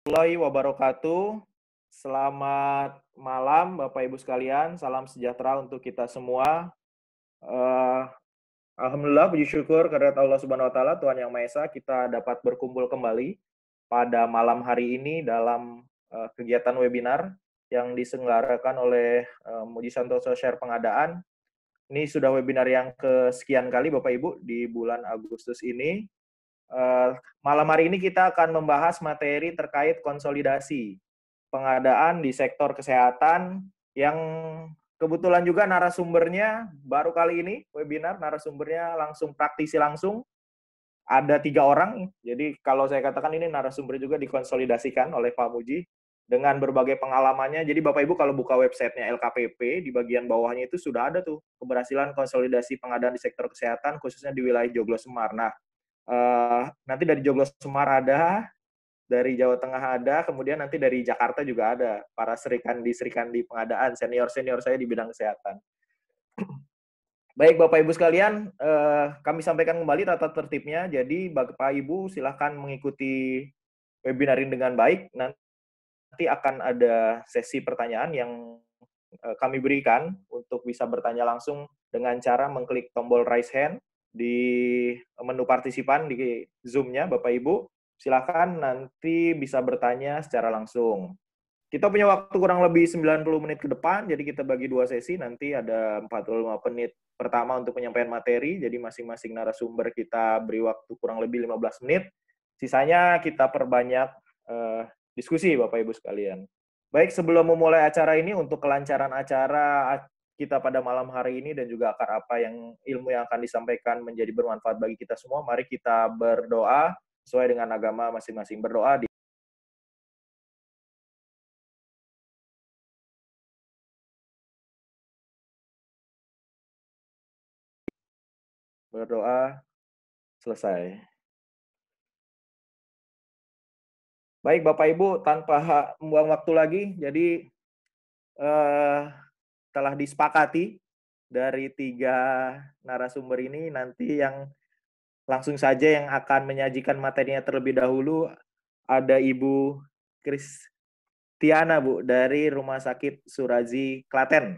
Warahmatullahi wabarakatuh. Selamat malam Bapak Ibu sekalian, salam sejahtera untuk kita semua. Eh, Alhamdulillah, puji syukur kehadirat Allah Subhanahu wa taala, Tuhan Yang Maha Esa, kita dapat berkumpul kembali pada malam hari ini dalam kegiatan webinar yang diselenggarakan oleh Muji Santoso Share Pengadaan. Ini sudah webinar yang kesekian kali Bapak Ibu di bulan Agustus ini. Malam hari ini kita akan membahas materi terkait konsolidasi pengadaan di sektor kesehatan yang kebetulan juga narasumbernya baru kali ini webinar, narasumbernya langsung praktisi langsung, ada 3 orang. Jadi kalau saya katakan ini narasumber juga dikonsolidasikan oleh Pak Muji dengan berbagai pengalamannya. Jadi Bapak Ibu kalau buka websitenya LKPP, di bagian bawahnya itu sudah ada tuh keberhasilan konsolidasi pengadaan di sektor kesehatan khususnya di wilayah Joglo Semar. Nah, nanti dari Joglo Semar ada, dari Jawa Tengah ada, kemudian nanti dari Jakarta juga ada, para serikandi pengadaan, senior-senior saya di bidang kesehatan. Baik Bapak Ibu sekalian, kami sampaikan kembali tata tertibnya, jadi Bapak Ibu silahkan mengikuti webinar ini dengan baik, nanti akan ada sesi pertanyaan yang kami berikan untuk bisa bertanya langsung dengan cara mengklik tombol raise hand di menu partisipan di Zoom-nya, Bapak Ibu. Silakan nanti bisa bertanya secara langsung. Kita punya waktu kurang lebih 90 menit ke depan, jadi kita bagi 2 sesi, nanti ada 45 menit pertama untuk penyampaian materi, jadi masing-masing narasumber kita beri waktu kurang lebih 15 menit. Sisanya kita perbanyak diskusi, Bapak Ibu sekalian. Baik, sebelum memulai acara ini, untuk kelancaran acara kita pada malam hari ini dan juga akar apa yang ilmu yang akan disampaikan menjadi bermanfaat bagi kita semua, mari kita berdoa sesuai dengan agama masing-masing. Berdoa selesai. Baik Bapak Ibu, tanpa membuang waktu lagi, jadi telah disepakati dari 3 narasumber ini, nanti yang langsung saja yang akan menyajikan materinya terlebih dahulu ada Ibu Kristiana, Bu, dari Rumah Sakit Surazi, Klaten.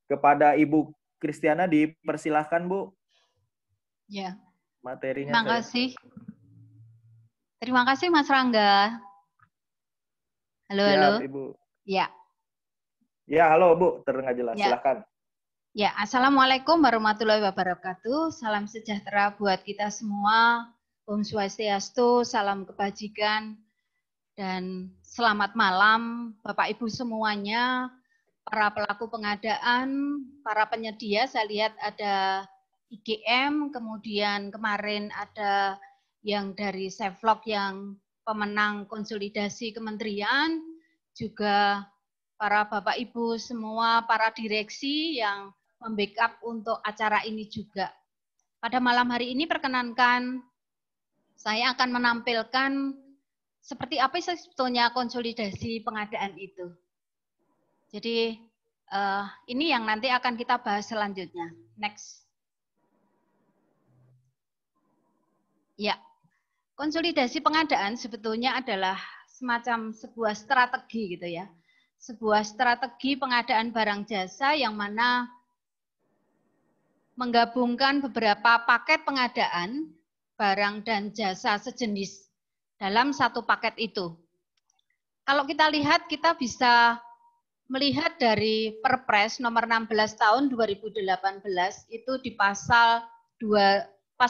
Kepada Ibu Kristiana dipersilahkan, Bu. Ya. Materinya. Terima kasih. Terima kasih Mas Rangga. Halo, Siap, halo. Ibu. Ya. Ya, halo Bu, terdengar jelas. Ya. Silakan. Ya, Assalamualaikum warahmatullahi wabarakatuh. Salam sejahtera buat kita semua. Om Swastiastu, salam kebajikan, dan selamat malam Bapak Ibu semuanya, para pelaku pengadaan, para penyedia. Saya lihat ada IGM, kemudian kemarin ada yang dari Sevlog yang pemenang konsolidasi kementerian, juga para Bapak Ibu semua, para direksi yang membackup untuk acara ini juga. Pada malam hari ini perkenankan saya akan menampilkan seperti apa sih sebetulnya konsolidasi pengadaan itu. Jadi ini yang nanti akan kita bahas selanjutnya. Next. Ya, konsolidasi pengadaan sebetulnya adalah semacam sebuah strategi gitu ya. Sebuah strategi pengadaan barang jasa yang mana menggabungkan beberapa paket pengadaan barang dan jasa sejenis dalam satu paket itu. Kalau kita lihat, kita bisa melihat dari Perpres nomor 16 tahun 2018 itu di pasal 21.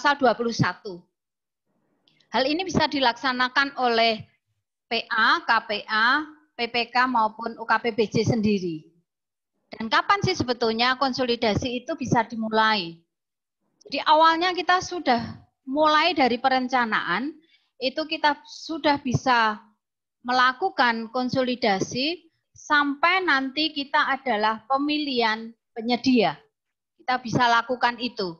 Hal ini bisa dilaksanakan oleh PA, KPA, PPK maupun UKPBJ sendiri. Dan kapan sih sebetulnya konsolidasi itu bisa dimulai? Jadi awalnya kita sudah mulai dari perencanaan, itu kita sudah bisa melakukan konsolidasi sampai nanti kita adalah pemilihan penyedia. Kita bisa lakukan itu.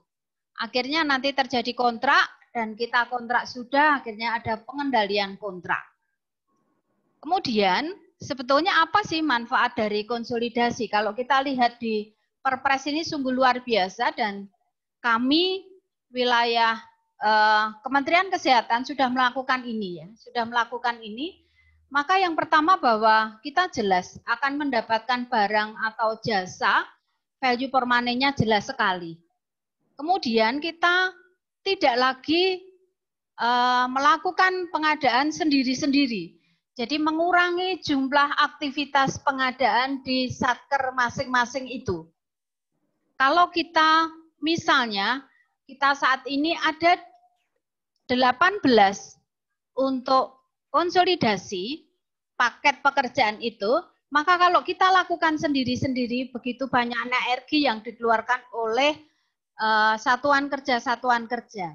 Akhirnya nanti terjadi kontrak dan kita kontrak sudah, akhirnya ada pengendalian kontrak. Kemudian sebetulnya apa sih manfaat dari konsolidasi? Kalau kita lihat di Perpres ini sungguh luar biasa, dan kami wilayah Kementerian Kesehatan sudah melakukan ini ya, maka yang pertama bahwa kita jelas akan mendapatkan barang atau jasa, value for money-nya jelas sekali. Kemudian kita tidak lagi melakukan pengadaan sendiri-sendiri. Jadi mengurangi jumlah aktivitas pengadaan di satker masing-masing itu. Kalau kita misalnya, kita saat ini ada 18 untuk konsolidasi paket pekerjaan itu, maka kalau kita lakukan sendiri-sendiri, begitu banyak energi yang dikeluarkan oleh satuan kerja.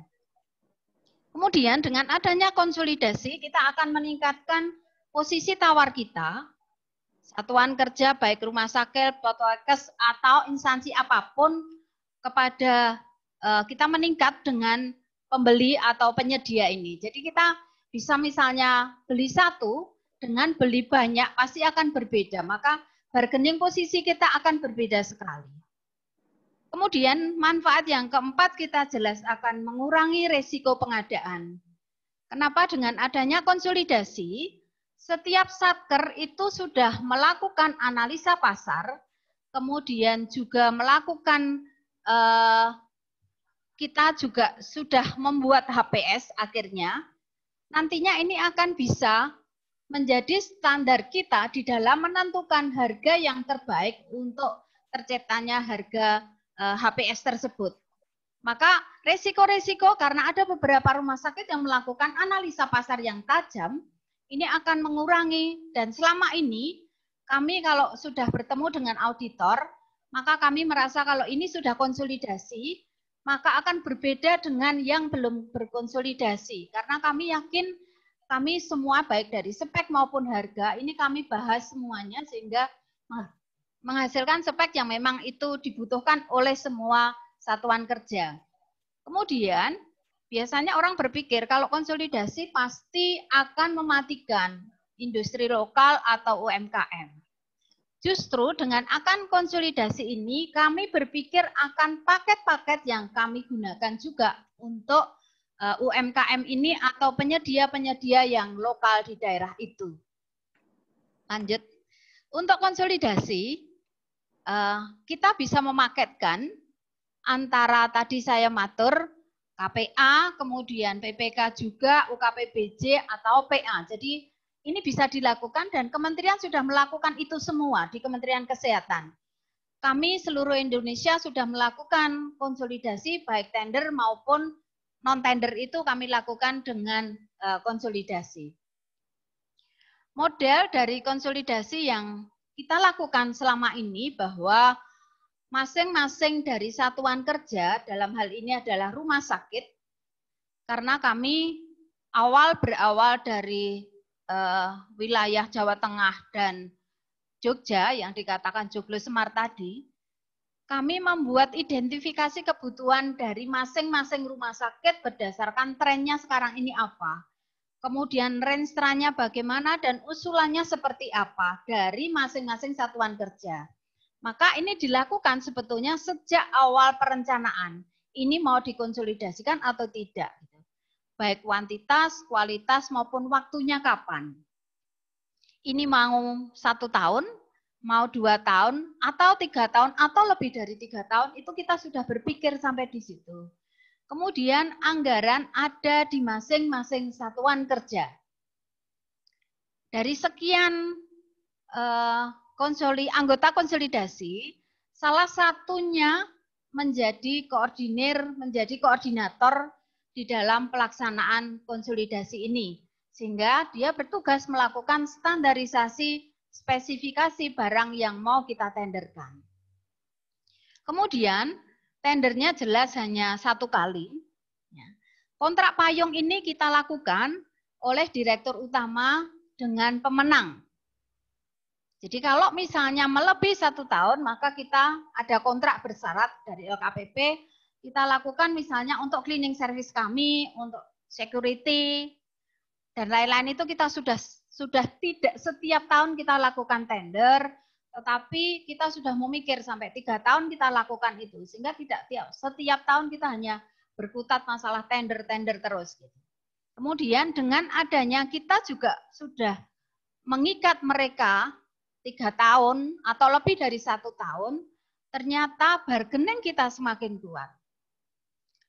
Kemudian dengan adanya konsolidasi, kita akan meningkatkan posisi tawar kita, satuan kerja baik rumah sakit, Poltekkes atau instansi apapun kepada kita meningkat dengan pembeli atau penyedia ini. Jadi kita bisa misalnya beli satu dengan beli banyak pasti akan berbeda, maka bargaining posisi kita akan berbeda sekali. Kemudian manfaat yang keempat kita jelas akan mengurangi resiko pengadaan. Kenapa? Dengan adanya konsolidasi, setiap satker itu sudah melakukan analisa pasar, kemudian juga melakukan, kita juga sudah membuat HPS akhirnya, nantinya ini akan bisa menjadi standar kita di dalam menentukan harga yang terbaik untuk terciptanya harga HPS tersebut. Maka resiko-resiko karena ada beberapa rumah sakit yang melakukan analisa pasar yang tajam, ini akan mengurangi, dan selama ini kami kalau sudah bertemu dengan auditor, maka kami merasa kalau ini sudah konsolidasi, maka akan berbeda dengan yang belum berkonsolidasi. Karena kami yakin kami semua baik dari spek maupun harga, ini kami bahas semuanya sehingga menghasilkan spek yang memang itu dibutuhkan oleh semua satuan kerja. Kemudian biasanya orang berpikir kalau konsolidasi pasti akan mematikan industri lokal atau UMKM. Justru dengan akan konsolidasi ini kami berpikir akan paket-paket yang kami gunakan juga untuk UMKM ini atau penyedia-penyedia yang lokal di daerah itu. Lanjut, untuk konsolidasi kita bisa memaketkan antara tadi saya matur KPA, kemudian PPK juga, UKPBJ atau PA. Jadi ini bisa dilakukan dan kementerian sudah melakukan itu semua di Kementerian Kesehatan. Kami seluruh Indonesia sudah melakukan konsolidasi baik tender maupun non-tender itu kami lakukan dengan konsolidasi. Model dari konsolidasi yang kita lakukan selama ini bahwa masing-masing dari satuan kerja, dalam hal ini adalah rumah sakit, karena kami berawal dari wilayah Jawa Tengah dan Jogja yang dikatakan Joglo Semar tadi, kami membuat identifikasi kebutuhan dari masing-masing rumah sakit berdasarkan trennya sekarang ini apa. Kemudian range-nya bagaimana dan usulannya seperti apa dari masing-masing satuan kerja. Maka ini dilakukan sebetulnya sejak awal perencanaan. Ini mau dikonsolidasikan atau tidak. Baik kuantitas, kualitas maupun waktunya kapan. Ini mau 1 tahun, mau 2 tahun, atau 3 tahun, atau lebih dari 3 tahun, itu kita sudah berpikir sampai di situ. Kemudian anggaran ada di masing-masing satuan kerja. Dari sekian anggota konsolidasi, salah satunya menjadi koordinator di dalam pelaksanaan konsolidasi ini. Sehingga dia bertugas melakukan standarisasi spesifikasi barang yang mau kita tenderkan. Kemudian tendernya jelas hanya 1 kali. Kontrak payung ini kita lakukan oleh direktur utama dengan pemenang. Jadi kalau misalnya melebihi 1 tahun, maka kita ada kontrak bersyarat dari LKPP, kita lakukan misalnya untuk cleaning service kami, untuk security, dan lain-lain itu kita sudah tidak setiap tahun kita lakukan tender, tetapi kita sudah memikir sampai 3 tahun kita lakukan itu, sehingga tidak setiap tahun kita hanya berkutat masalah tender-tender terus. Kemudian dengan adanya kita juga sudah mengikat mereka 3 tahun atau lebih dari 1 tahun, ternyata bargaining kita semakin kuat.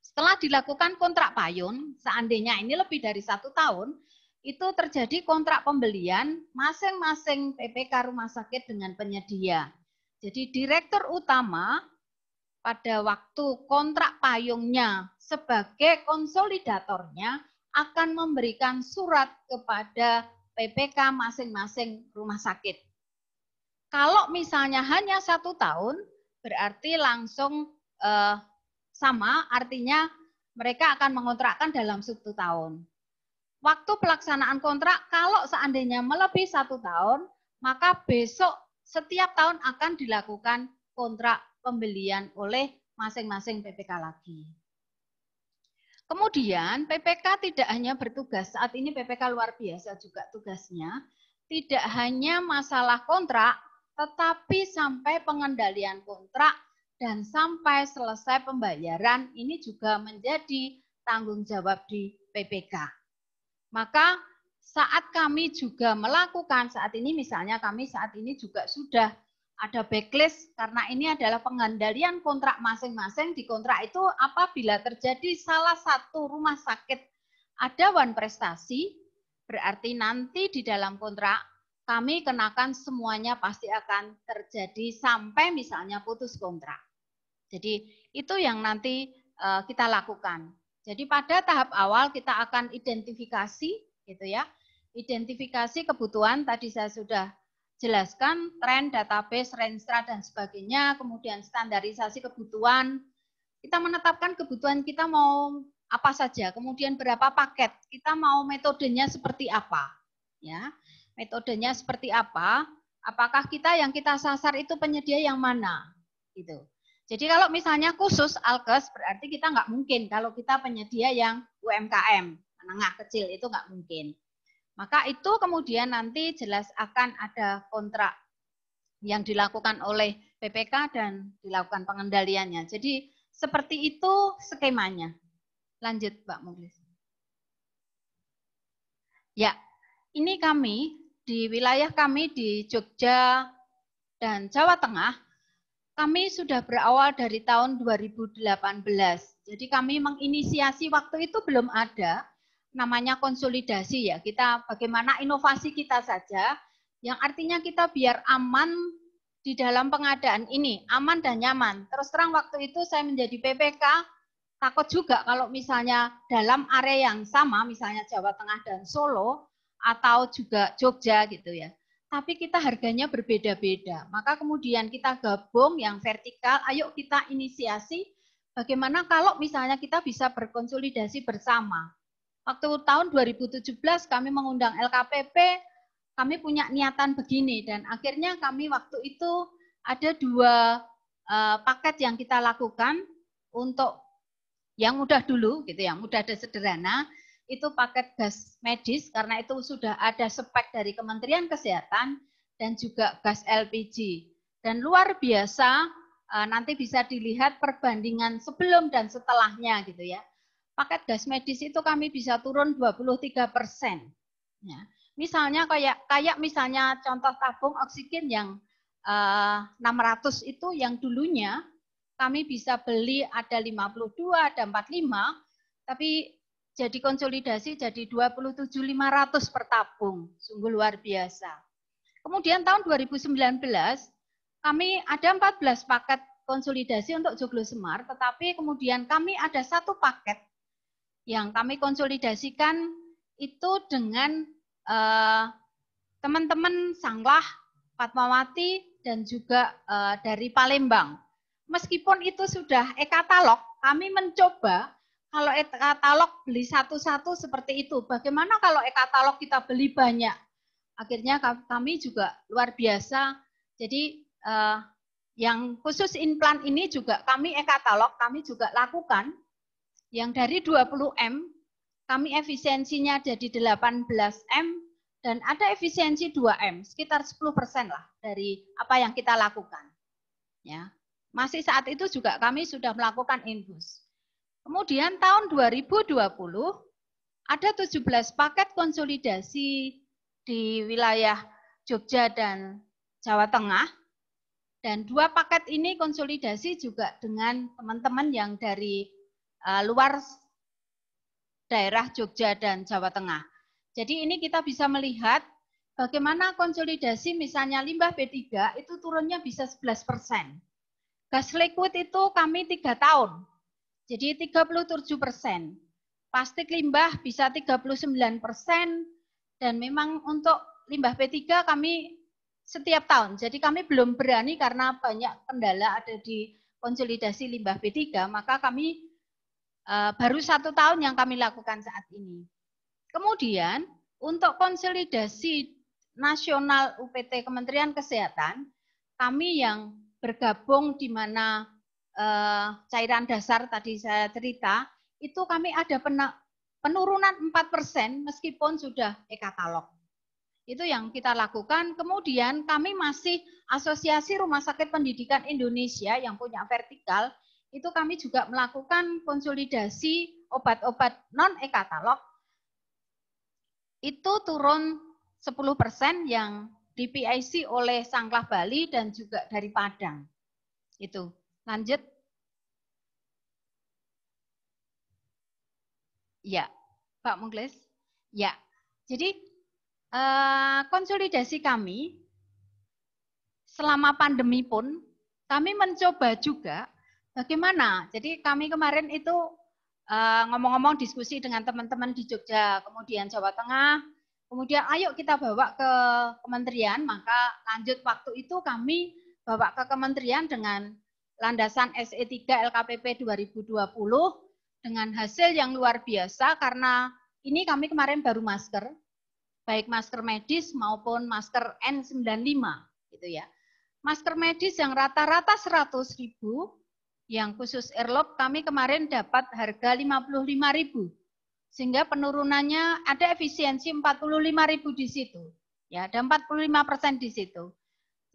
Setelah dilakukan kontrak payung, seandainya ini lebih dari 1 tahun, itu terjadi kontrak pembelian masing-masing PPK rumah sakit dengan penyedia. Jadi direktur utama pada waktu kontrak payungnya sebagai konsolidatornya akan memberikan surat kepada PPK masing-masing rumah sakit. Kalau misalnya hanya 1 tahun, berarti langsung sama, artinya mereka akan mengontrakkan dalam 1 tahun. Waktu pelaksanaan kontrak, kalau seandainya melebihi 1 tahun, maka besok setiap tahun akan dilakukan kontrak pembelian oleh masing-masing PPK lagi. Kemudian PPK tidak hanya bertugas, saat ini PPK luar biasa juga tugasnya, tidak hanya masalah kontrak, tetapi sampai pengendalian kontrak dan sampai selesai pembayaran, ini juga menjadi tanggung jawab di PPK. Maka saat kami juga melakukan, saat ini misalnya kami saat ini juga sudah ada backlist karena ini adalah pengendalian kontrak masing-masing. Di kontrak itu apabila terjadi salah satu rumah sakit ada wan prestasi, berarti nanti di dalam kontrak kami kenakan semuanya pasti akan terjadi sampai misalnya putus kontrak. Jadi itu yang nanti kita lakukan. Jadi pada tahap awal kita akan identifikasi gitu ya. Identifikasi kebutuhan tadi saya sudah jelaskan, tren, database, renstra dan sebagainya, kemudian standarisasi kebutuhan. Kita menetapkan kebutuhan kita mau apa saja, kemudian berapa paket, kita mau metodenya seperti apa. Ya. Metodenya seperti apa? Apakah kita yang kita sasar itu penyedia yang mana? Gitu. Jadi kalau misalnya khusus Alkes, berarti kita nggak mungkin kalau kita penyedia yang UMKM, menengah kecil, itu nggak mungkin. Maka itu kemudian nanti jelas akan ada kontrak yang dilakukan oleh PPK dan dilakukan pengendaliannya. Jadi seperti itu skemanya. Lanjut Pak Mukhlis. Ya, ini kami di wilayah kami di Jogja dan Jawa Tengah, kami sudah berawal dari tahun 2018. Jadi kami menginisiasi waktu itu belum ada namanya konsolidasi ya. Kita bagaimana inovasi kita saja yang artinya kita biar aman di dalam pengadaan ini, aman dan nyaman. Terus terang waktu itu saya menjadi PPK takut juga kalau misalnya dalam area yang sama, misalnya Jawa Tengah dan Solo atau juga Jogja gitu ya. Tapi kita harganya berbeda-beda. Maka kemudian kita gabung yang vertikal, ayo kita inisiasi bagaimana kalau misalnya kita bisa berkonsolidasi bersama. Waktu tahun 2017 kami mengundang LKPP, kami punya niatan begini dan akhirnya kami waktu itu ada 2 paket yang kita lakukan untuk yang mudah dulu gitu ya, mudah dan sederhana. Itu paket gas medis karena itu sudah ada spek dari Kementerian Kesehatan dan juga gas LPG. Dan luar biasa nanti bisa dilihat perbandingan sebelum dan setelahnya gitu ya. Paket gas medis itu kami bisa turun 23%. Ya. Misalnya kayak misalnya contoh tabung oksigen yang 600 itu yang dulunya kami bisa beli ada 52, ada 45, tapi jadi konsolidasi jadi 27.500 per tabung, sungguh luar biasa. Kemudian tahun 2019 kami ada 14 paket konsolidasi untuk Joglo Semar, tetapi kemudian kami ada 1 paket yang kami konsolidasikan itu dengan teman-teman Sanglah, Fatmawati dan juga dari Palembang. Meskipun itu sudah e-katalog, kami mencoba kalau e-katalog beli satu-satu seperti itu. Bagaimana kalau e-katalog kita beli banyak? Akhirnya kami juga luar biasa. Jadi yang khusus implan ini juga kami e-katalog, kami juga lakukan. Yang dari 20M, kami efisiensinya jadi 18M, dan ada efisiensi 2M, sekitar 10% lah dari apa yang kita lakukan. Ya. Masih saat itu juga kami sudah melakukan infus. Kemudian tahun 2020 ada 17 paket konsolidasi di wilayah Jogja dan Jawa Tengah. Dan 2 paket ini konsolidasi juga dengan teman-teman yang dari luar daerah Jogja dan Jawa Tengah. Jadi ini kita bisa melihat bagaimana konsolidasi misalnya limbah B3 itu turunnya bisa 11%. Gas liquid itu kami 3 tahun. Jadi 37%. Plastik limbah bisa 39%. Dan memang untuk limbah P3 kami setiap tahun. Jadi kami belum berani karena banyak kendala ada di konsolidasi limbah P3. Maka kami baru 1 tahun yang kami lakukan saat ini. Kemudian untuk konsolidasi nasional UPT Kementerian Kesehatan, kami yang bergabung di mana cairan dasar tadi saya cerita, itu kami ada penurunan 4% meskipun sudah e-katalog. Itu yang kita lakukan. Kemudian kami masih Asosiasi Rumah Sakit Pendidikan Indonesia yang punya vertikal, itu kami juga melakukan konsolidasi obat-obat non e-katalog. Itu turun 10% yang di PIC oleh Sangklah Bali dan juga dari Padang. Itu. Lanjut. Ya, Pak Muklis. Ya, jadi konsolidasi kami selama pandemi pun kami mencoba juga bagaimana. Jadi kami kemarin itu ngomong-ngomong diskusi dengan teman-teman di Jogja, kemudian Jawa Tengah, kemudian ayo kita bawa ke kementerian, maka lanjut waktu itu kami bawa ke kementerian dengan landasan SE3 LKPP 2020 dengan hasil yang luar biasa karena ini kami kemarin baru masker, baik masker medis maupun masker N95 gitu ya. Masker medis yang rata-rata 100.000, yang khusus airlock kami kemarin dapat harga 55.000. Sehingga penurunannya ada efisiensi 45.000 di situ. Ya, ada 45% di situ.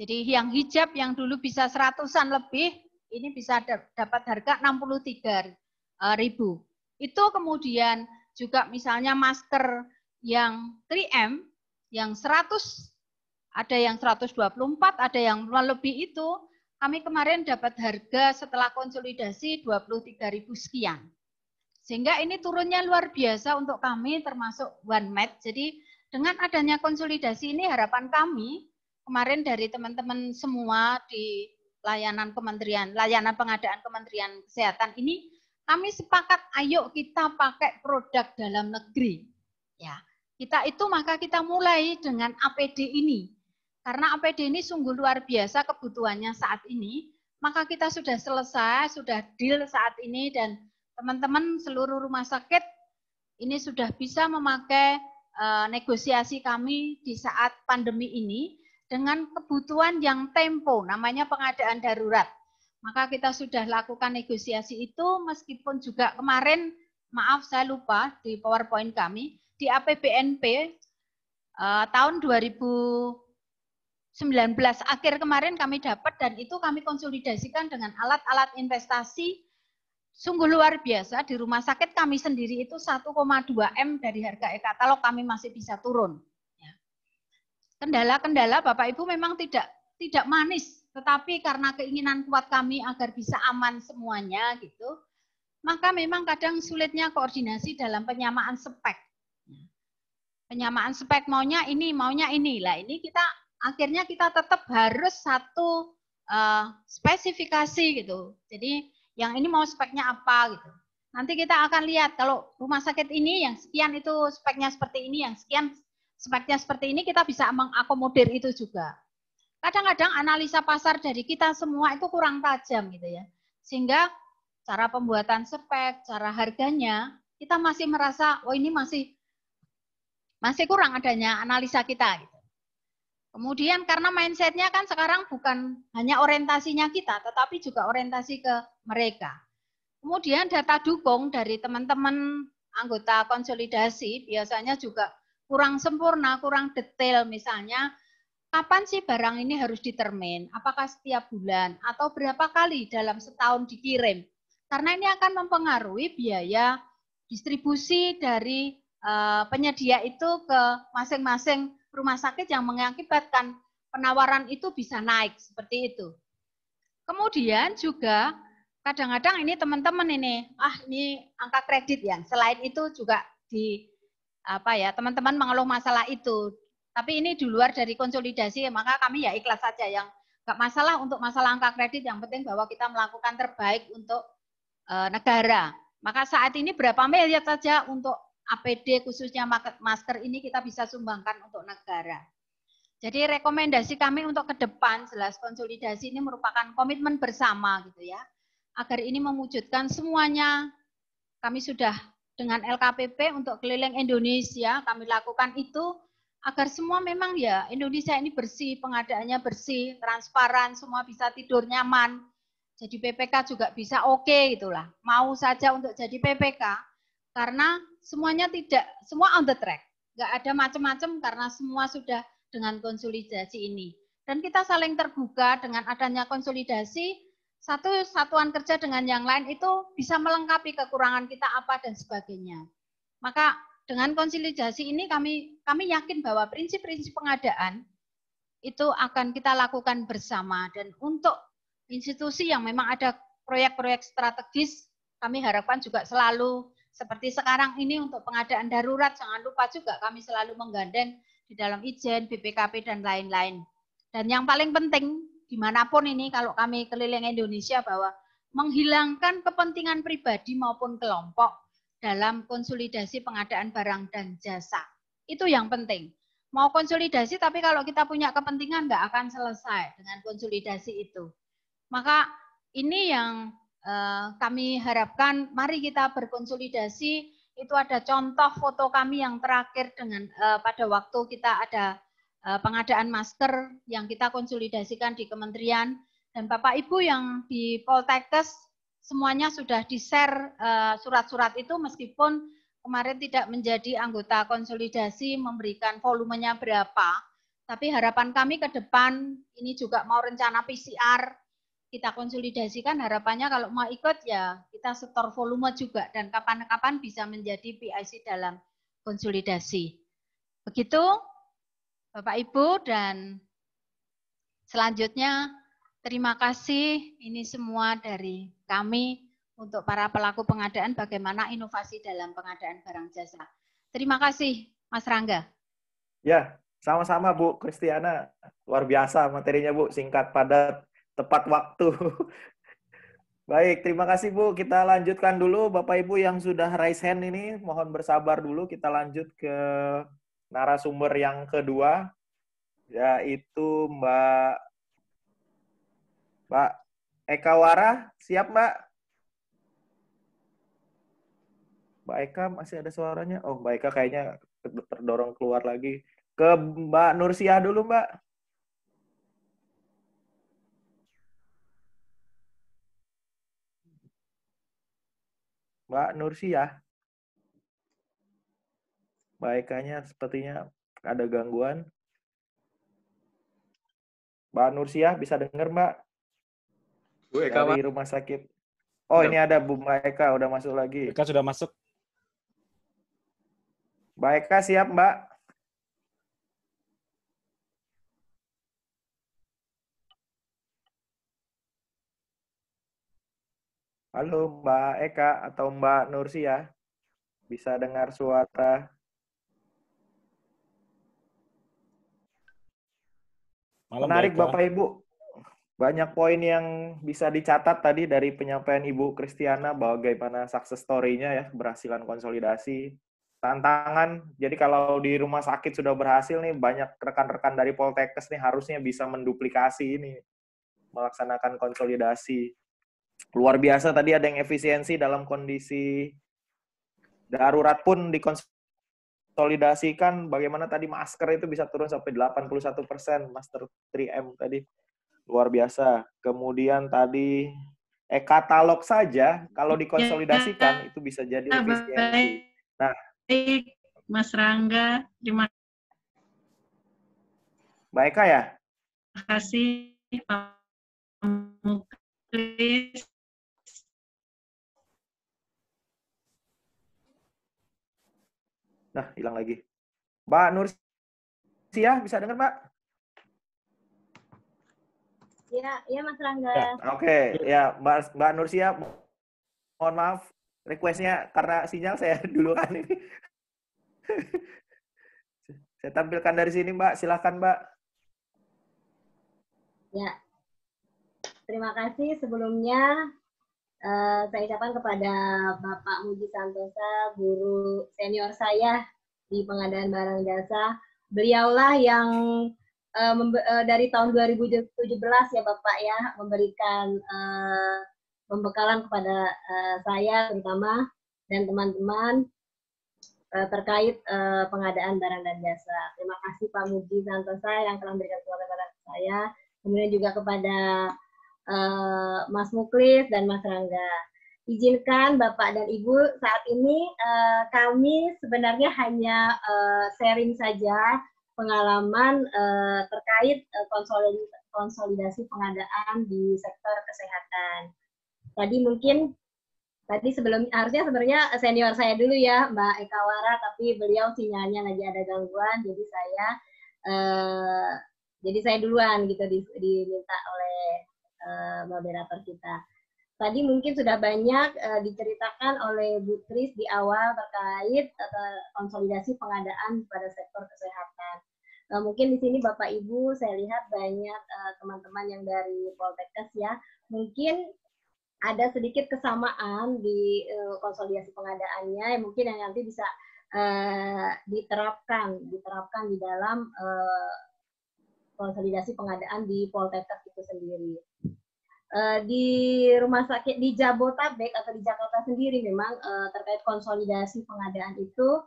Jadi yang hijab yang dulu bisa 100-an lebih, ini bisa dapat harga 63.000. Itu kemudian juga misalnya masker yang 3M, yang 100, ada yang 124, ada yang lebih itu, kami kemarin dapat harga setelah konsolidasi 23.000 sekian. Sehingga ini turunnya luar biasa untuk kami termasuk OneMed. Jadi dengan adanya konsolidasi ini harapan kami kemarin dari teman-teman semua di layanan kementerian, layanan pengadaan Kementerian Kesehatan ini kami sepakat ayo kita pakai produk dalam negeri. Ya, kita itu maka kita mulai dengan APD ini. Karena APD ini sungguh luar biasa kebutuhannya saat ini, maka kita sudah selesai, sudah deal saat ini dan teman-teman seluruh rumah sakit ini sudah bisa memakai negosiasi kami di saat pandemi ini dengan kebutuhan yang tempo, namanya pengadaan darurat. Maka kita sudah lakukan negosiasi itu meskipun juga kemarin, maaf saya lupa di PowerPoint kami, di APBNP tahun 2019 akhir kemarin kami dapat dan itu kami konsolidasikan dengan alat-alat investasi sungguh luar biasa. Di rumah sakit kami sendiri itu 1,2 M dari harga e-katalog kami masih bisa turun. Kendala-kendala Bapak Ibu memang tidak manis, tetapi karena keinginan kuat kami agar bisa aman semuanya gitu, maka memang kadang sulitnya koordinasi dalam penyamaan spek. Penyamaan spek maunya ini lah. Ini kita akhirnya kita tetap harus satu spesifikasi gitu. Jadi yang ini mau speknya apa gitu. Nanti kita akan lihat kalau rumah sakit ini yang sekian itu speknya seperti ini, yang sekian speknya seperti ini, kita bisa mengakomodir itu juga. Kadang-kadang analisa pasar dari kita semua itu kurang tajam gitu ya. Sehingga cara pembuatan spek, cara harganya, kita masih merasa, oh ini masih kurang adanya analisa kita. Gitu. Kemudian karena mindsetnya kan sekarang bukan hanya orientasinya kita, tetapi juga orientasi ke mereka. Kemudian data dukung dari teman-teman anggota konsolidasi biasanya juga kurang sempurna, kurang detail. Misalnya, kapan sih barang ini harus ditermin? Apakah setiap bulan? Atau berapa kali dalam setahun dikirim? Karena ini akan mempengaruhi biaya distribusi dari penyedia itu ke masing-masing rumah sakit yang mengakibatkan penawaran itu bisa naik seperti itu. Kemudian juga kadang-kadang ini teman-teman ini angka kredit ya. Selain itu juga teman-teman mengeluh masalah itu. Tapi ini di luar dari konsolidasi, maka kami ya ikhlas saja yang nggak masalah untuk masalah angka kredit. Yang penting bahwa kita melakukan terbaik untuk negara. Maka saat ini berapa miliar saja untuk APD khususnya masker ini kita bisa sumbangkan untuk negara. Jadi rekomendasi kami untuk ke depan jelas konsolidasi ini merupakan komitmen bersama gitu ya. Agar ini mewujudkan semuanya. Kami sudah dengan LKPP untuk keliling Indonesia kami lakukan itu agar semua memang ya Indonesia ini bersih, pengadaannya bersih, transparan, semua bisa tidur nyaman. Jadi PPK juga bisa oke itulah. Mau saja untuk jadi PPK karena semuanya semua on the track. Nggak ada macam-macam karena semua sudah dengan konsolidasi ini. Dan kita saling terbuka dengan adanya konsolidasi, satu satuan kerja dengan yang lain itu bisa melengkapi kekurangan kita apa dan sebagainya. Maka dengan konsolidasi ini kami yakin bahwa prinsip-prinsip pengadaan itu akan kita lakukan bersama dan untuk institusi yang memang ada proyek-proyek strategis, kami harapkan juga selalu seperti sekarang ini untuk pengadaan darurat, jangan lupa juga kami selalu menggandeng di dalam Ijen, BPKP, dan lain-lain. Dan yang paling penting, dimanapun ini kalau kami keliling Indonesia bahwa menghilangkan kepentingan pribadi maupun kelompok dalam konsolidasi pengadaan barang dan jasa. Itu yang penting. Mau konsolidasi, tapi kalau kita punya kepentingan nggak akan selesai dengan konsolidasi itu. Maka ini yang kami harapkan, mari kita berkonsolidasi. Itu ada contoh foto kami yang terakhir dengan pada waktu kita ada pengadaan masker yang kita konsolidasikan di kementerian. Dan Bapak Ibu yang di Poltekkes semuanya sudah di-share surat-surat itu meskipun kemarin tidak menjadi anggota konsolidasi memberikan volumenya berapa. Tapi harapan kami ke depan ini juga mau rencana PCR kita konsolidasikan, harapannya kalau mau ikut ya kita setor volume juga dan kapan-kapan bisa menjadi PIC dalam konsolidasi. Begitu Bapak Ibu, dan selanjutnya terima kasih ini semua dari kami untuk para pelaku pengadaan bagaimana inovasi dalam pengadaan barang jasa. Terima kasih Mas Rangga. Ya, sama-sama Bu Kristiana. Luar biasa materinya Bu, singkat, padat, tepat waktu. Baik, terima kasih Bu. Kita lanjutkan dulu Bapak Ibu yang sudah raise hand ini. Mohon bersabar dulu, kita lanjut ke narasumber yang kedua, yaitu Mbak Eka Wara. Siap Mbak? Mbak Eka masih ada suaranya? Oh, Mbak Eka kayaknya terdorong keluar lagi. Ke Mbak Nursiah dulu Mbak. Mbak Nursiah. Mbak Ekanya sepertinya ada gangguan. Mbak Nursiah bisa dengar Mbak? Bu Eka, dari rumah sakit. Oh, ini ada Bu Mbak Eka udah masuk lagi. Eka sudah masuk. Mbak Eka siap Mbak? Halo Mbak Eka atau Mbak Nursiah, bisa dengar suara? Malam, Menarik Mbak Eka. Bapak Ibu. Banyak poin yang bisa dicatat tadi dari penyampaian Ibu Kristiana bagaimana success story-nya ya, keberhasilan konsolidasi. Tantangan, jadi kalau di rumah sakit sudah berhasil nih, banyak rekan-rekan dari Poltekkes nih harusnya bisa menduplikasi ini, melaksanakan konsolidasi. Luar biasa tadi ada yang efisiensi dalam kondisi darurat pun dikonsolidasikan. Bagaimana tadi masker itu bisa turun sampai 81%, masker 3M tadi. Luar biasa. Kemudian tadi katalog saja kalau dikonsolidasikan itu bisa jadi efisiensi. Nah, baik Mas Rangga, terima Mbak Eka ya? kasih Pak Muklis. Nah, hilang lagi. Mbak Nursia, bisa dengar, Mbak? Ya, Mas Rangga. Ya, oke. Ya, Mbak Nursia, mohon maaf, request-nya karena sinyal saya duluan ini. Saya tampilkan dari sini, Mbak. Silakan, Mbak. Ya, terima kasih sebelumnya. Saya ucapkan kepada Bapak Muji Santosa, guru senior saya di pengadaan barang jasa. Beliaulah yang dari tahun 2017 ya Bapak ya, memberikan pembekalan kepada saya terutama dan teman-teman terkait pengadaan barang dan jasa. Terima kasih Pak Muji Santosa yang telah memberikan kepada saya. Kemudian juga kepada Mas Muklis dan Mas Rangga. Izinkan Bapak dan Ibu, saat ini kami sebenarnya hanya sharing saja pengalaman terkait konsolidasi pengadaan di sektor kesehatan. Tadi harusnya sebenarnya senior saya dulu ya, Mbak Eka Wara, tapi beliau sinyalnya lagi ada gangguan, jadi saya duluan gitu diminta oleh moderator kita. Tadi mungkin sudah banyak diceritakan oleh Bu Tris di awal terkait konsolidasi pengadaan pada sektor kesehatan. Mungkin di sini Bapak Ibu saya lihat banyak teman-teman yang dari Poltekkes ya. Mungkin ada sedikit kesamaan di konsolidasi pengadaannya yang mungkin yang nanti bisa diterapkan di dalam konsolidasi pengadaan di Poltekkes itu sendiri. Di rumah sakit di Jabotabek atau di Jakarta sendiri memang terkait konsolidasi pengadaan itu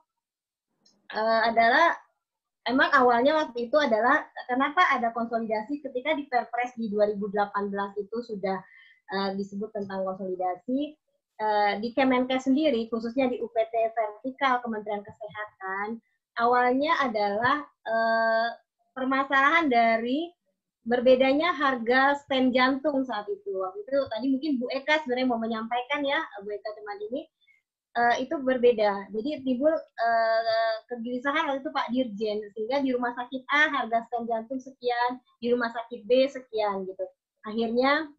adalah emang awalnya waktu itu adalah kenapa ada konsolidasi ketika di Perpres di 2018 itu sudah disebut tentang konsolidasi. Di Kemenkes sendiri khususnya di UPT vertikal Kementerian Kesehatan awalnya adalah permasalahan dari berbedanya harga stent jantung saat itu. Waktu itu tadi mungkin Bu Eka sebenarnya mau menyampaikan ya, Bu Eka teman ini, itu berbeda. Jadi timbul kegelisahan waktu itu Pak Dirjen, sehingga di rumah sakit A harga stent jantung sekian, di rumah sakit B sekian gitu. Akhirnya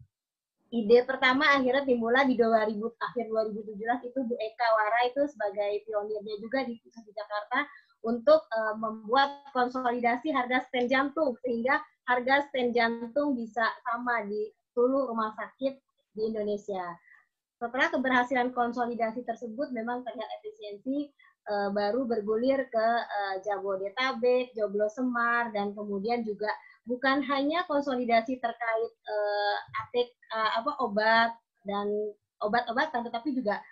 ide pertama akhirnya timbullah di akhir 2017 itu Bu Eka Wara itu sebagai pionirnya juga di pusat di Jakarta untuk membuat konsolidasi harga stent jantung sehingga harga stent jantung bisa sama di seluruh rumah sakit di Indonesia. Setelah keberhasilan konsolidasi tersebut memang terlihat efisiensi baru bergulir ke Jabodetabek, Joglo Semar, dan kemudian juga bukan hanya konsolidasi terkait obat dan obat-obatan, tetapi juga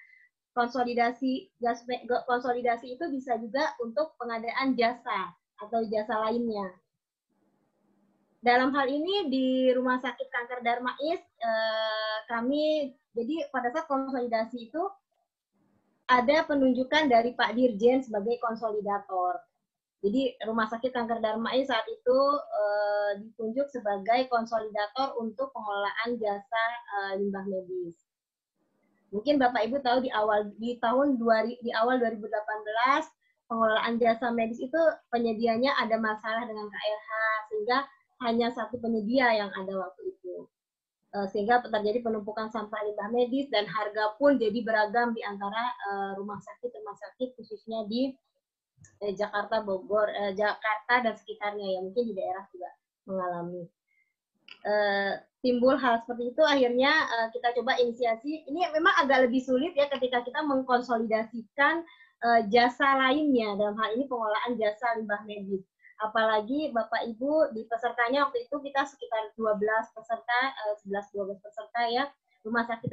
konsolidasi itu bisa juga untuk pengadaan jasa atau jasa lainnya. Dalam hal ini di Rumah Sakit Kanker Darmais kami jadi pada saat konsolidasi itu ada penunjukan dari Pak Dirjen sebagai konsolidator. Jadi Rumah Sakit Kanker Darmais saat itu ditunjuk sebagai konsolidator untuk pengelolaan jasa limbah medis. Mungkin Bapak Ibu tahu di awal 2018 pengelolaan jasa medis itu penyedianya ada masalah dengan KLH sehingga hanya satu penyedia yang ada waktu itu. Sehingga terjadi penumpukan sampah limbah medis dan harga pun jadi beragam di antara rumah sakit khususnya di Jakarta, Bogor, Jakarta dan sekitarnya ya, mungkin di daerah juga mengalami. Timbul hal seperti itu, akhirnya kita coba inisiasi. Ini memang agak lebih sulit ya ketika kita mengkonsolidasikan jasa lainnya, dalam hal ini pengelolaan jasa limbah medis. Apalagi Bapak Ibu di pesertanya waktu itu kita sekitar 12 peserta, 11-12 peserta ya, rumah sakit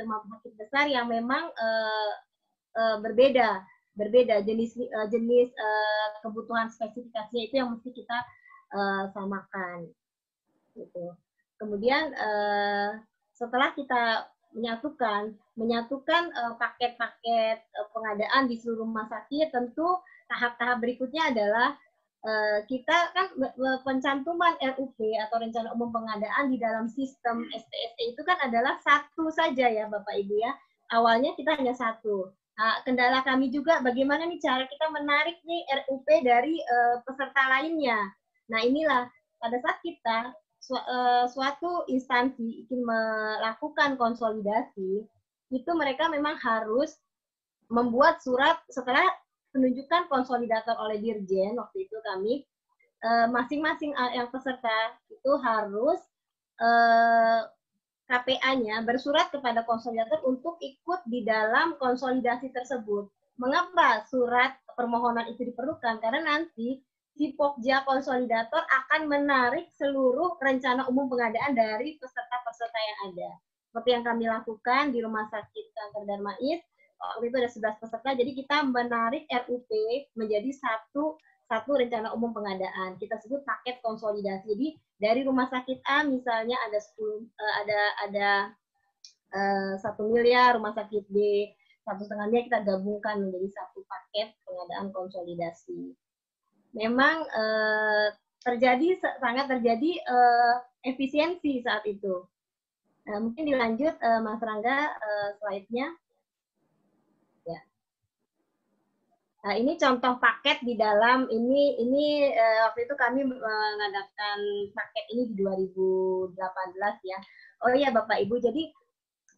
besar yang memang berbeda jenis kebutuhan spesifikasinya itu yang mesti kita samakan gitu. Kemudian setelah kita menyatukan paket-paket pengadaan di seluruh rumah sakit, tentu tahap-tahap berikutnya adalah kita kan pencantuman RUP atau rencana umum pengadaan di dalam sistem STSE itu kan adalah satu saja ya Bapak Ibu ya. Awalnya kita hanya satu. Kendala kami juga bagaimana nih cara kita menarik nih RUP dari peserta lainnya. Nah inilah pada saat kita suatu instansi ingin melakukan konsolidasi, itu mereka memang harus membuat surat setelah penunjukan konsolidator oleh Dirjen, waktu itu kami, masing-masing yang peserta itu harus KPA-nya bersurat kepada konsolidator untuk ikut di dalam konsolidasi tersebut. Mengapa surat permohonan itu diperlukan? Karena nanti si Pokja konsolidator akan menarik seluruh rencana umum pengadaan dari peserta-peserta yang ada. Seperti yang kami lakukan di Rumah Sakit Kanker Darmais, waktu itu ada 11 peserta, jadi kita menarik RUP menjadi satu rencana umum pengadaan. Kita sebut paket konsolidasi. Jadi dari rumah sakit A misalnya ada 1 miliar, rumah sakit B 1,5 miliar, kita gabungkan menjadi satu paket pengadaan konsolidasi. Memang sangat terjadi efisiensi saat itu. Mungkin dilanjut Mas Rangga slide-nya. Nah, ini contoh paket di dalam ini waktu itu kami mengadakan paket ini di 2018 ya. Oh iya Bapak Ibu, jadi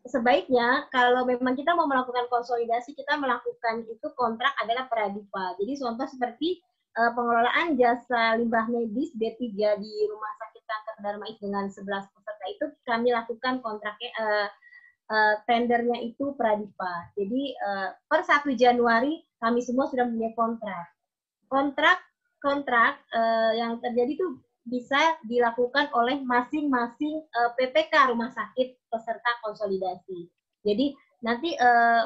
sebaiknya kalau memang kita mau melakukan konsolidasi, kita melakukan itu kontrak adalah pradipa. Jadi contoh seperti pengelolaan jasa limbah medis B3 di Rumah Sakit Kanker Darmais dengan 11 peserta itu kami lakukan kontraknya tendernya itu pradipa. Jadi per 1 Januari kami semua sudah mempunyai kontrak yang terjadi itu bisa dilakukan oleh masing-masing PPK rumah sakit peserta konsolidasi. Jadi nanti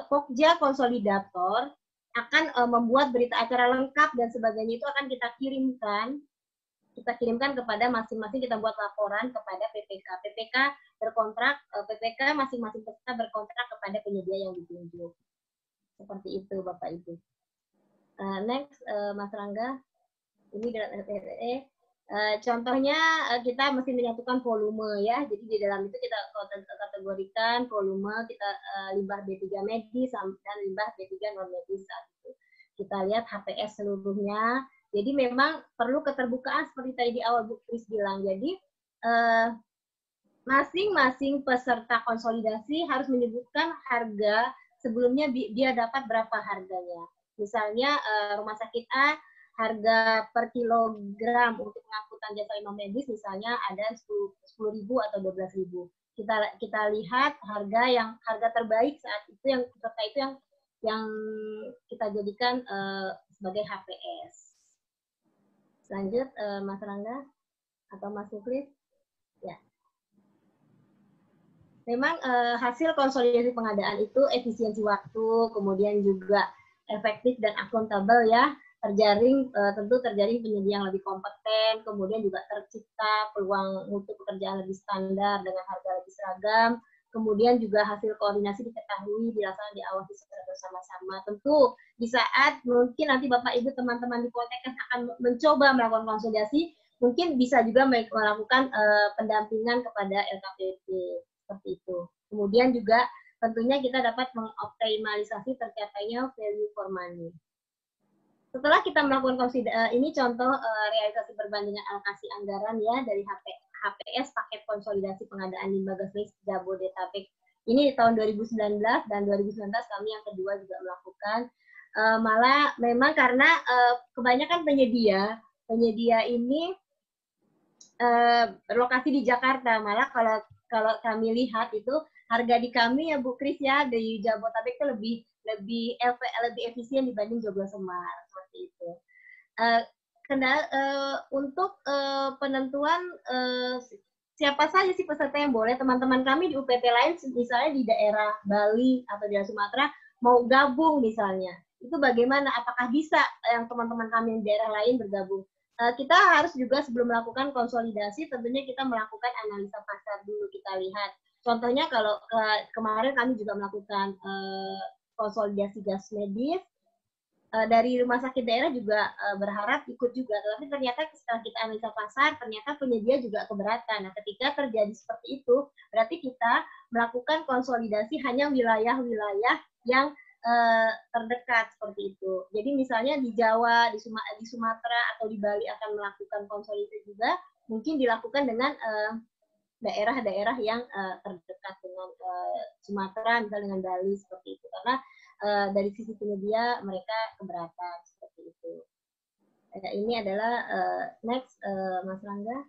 Pokja konsolidator akan membuat berita acara lengkap dan sebagainya, itu akan kita kirimkan kepada masing-masing, kita buat laporan kepada PPK. PPK berkontrak, PPK masing-masing peserta berkontrak kepada penyedia yang ditunjuk. Seperti itu Bapak Ibu. Next Mas Rangga, ini dalam RPE. Contohnya kita mesti menyatukan volume ya. Jadi di dalam itu kita kategorikan volume kita limbah B3 medis dan limbah B3 non medis saat itu. Kita lihat HPS seluruhnya. Jadi memang perlu keterbukaan seperti tadi di awal Bu Kris bilang. Jadi masing-masing peserta konsolidasi harus menyebutkan harga sebelumnya dia dapat berapa harganya. Misalnya rumah sakit A harga per kilogram untuk pengangkutan jasa limbah medis misalnya ada 10.000 atau 12.000. Kita lihat harga terbaik saat itu yang peserta itu yang kita jadikan sebagai HPS. Lanjut Mas Rangga atau Mas Muklis. Ya. Memang hasil konsolidasi pengadaan itu efisiensi waktu, kemudian juga efektif dan akuntabel ya. Tentu terjaring penyedia yang lebih kompeten, kemudian juga tercipta peluang mutu pekerjaan lebih standar dengan harga lebih seragam, kemudian juga hasil koordinasi diketahui, dilaksanakan, diawasi secara bersama-sama. Tentu di saat mungkin nanti Bapak Ibu teman-teman di Poltekkes akan mencoba melakukan konsolidasi, mungkin bisa juga melakukan pendampingan kepada LKPP seperti itu. Kemudian juga tentunya kita dapat mengoptimalisasi tercapainya value for money. Setelah kita melakukan ini contoh realisasi perbandingan alokasi anggaran ya dari HPS paket konsolidasi pengadaan limbah gas medis Jabodetabek. Ini di tahun 2019 dan 2019 kami yang kedua juga melakukan. Malah memang karena kebanyakan penyedia ini berlokasi di Jakarta. Malah kalau kami lihat itu harga di kami ya Bu Kris ya di Jabodetabek itu lebih efisien dibanding Joglo Semar seperti itu. Untuk penentuan siapa saja sih peserta yang boleh, teman-teman kami di UPT lain misalnya di daerah Bali atau di Sumatera mau gabung misalnya, itu bagaimana? Apakah bisa yang teman-teman kami di daerah lain bergabung? Kita harus juga sebelum melakukan konsolidasi tentunya kita melakukan analisa pasar dulu, kita lihat. Contohnya kalau kemarin kami juga melakukan konsolidasi gas medis, dari rumah sakit daerah juga berharap ikut juga, tetapi ternyata setelah kita analisa pasar, ternyata penyedia juga keberatan. Nah, ketika terjadi seperti itu, berarti kita melakukan konsolidasi hanya wilayah-wilayah yang terdekat seperti itu. Jadi misalnya di Jawa, di Sumatera atau di Bali akan melakukan konsolidasi juga, mungkin dilakukan dengan daerah-daerah yang terdekat dengan Sumatera, misalnya dengan Bali seperti itu. Karena dari sisi penyedia mereka keberatan seperti itu. Ini adalah next Mas Rangga.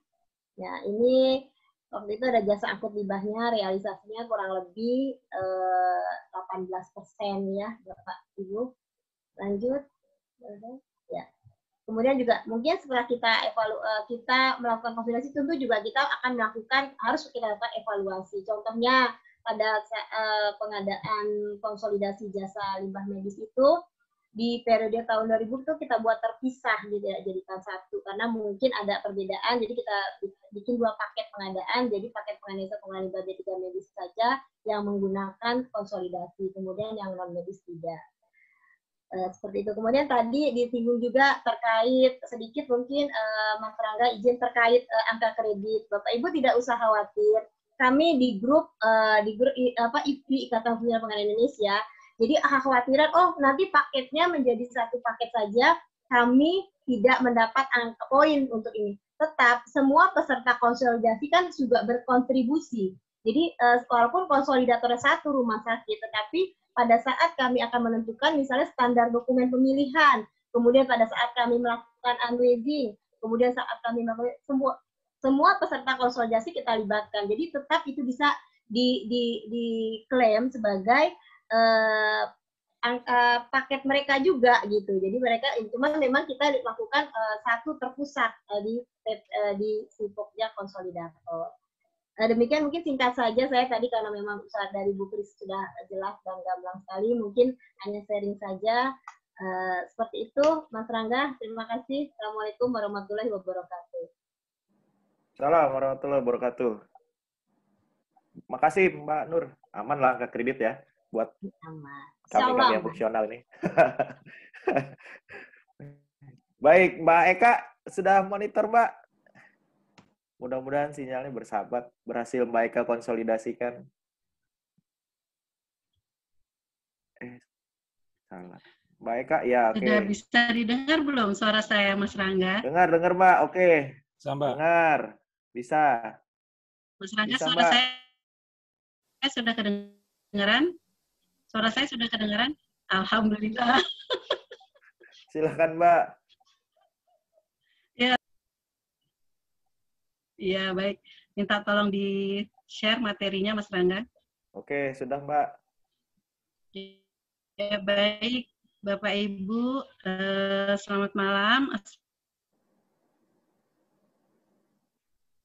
Ya, ini waktu itu ada jasa angkut limbahnya, realisasinya kurang lebih 18% ya, Bapak Ibu. Lanjut. Ya. Kemudian juga mungkin setelah kita melakukan konsolidasi, tentu juga kita akan harus kita lakukan evaluasi. Contohnya pada pengadaan konsolidasi jasa limbah medis itu, di periode tahun 2000 itu kita buat terpisah, tidak jadikan satu karena mungkin ada perbedaan, jadi kita bikin 2 paket pengadaan, jadi paket pengadaan limbah B3 medis saja yang menggunakan konsolidasi, kemudian yang non medis tidak. Seperti itu. Kemudian tadi disinggung juga terkait sedikit mungkin Mas Rangga izin terkait angka kredit. Bapak Ibu tidak usah khawatir. Kami di grup IPI Ikatan Penyelenggara Pengadaan Indonesia. Jadi kekhawatiran, nanti paketnya menjadi satu paket saja, kami tidak mendapat angka poin untuk ini. Tetap semua peserta konsolidasi kan juga berkontribusi. Jadi walaupun konsolidatornya satu rumah sakit, tetapi pada saat kami akan menentukan misalnya standar dokumen pemilihan, kemudian pada saat kami melakukan unwaving, kemudian saat kami melakukan semua peserta konsolidasi kita libatkan. Jadi tetap itu bisa diklaim sebagai paket mereka juga gitu. Jadi mereka cuma memang kita lakukan satu terpusat di si Pokja konsolidator. Demikian mungkin singkat saja saya tadi karena memang usaha dari Bu Kris sudah jelas dan gamblang sekali, mungkin hanya sharing saja. Seperti itu Mas Rangga, terima kasih. Assalamualaikum warahmatullahi wabarakatuh. Salam warahmatullahi wabarakatuh. Makasih Mbak Nur, aman lah angka kredit ya buat kami yang fungsional ini. Baik, Mbak Eka sudah monitor Mbak. Mudah-mudahan sinyalnya bersahabat, berhasil Mbak Eka konsolidasikan. Salah. Mbak Eka, ya oke. Sudah bisa didengar belum suara saya, Mas Rangga? Dengar Mbak, oke. Mbak. Dengar, bisa. Mas Rangga, bisa, suara Mbak. saya sudah kedengaran? Suara saya sudah kedengaran? Alhamdulillah. Silakan Mbak. Iya, baik. Minta tolong di-share materinya, Mas Rangga. Oke, sudah, Mbak. Ya, baik. Bapak, Ibu, selamat malam.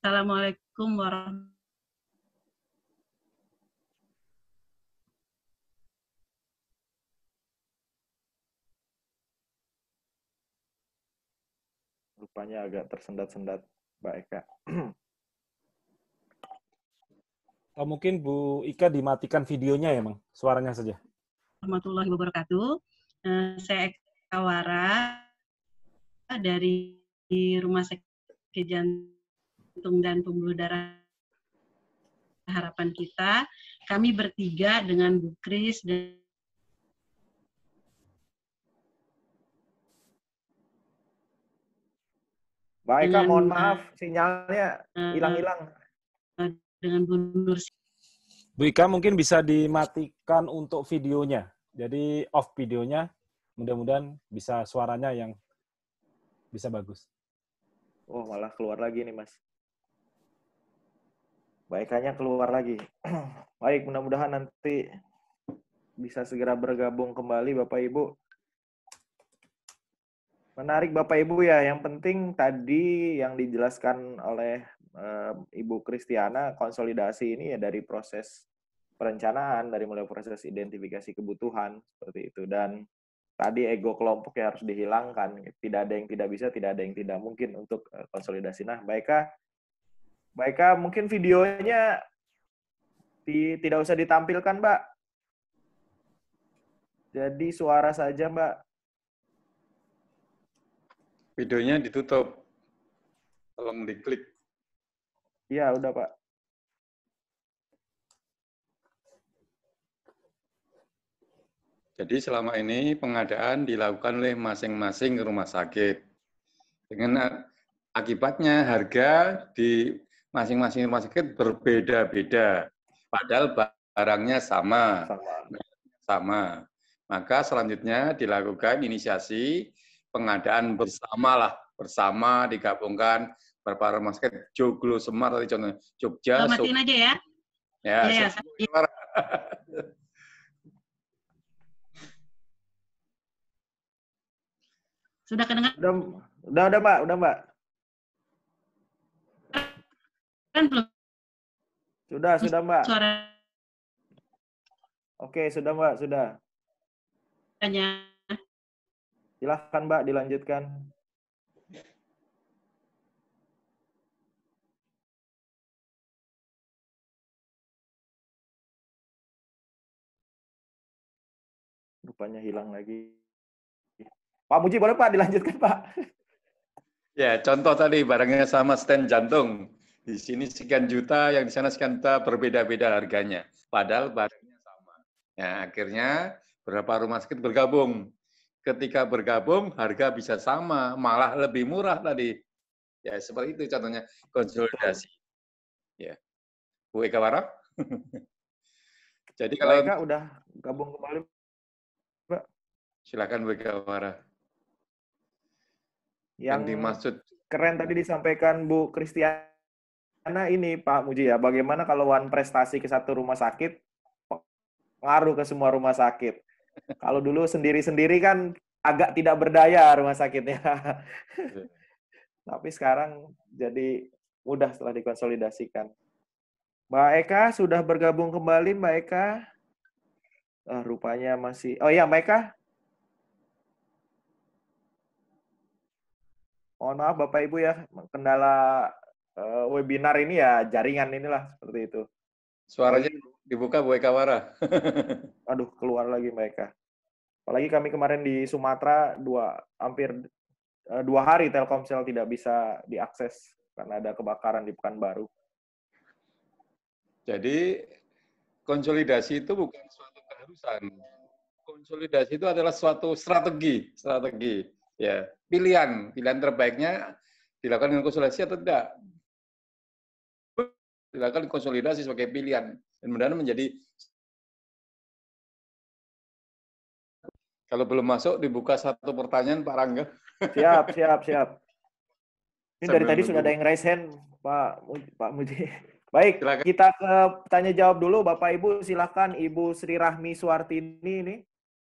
Assalamualaikum warahmatullahi wabarakatuh. Rupanya agak tersendat-sendat, Mbak Eka. Atau mungkin Bu Ika dimatikan videonya ya, Bang? Suaranya saja. Warahmatullahi wabarakatuh. Saya Eka Wara dari Rumah Sakit Jantung dan Pembuluh Darah Harapan Kita. Kami bertiga dengan Bu Kris dan Mbak Eka, mohon maaf, sinyalnya hilang-hilang. Dengan Bu Nur. Bu Ika mungkin bisa dimatikan untuk videonya. Jadi off videonya, mudah-mudahan bisa suaranya yang bisa bagus. Oh, malah keluar lagi nih, Mas. Mbak Eka-nya keluar lagi. Baik, mudah-mudahan nanti bisa segera bergabung kembali, Bapak Ibu. Menarik Bapak Ibu ya, yang penting tadi yang dijelaskan oleh Ibu Kristiana, konsolidasi ini ya dari proses perencanaan, dari mulai proses identifikasi kebutuhan, seperti itu. Dan tadi ego kelompok ya harus dihilangkan, tidak ada yang tidak bisa, tidak ada yang tidak mungkin untuk konsolidasi. Nah, Mbak Eka mungkin videonya tidak usah ditampilkan, Mbak. Jadi suara saja, Mbak. Videonya ditutup. Tolong diklik. Iya, udah, Pak. Jadi selama ini pengadaan dilakukan oleh masing-masing rumah sakit. Dengan akibatnya harga di masing-masing rumah sakit berbeda-beda. Padahal barangnya sama. Sama. Maka selanjutnya dilakukan inisiasi pengadaan bersama digabungkan beberapa rumah sakit. Joglo Semar tadi contohnya, Jogja. Matiin aja ya. Ya, Sudah kedengar? Udah Mbak. Kan belum. Sudah Mbak. Suaranya. Oke, sudah Mbak, sudah. Silahkan Mbak, dilanjutkan. Rupanya hilang lagi. Pak Muji, boleh Pak dilanjutkan Pak? Ya, contoh tadi barangnya sama, stand jantung. Di sini sekian juta, yang di sana sekian juta, berbeda-beda harganya. Padahal barangnya sama. Ya, akhirnya beberapa rumah sakit bergabung. Ketika bergabung, harga bisa sama, malah lebih murah tadi. Ya, seperti itu contohnya konsolidasi. Ya, Bu Eka Wara. Jadi kalau Bu Eka udah gabung kembali, Mbak. Silakan Bu Eka Wara. Yang dimaksud keren tadi disampaikan Bu Kristiana ini Pak Muji ya, bagaimana kalau one prestasi ke satu rumah sakit ngaruh ke semua rumah sakit. Kalau dulu sendiri-sendiri kan agak tidak berdaya rumah sakitnya. Tapi sekarang jadi mudah setelah dikonsolidasikan. Mbak Eka sudah bergabung kembali, Mbak Eka. Rupanya masih. Oh iya, Mbak Eka. Mohon maaf Bapak Ibu ya, kendala webinar ini ya jaringan inilah seperti itu. Suaranya dibuka Bu Eka Wara. Aduh, keluar lagi Mbak Eka. Apalagi kami kemarin di Sumatera hampir 2 hari Telkomsel tidak bisa diakses karena ada kebakaran di Pekanbaru. Jadi konsolidasi itu bukan suatu keharusan. Konsolidasi itu adalah suatu strategi. Ya, pilihan terbaiknya dilakukan dengan konsolidasi atau tidak. Dilakukan konsolidasi sebagai pilihan dan mudah-mudahan menjadi. Kalau belum masuk dibuka satu pertanyaan Pak Rangga. Siap. Ini dari tadi sudah ada yang raise hand Pak Muji. Baik, silakan. Kita ke tanya jawab dulu Bapak Ibu, silakan Ibu Sri Rahmi Suwartini ini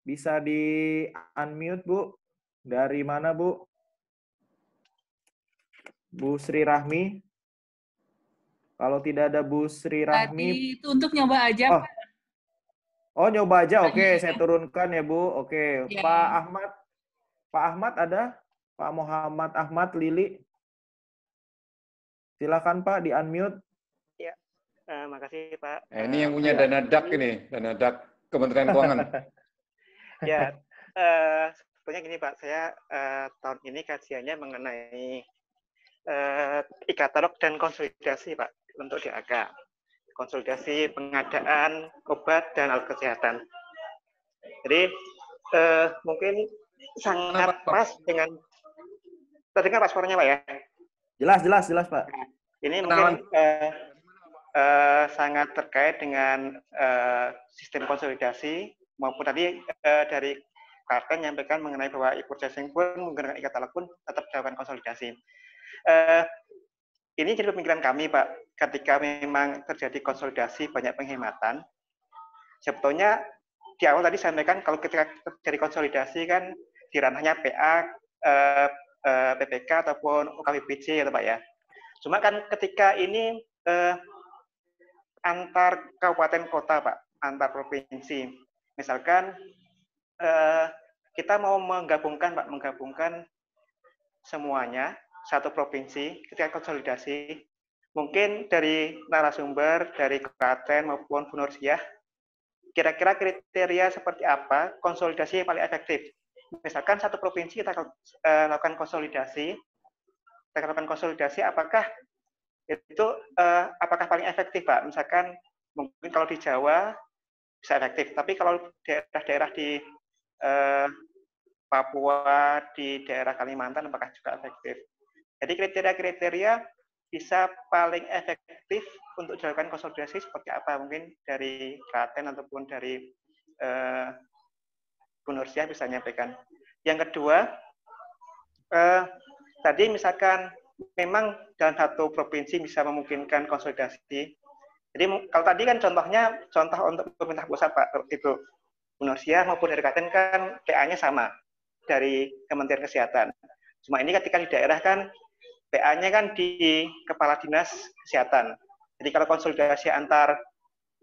bisa di unmute Bu. Dari mana Bu? Bu Sri Rahmi. Kalau tidak ada Bu Sri Rahmi. Tadi itu untuk nyoba aja, Pak. Oh, nyoba aja. Oke, saya turunkan ya, Bu. Oke, ya. Pak Ahmad ada? Pak Muhammad Ahmad Lili. Silakan Pak, di-unmute. Ya, makasih Pak. Ini yang punya dana DAK ini, dana DAK Kementerian Keuangan. Ya, sebetulnya gini Pak, saya tahun ini kajiannya mengenai e-katalog dan konsolidasi Pak untuk DAK. Konsolidasi pengadaan obat dan alat kesehatan. Jadi mungkin sangat pas dengan terdengar Pak suaranya Pak ya? Jelas Pak. Ini mungkin sangat terkait dengan sistem konsolidasi maupun tadi dari Karten menyampaikan mengenai bahwa e-purchasing pun menggunakan e-katalog pun tetap dilakukan konsolidasi. Ini jadi pemikiran kami Pak, ketika memang terjadi konsolidasi banyak penghematan, sebetulnya di awal tadi saya sampaikan kalau ketika terjadi konsolidasi kan di ranahnya PA, PPK ataupun UKBPJ ya Pak ya. Cuma kan ketika ini antar kabupaten kota Pak, antar provinsi, misalkan kita mau menggabungkan Pak, menggabungkan semuanya satu provinsi ketika konsolidasi, mungkin dari narasumber, dari Klaten maupun Bu Nursiah, kira-kira kriteria seperti apa konsolidasi yang paling efektif? Misalkan satu provinsi kita lakukan konsolidasi, apakah itu apakah paling efektif Pak? Misalkan mungkin kalau di Jawa bisa efektif, tapi kalau daerah-daerah di Papua, di daerah Kalimantan apakah juga efektif. Jadi kriteria-kriteria bisa paling efektif untuk dilakukan konsolidasi seperti apa, mungkin dari Klaten ataupun dari Bu Nursiah bisa menyampaikan. Yang kedua, tadi misalkan memang dalam satu provinsi bisa memungkinkan konsolidasi. Jadi kalau tadi kan contoh untuk pemerintah pusat Pak Ibu Bu Nursiah maupun dari Klaten kan PA-nya sama dari Kementerian Kesehatan. Cuma ini ketika di daerah kan PA-nya kan di Kepala Dinas Kesehatan. Jadi kalau konsolidasi antar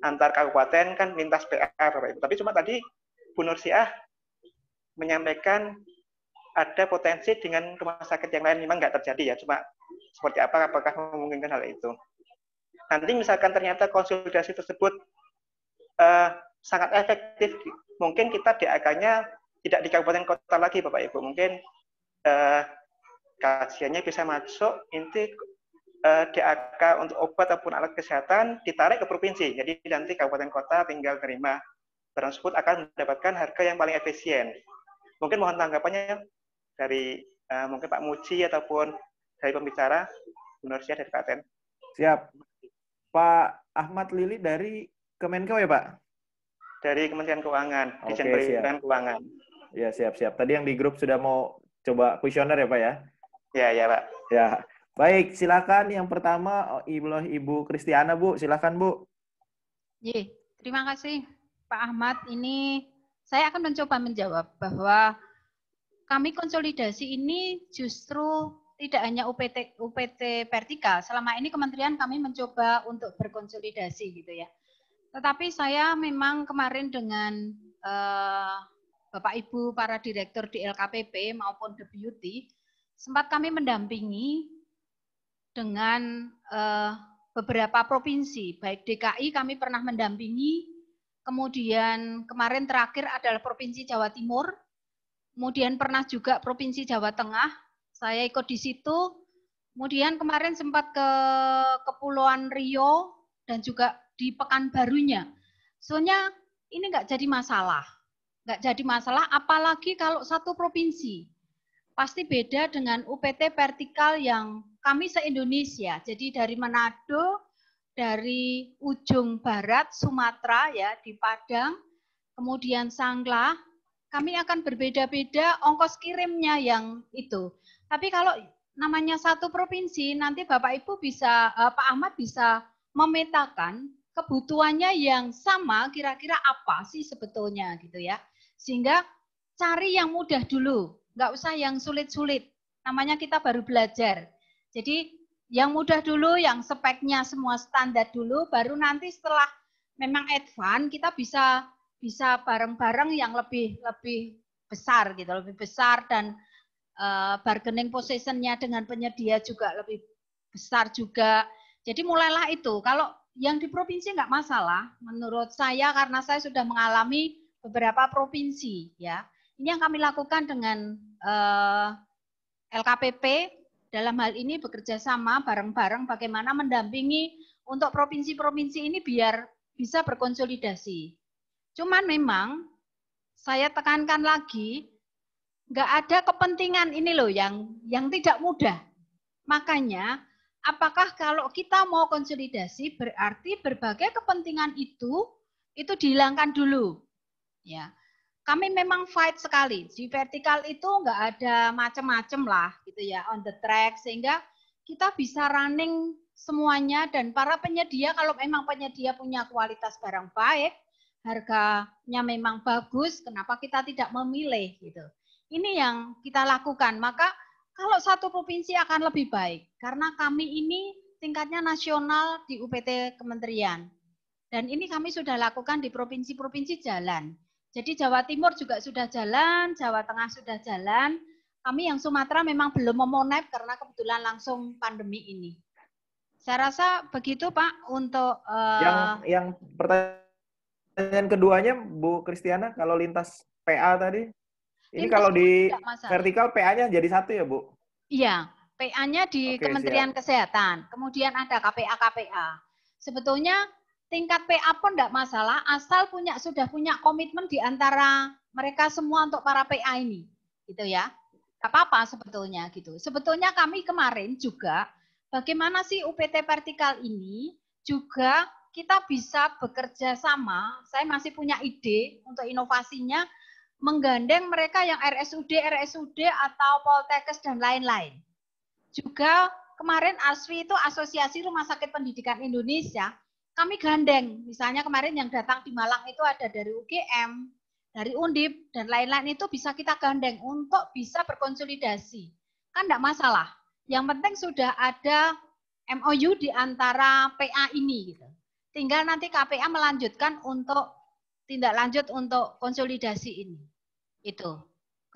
kabupaten kan lintas PA Bapak Ibu. Tapi cuma tadi Bu Nursiah menyampaikan ada potensi dengan rumah sakit yang lain memang nggak terjadi ya. Cuma seperti apa, apakah memungkinkan hal itu. Nanti misalkan ternyata konsolidasi tersebut sangat efektif, mungkin kita DAK-nya tidak di kabupaten kota lagi Bapak Ibu. Mungkin kajiannya bisa masuk inti DAK untuk obat ataupun alat kesehatan ditarik ke provinsi. Jadi nanti kabupaten kota tinggal terima barang tersebut akan mendapatkan harga yang paling efisien. Mungkin mohon tanggapannya dari mungkin Pak Muji ataupun dari pembicara Bu Nursiah dari Klaten. Siap. Pak Ahmad Lili dari Kemenko ya Pak? Dari Kementerian Keuangan, Dijen Perizinan Keuangan. Ya, siap-siap. Tadi yang di grup sudah mau coba kuesioner ya Pak ya? Ya Pak. Ya. Baik, silakan yang pertama Ibu Kristiana Bu, silakan Bu. Terima kasih Pak Ahmad. Ini saya akan mencoba menjawab bahwa kami konsolidasi ini justru tidak hanya UPT vertikal. Selama ini kementerian kami mencoba untuk berkonsolidasi gitu ya. Tetapi saya memang kemarin dengan Bapak Ibu para direktur di LKPP maupun Deputi sempat kami mendampingi dengan beberapa provinsi, baik DKI kami pernah mendampingi, kemudian kemarin terakhir adalah Provinsi Jawa Timur, kemudian pernah juga Provinsi Jawa Tengah, saya ikut di situ, kemudian kemarin sempat ke Kepulauan Riau dan juga di Pekanbarunya. Soalnya ini nggak jadi masalah. Nggak jadi masalah, apalagi kalau satu provinsi. Pasti beda dengan UPT vertikal yang kami se-Indonesia. Jadi dari Manado, dari ujung barat Sumatera ya di Padang, kemudian Sangla, kami akan berbeda-beda ongkos kirimnya yang itu. Tapi kalau namanya satu provinsi, nanti Bapak Ibu bisa, Pak Ahmad bisa memetakan kebutuhannya yang sama kira-kira apa sih sebetulnya gitu ya. Sehingga cari yang mudah dulu, nggak usah yang sulit-sulit. Namanya kita baru belajar. Jadi yang mudah dulu, yang speknya semua standar dulu, baru nanti setelah memang advance kita bisa bareng-bareng yang lebih besar gitu, lebih besar dan bargaining position-nya dengan penyedia juga lebih besar juga. Jadi mulailah itu. Kalau yang di provinsi nggak masalah, menurut saya karena saya sudah mengalami beberapa provinsi ya. Ini yang kami lakukan dengan LKPP dalam hal ini bekerja sama bareng-bareng bagaimana mendampingi untuk provinsi-provinsi ini biar bisa berkonsolidasi. Cuman memang saya tekankan lagi, nggak ada kepentingan ini loh yang tidak mudah. Makanya apakah kalau kita mau konsolidasi berarti berbagai kepentingan itu dihilangkan dulu. Ya, kami memang fight sekali. Di vertikal itu nggak ada macam-macam lah, gitu ya, on the track sehingga kita bisa running semuanya dan para penyedia kalau memang penyedia punya kualitas barang baik, harganya memang bagus, kenapa kita tidak memilih gitu. Ini yang kita lakukan. Maka kalau satu provinsi akan lebih baik karena kami ini tingkatnya nasional di UPT kementerian. Dan ini kami sudah lakukan di provinsi-provinsi jalan. Jadi Jawa Timur juga sudah jalan, Jawa Tengah sudah jalan. Kami yang Sumatera memang belum memonep karena kebetulan langsung pandemi ini. Saya rasa begitu Pak untuk yang pertanyaan keduanya Bu Kristiana, kalau lintas PA tadi. Ini lintas kalau di vertikal PA-nya jadi satu ya Bu? Iya, PA-nya di Kementerian Kesehatan. Kemudian ada KPA-KPA. Sebetulnya tingkat PA pun tidak masalah, asal sudah punya komitmen di antara mereka semua untuk para PA ini, gitu ya. Gak apa-apa sebetulnya gitu. Sebetulnya kami kemarin juga, bagaimana sih UPT vertikal ini juga kita bisa bekerja sama. Saya masih punya ide untuk inovasinya, menggandeng mereka yang RSUD atau Poltekkes dan lain-lain. Juga kemarin ASWI itu Asosiasi Rumah Sakit Pendidikan Indonesia, kami gandeng, misalnya kemarin yang datang di Malang itu ada dari UGM, dari Undip, dan lain-lain itu bisa kita gandeng untuk bisa berkonsolidasi. Kan enggak masalah. Yang penting sudah ada MOU di antara PA ini. Gitu. Tinggal nanti KPA melanjutkan untuk tindak lanjut untuk konsolidasi ini. Itu.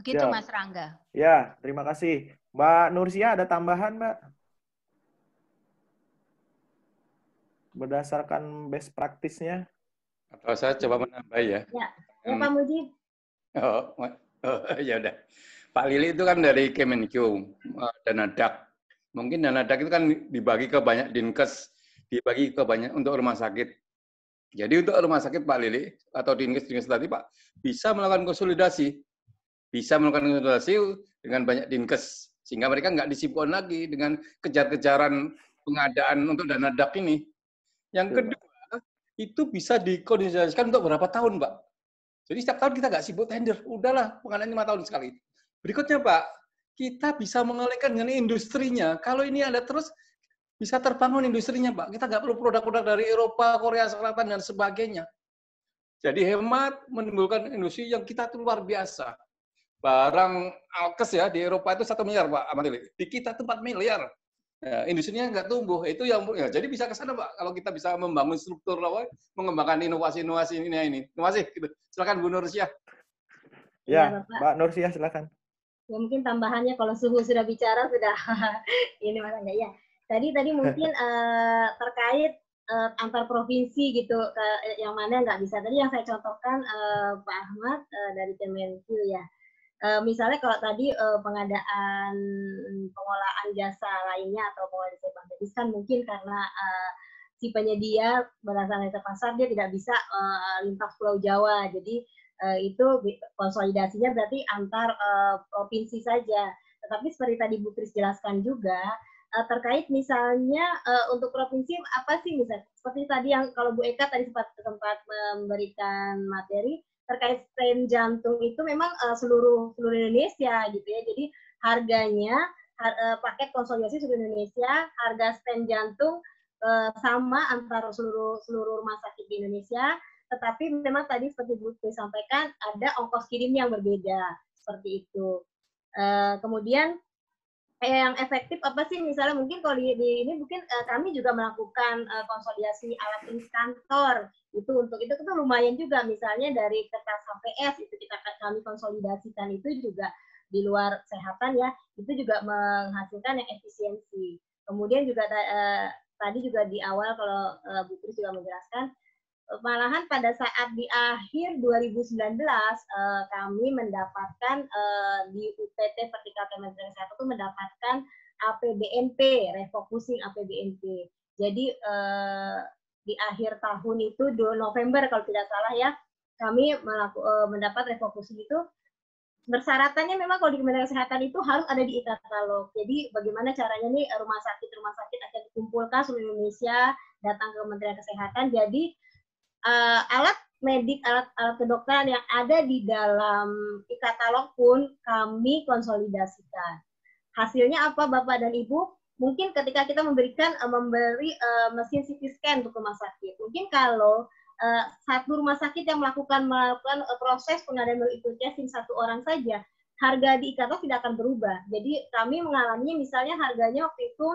Begitu Mas Rangga. Ya, terima kasih. Mbak Nursia ada tambahan, Mbak? Berdasarkan best practice-nya. Atau saya coba menambah ya. Ya, Pak Mujib. Ya udah. Pak Lili itu kan dari Kemenkeu, Danadak. Mungkin Danadak itu kan dibagi ke banyak dinkes, dibagi ke banyak untuk rumah sakit. Jadi untuk rumah sakit Pak Lili atau dinkes tadi Pak bisa melakukan konsolidasi. Bisa melakukan konsolidasi dengan banyak dinkes. Sehingga mereka nggak disibukkan lagi dengan kejar-kejaran pengadaan untuk Danadak ini. Yang kedua, itu bisa dikonsolidasikan untuk berapa tahun, Pak? Jadi setiap tahun kita nggak sibuk tender. Udahlah, pengadaan 5 tahun sekali. Berikutnya, Pak, kita bisa mengalihkan dengan industrinya. Kalau ini ada terus, bisa terbangun industrinya, Pak. Kita nggak perlu produk-produk dari Eropa, Korea Selatan, dan sebagainya. Jadi hemat, menimbulkan industri yang kita itu luar biasa. Barang alkes ya, di Eropa itu 1 miliar, Pak Amatili. Di kita itu 4 miliar. Ya, industrinya nggak tumbuh, itu yang ya, jadi bisa ke sana Pak. Kalau kita bisa membangun struktur, mengembangkan inovasi-inovasi ini. Terima kasih. Gitu. Silakan Bu Nursia. Ya, Mbak Nursia silakan. Ya, mungkin tambahannya kalau Suhu sudah bicara sudah ini Mas Angga ya. Tadi mungkin terkait antar provinsi gitu, yang mana nggak bisa. Tadi yang saya contohkan Pak Ahmad dari Kemenkeu ya. Misalnya kalau tadi pengadaan pengolahan jasa lainnya atau pengolahan jasa medis kan mungkin karena si penyedia berdasarkan data pasar dia tidak bisa lintas Pulau Jawa, jadi itu konsolidasinya berarti antar provinsi saja. Tetapi seperti tadi Bu Kris jelaskan juga terkait misalnya untuk provinsi apa sih misalnya seperti tadi yang kalau Bu Eka tadi sempat memberikan materi terkait stent jantung itu memang seluruh Indonesia gitu ya. Jadi harganya paket konsolidasi seluruh Indonesia, harga stent jantung sama antara seluruh rumah sakit di Indonesia, tetapi memang tadi seperti Bu sampaikan ada ongkos kirim yang berbeda seperti itu. Kemudian yang efektif apa sih misalnya mungkin kalau di ini mungkin kami juga melakukan konsolidasi alat inskantor itu lumayan juga misalnya dari kertas HPS itu kami konsolidasikan itu juga di luar kesehatan ya itu juga menghasilkan yang efisiensi. Kemudian juga tadi juga di awal kalau Bu Kris juga menjelaskan malahan pada saat di akhir 2019 kami mendapatkan di UPT Vertikal Kementerian Kesehatan itu mendapatkan APBNP, refocusing APBNP. Jadi di akhir tahun itu 2 November kalau tidak salah ya, kami mendapat refocusing itu bersyaratnya memang kalau di Kementerian Kesehatan itu harus ada di e-katalog. Jadi bagaimana caranya nih rumah sakit akan dikumpulkan seluruh Indonesia datang ke Kementerian Kesehatan. Jadi alat medik, alat kedokteran yang ada di dalam e-katalog pun kami konsolidasikan. Hasilnya apa Bapak dan Ibu? Mungkin ketika kita memberi mesin CT scan untuk rumah sakit. Mungkin kalau satu rumah sakit yang melakukan proses pengadaan e-casing satu orang saja, harga di e-katalog tidak akan berubah. Jadi kami mengalami misalnya harganya waktu itu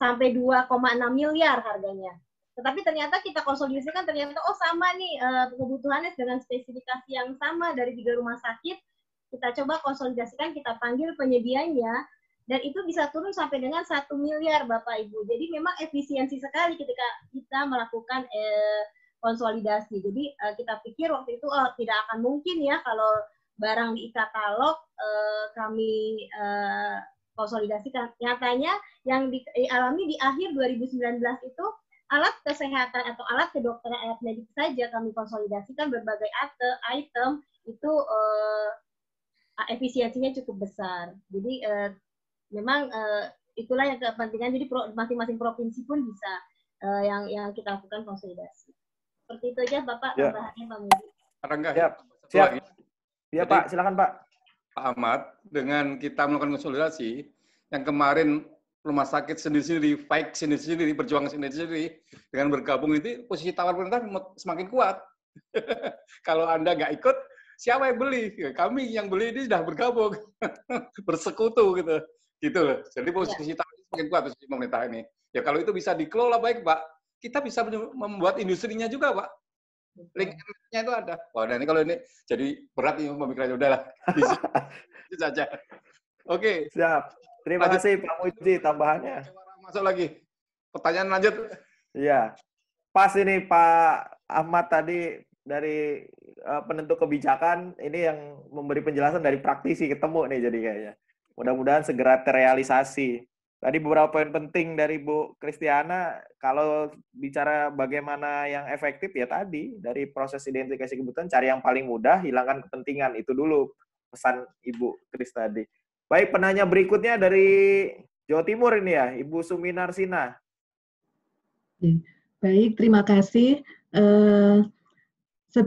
sampai 2,6 miliar harganya. Tetapi ternyata kita konsolidasikan ternyata sama nih kebutuhannya dengan spesifikasi yang sama dari 3 rumah sakit. Kita coba konsolidasikan, kita panggil penyedianya dan itu bisa turun sampai dengan 1 miliar Bapak Ibu. Jadi memang efisiensi sekali ketika kita melakukan konsolidasi. Jadi kita pikir waktu itu tidak akan mungkin ya kalau barang di e-katalog kami konsolidasikan. Nyatanya yang dialami di akhir 2019 itu alat kesehatan atau alat kedokteran, alat medik saja kami konsolidasikan berbagai item itu efisiensinya cukup besar. Jadi memang itulah yang kepentingan. Jadi masing-masing provinsi pun bisa yang kita lakukan konsolidasi. Seperti itu aja Bapak tambahannya Pak Mudi. Rangga, siap. Lagi. Iya Pak, silakan Pak. Pak Ahmad, dengan kita melakukan konsolidasi, yang kemarin rumah sakit sendiri-sendiri, fight sendiri-sendiri, berjuang sendiri-sendiri, dengan bergabung itu posisi tawar pemerintah semakin kuat. Kalau Anda nggak ikut, siapa yang beli? Kami yang beli ini sudah bergabung, bersekutu gitu. Gitu loh. Jadi posisi tawar semakin kuat posisi pemerintah ini. Ya kalau itu bisa dikelola baik, Pak, kita bisa membuat industrinya juga, Pak. Link-nya itu ada. Wah, nah ini kalau ini jadi berat ini pemikirannya, udahlah. Itu saja. Oke. Siap. Terima kasih Pak Muji tambahannya. Masuk lagi. Pertanyaan lanjut. Iya. Pas ini Pak Ahmad tadi dari penentu kebijakan, ini yang memberi penjelasan dari praktisi ketemu nih jadi kayaknya. Mudah-mudahan segera terrealisasi. Tadi beberapa poin penting dari Bu Kristiana, kalau bicara bagaimana yang efektif ya tadi, dari proses identifikasi kebutuhan, cari yang paling mudah, hilangkan kepentingan. Itu dulu pesan Ibu Kris tadi. Baik, penanya berikutnya dari Jawa Timur ini ya, Ibu Suminarsina. Baik, terima kasih.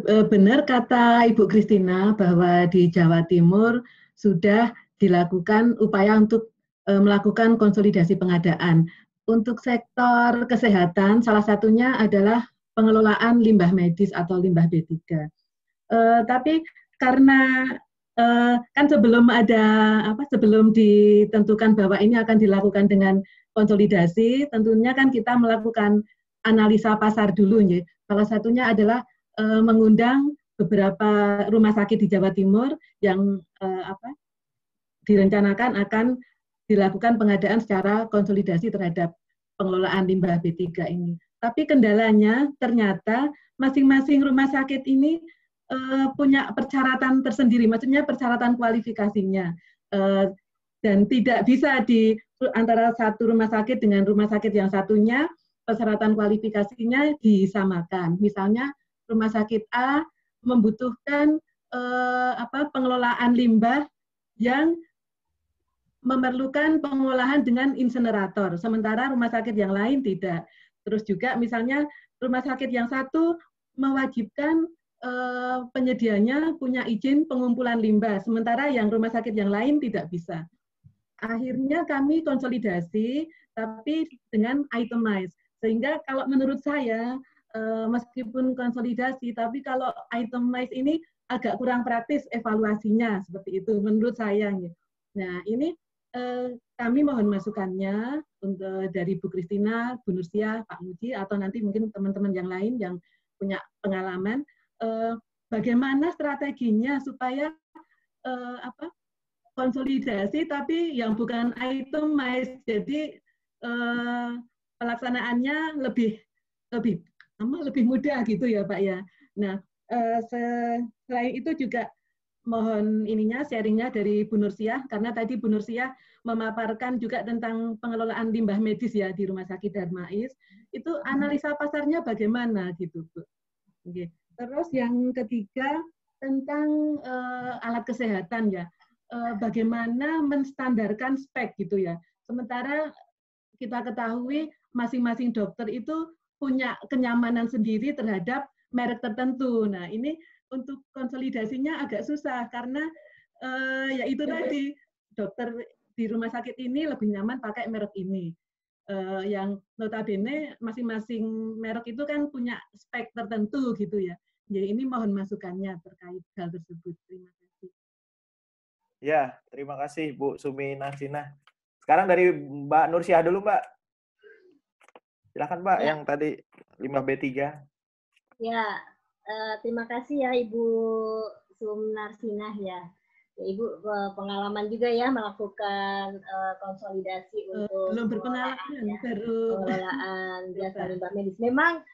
Benar kata Ibu Kristina bahwa di Jawa Timur sudah dilakukan upaya untuk melakukan konsolidasi pengadaan. Untuk sektor kesehatan, salah satunya adalah pengelolaan limbah medis atau limbah B3. Tapi karena kan sebelum ditentukan bahwa ini akan dilakukan dengan konsolidasi, tentunya kan kita melakukan analisa pasar dulu. Ya. Salah satunya adalah mengundang beberapa rumah sakit di Jawa Timur yang direncanakan akan dilakukan pengadaan secara konsolidasi terhadap pengelolaan limbah B3 ini. Tapi kendalanya ternyata masing-masing rumah sakit ini punya persyaratan tersendiri, maksudnya persyaratan kualifikasinya. Dan tidak bisa di antara satu rumah sakit dengan rumah sakit yang satunya, persyaratan kualifikasinya disamakan. Misalnya rumah sakit A membutuhkan pengelolaan limbah yang memerlukan pengolahan dengan insinerator, sementara rumah sakit yang lain tidak. Terus juga misalnya rumah sakit yang satu mewajibkan penyedianya punya izin pengumpulan limbah, sementara yang rumah sakit yang lain tidak bisa. Akhirnya kami konsolidasi, tapi dengan itemized. Sehingga kalau menurut saya, meskipun konsolidasi, tapi kalau itemized ini agak kurang praktis evaluasinya, seperti itu menurut saya. Nah, ini kami mohon masukannya untuk dari Bu Kristina, Bu Nursia, Pak Muji, atau nanti mungkin teman-teman yang lain yang punya pengalaman, bagaimana strateginya supaya konsolidasi tapi yang bukan itemized, jadi pelaksanaannya lebih mudah gitu ya Pak ya. Nah, selain itu juga mohon sharingnya dari Bu Nursia, karena tadi Bu Nursia memaparkan juga tentang pengelolaan limbah medis ya di Rumah Sakit Darmais. Itu analisa pasarnya bagaimana gitu, Bu. Oke. Terus yang ketiga tentang alat kesehatan ya. Bagaimana menstandarkan spek gitu ya. Sementara kita ketahui masing-masing dokter itu punya kenyamanan sendiri terhadap merek tertentu. Nah, ini untuk konsolidasinya agak susah karena ya itu tadi dokter di rumah sakit ini lebih nyaman pakai merek ini. Yang notabene masing-masing merek itu kan punya spek tertentu gitu ya. Jadi ini mohon masukannya terkait hal tersebut. Terima kasih. Ya, terima kasih Bu Sumi Narsina. Sekarang dari Mbak Nursiah dulu, Mbak. Silakan, Mbak, yang tadi limbah B3. Ya, terima kasih ya Ibu Sumnarsinah ya. Ibu pengalaman juga ya melakukan konsolidasi untuk belum berpengalaman pengelolaan jasa limbah medis. Memang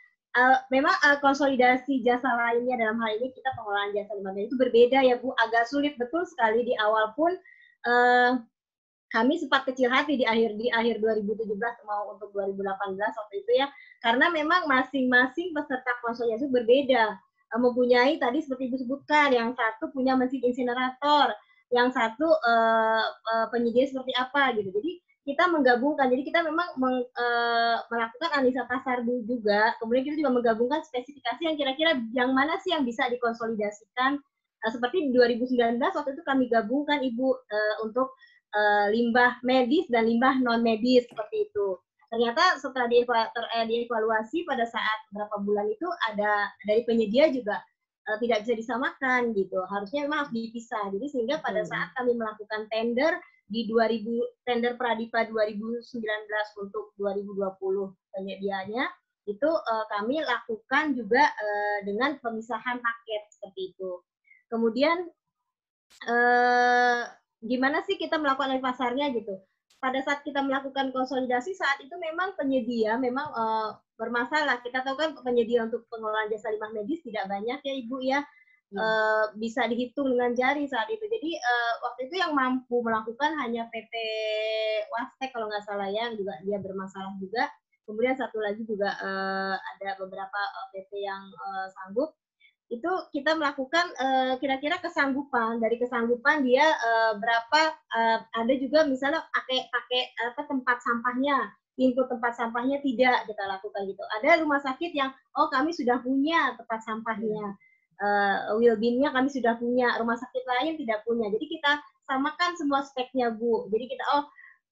konsolidasi jasa lainnya dalam hal ini kita pengelolaan jasa limbah medis itu berbeda ya Bu, agak sulit betul sekali di awal pun kami sempat kecil hati di akhir 2017 mau untuk 2018 waktu itu ya, karena memang masing-masing peserta konsolidasi berbeda, mempunyai tadi seperti Ibu sebutkan, yang satu punya mesin insinerator, yang satu penyedia seperti apa gitu. Jadi kita menggabungkan, jadi kita memang melakukan analisa pasar dulu juga, kemudian kita juga menggabungkan spesifikasi yang kira-kira yang mana sih yang bisa dikonsolidasikan. Seperti di 2019 waktu itu kami gabungkan Ibu untuk limbah medis dan limbah non medis seperti itu. Ternyata setelah dievaluasi pada saat berapa bulan itu ada dari penyedia juga tidak bisa disamakan gitu. Harusnya memang harus dipisah. Jadi sehingga pada saat kami melakukan tender di tender Pradipa 2019 untuk 2020 penyediaannya itu kami lakukan juga dengan pemisahan paket seperti itu. Kemudian gimana sih kita melakukan analisa pasarnya gitu. Pada saat kita melakukan konsolidasi saat itu memang penyedia memang bermasalah. Kita tahu kan penyedia untuk pengelolaan jasa limbah medis tidak banyak ya Ibu ya. Bisa dihitung dengan jari saat itu. Jadi waktu itu yang mampu melakukan hanya PT Wastek kalau nggak salah ya, juga dia bermasalah juga. Kemudian satu lagi juga ada beberapa PT yang sanggup. Itu kita melakukan kira-kira kesanggupan. Dari kesanggupan dia berapa, ada juga misalnya pakai tempat sampahnya, input tempat sampahnya tidak kita lakukan gitu. Ada rumah sakit yang kami sudah punya tempat sampahnya, wheel bin-nya kami sudah punya, rumah sakit lain tidak punya. Jadi kita samakan semua speknya Bu. Jadi kita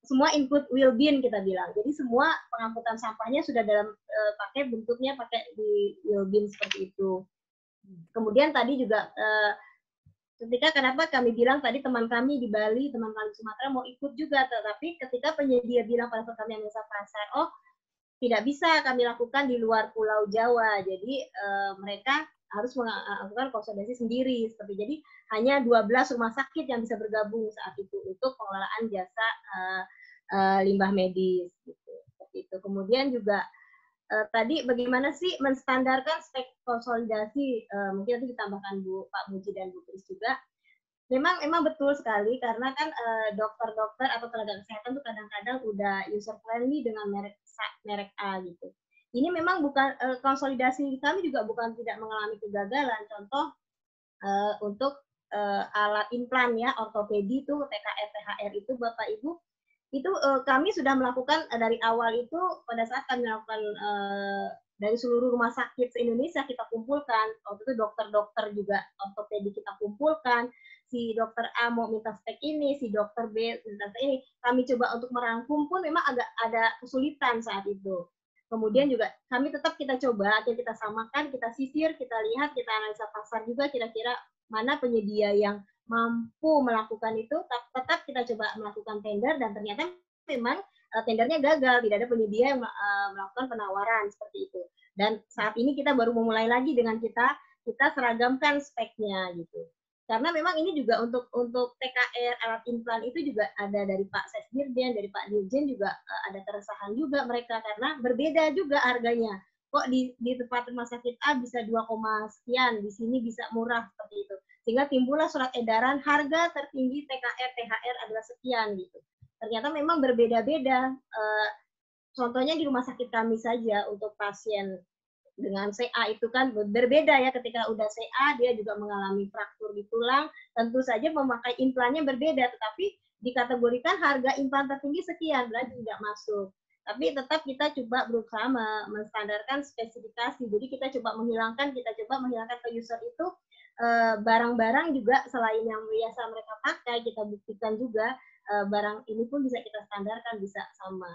semua input wheel bin kita bilang. Jadi semua pengangkutan sampahnya sudah dalam pakai bentuknya pakai di wheel bin seperti itu. Kemudian tadi juga ketika kenapa kami bilang tadi teman kami di Bali, teman kami di Sumatera mau ikut juga, tetapi ketika penyedia bilang pada saat kami analisa pasar, tidak bisa kami lakukan di luar Pulau Jawa, jadi mereka harus melakukan konsolidasi sendiri, seperti jadi hanya 12 rumah sakit yang bisa bergabung saat itu untuk pengelolaan jasa limbah medis, gitu. Seperti itu. Kemudian juga tadi bagaimana sih menstandarkan spek konsolidasi, mungkin nanti ditambahkan Pak Muji dan Bu Kris juga. Memang betul sekali karena kan dokter-dokter atau tenaga kesehatan tuh kadang-kadang udah user friendly dengan merek A gitu. Ini memang bukan konsolidasi kami juga bukan tidak mengalami kegagalan. Contoh untuk alat implan ya ortopedi itu TKR THR itu Bapak Ibu itu kami sudah melakukan dari awal itu pada saat kami melakukan dari seluruh rumah sakit se-Indonesia kita kumpulkan, waktu itu dokter-dokter juga ortopedi kita kumpulkan, si dokter A mau minta spek ini, si dokter B minta spek ini, kami coba untuk merangkum pun memang agak ada kesulitan saat itu. Kemudian juga kami tetap kita coba, kita samakan, kita sisir, kita lihat, kita analisa pasar juga kira-kira mana penyedia yang mampu melakukan itu, tetap kita coba melakukan tender dan ternyata memang tendernya gagal, tidak ada penyedia yang melakukan penawaran seperti itu. Dan saat ini kita baru memulai lagi dengan kita seragamkan speknya gitu. Karena memang ini juga untuk TKR alat implan itu juga ada dari Pak Sesdirjen, dari Pak Dirjen juga ada keresahan juga mereka karena berbeda juga harganya. Kok di tempat rumah sakit A bisa 2, sekian, di sini bisa murah seperti itu. Sehingga timbullah surat edaran harga tertinggi TKR THR adalah sekian gitu. Ternyata memang berbeda-beda. Contohnya di rumah sakit kami saja untuk pasien dengan CA itu kan berbeda ya, ketika udah CA dia juga mengalami fraktur di tulang, tentu saja memakai implannya berbeda, tetapi dikategorikan harga implan tertinggi sekian, berarti tidak masuk. Tapi tetap kita coba berusaha menstandarkan spesifikasi. Jadi kita coba menghilangkan ke user itu barang-barang juga selain yang biasa mereka pakai, kita buktikan juga barang ini pun bisa kita standarkan, bisa sama.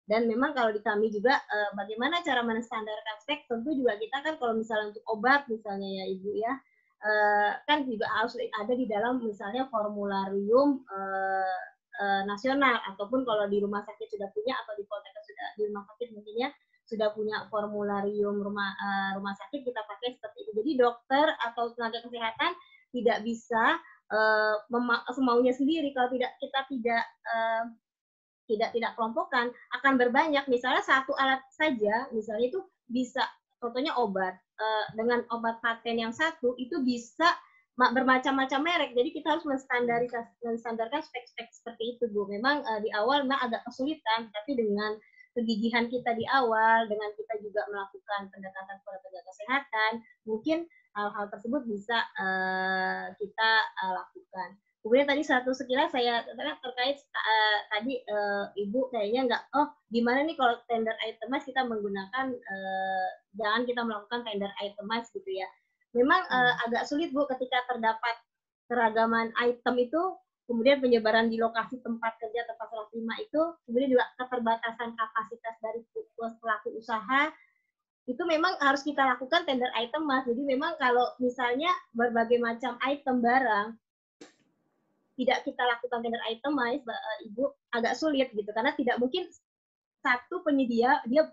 Dan memang kalau di kami juga bagaimana cara menstandarkan spek, tentu juga kita kan kalau misalnya untuk obat misalnya ya Ibu ya, kan juga harus ada di dalam misalnya formularium nasional, ataupun kalau di rumah sakit sudah punya, atau di Poltekkes sudah di rumah sakit mungkinnya sudah punya formularium rumah sakit, kita pakai seperti itu. Jadi dokter atau tenaga kesehatan tidak bisa semaunya sendiri. Kalau kita tidak kelompokkan, akan berbanyak. Misalnya satu alat saja, misalnya itu bisa, contohnya obat, dengan obat paten yang satu itu bisa bermacam-macam merek, jadi kita harus menstandarkan spek-spek seperti itu, Bu. Memang di awal memang agak kesulitan, tapi dengan kegigihan kita di awal, dengan kita juga melakukan pendekatan kepada tenaga kesehatan, mungkin hal-hal tersebut bisa kita lakukan. Kemudian tadi satu sekilas saya terkait tadi Ibu kayaknya nggak, gimana nih kalau tender itemized kita menggunakan, jangan kita melakukan tender itemized gitu ya. Memang agak sulit Bu ketika terdapat keragaman item itu, kemudian penyebaran di lokasi tempat kerja, tempat serah terima itu, kemudian juga keterbatasan kapasitas dari pelaku usaha, itu memang harus kita lakukan tender item, Mas. Jadi memang kalau misalnya berbagai macam item barang tidak kita lakukan tender item, Mas, Ibu, agak sulit gitu, karena tidak mungkin satu penyedia dia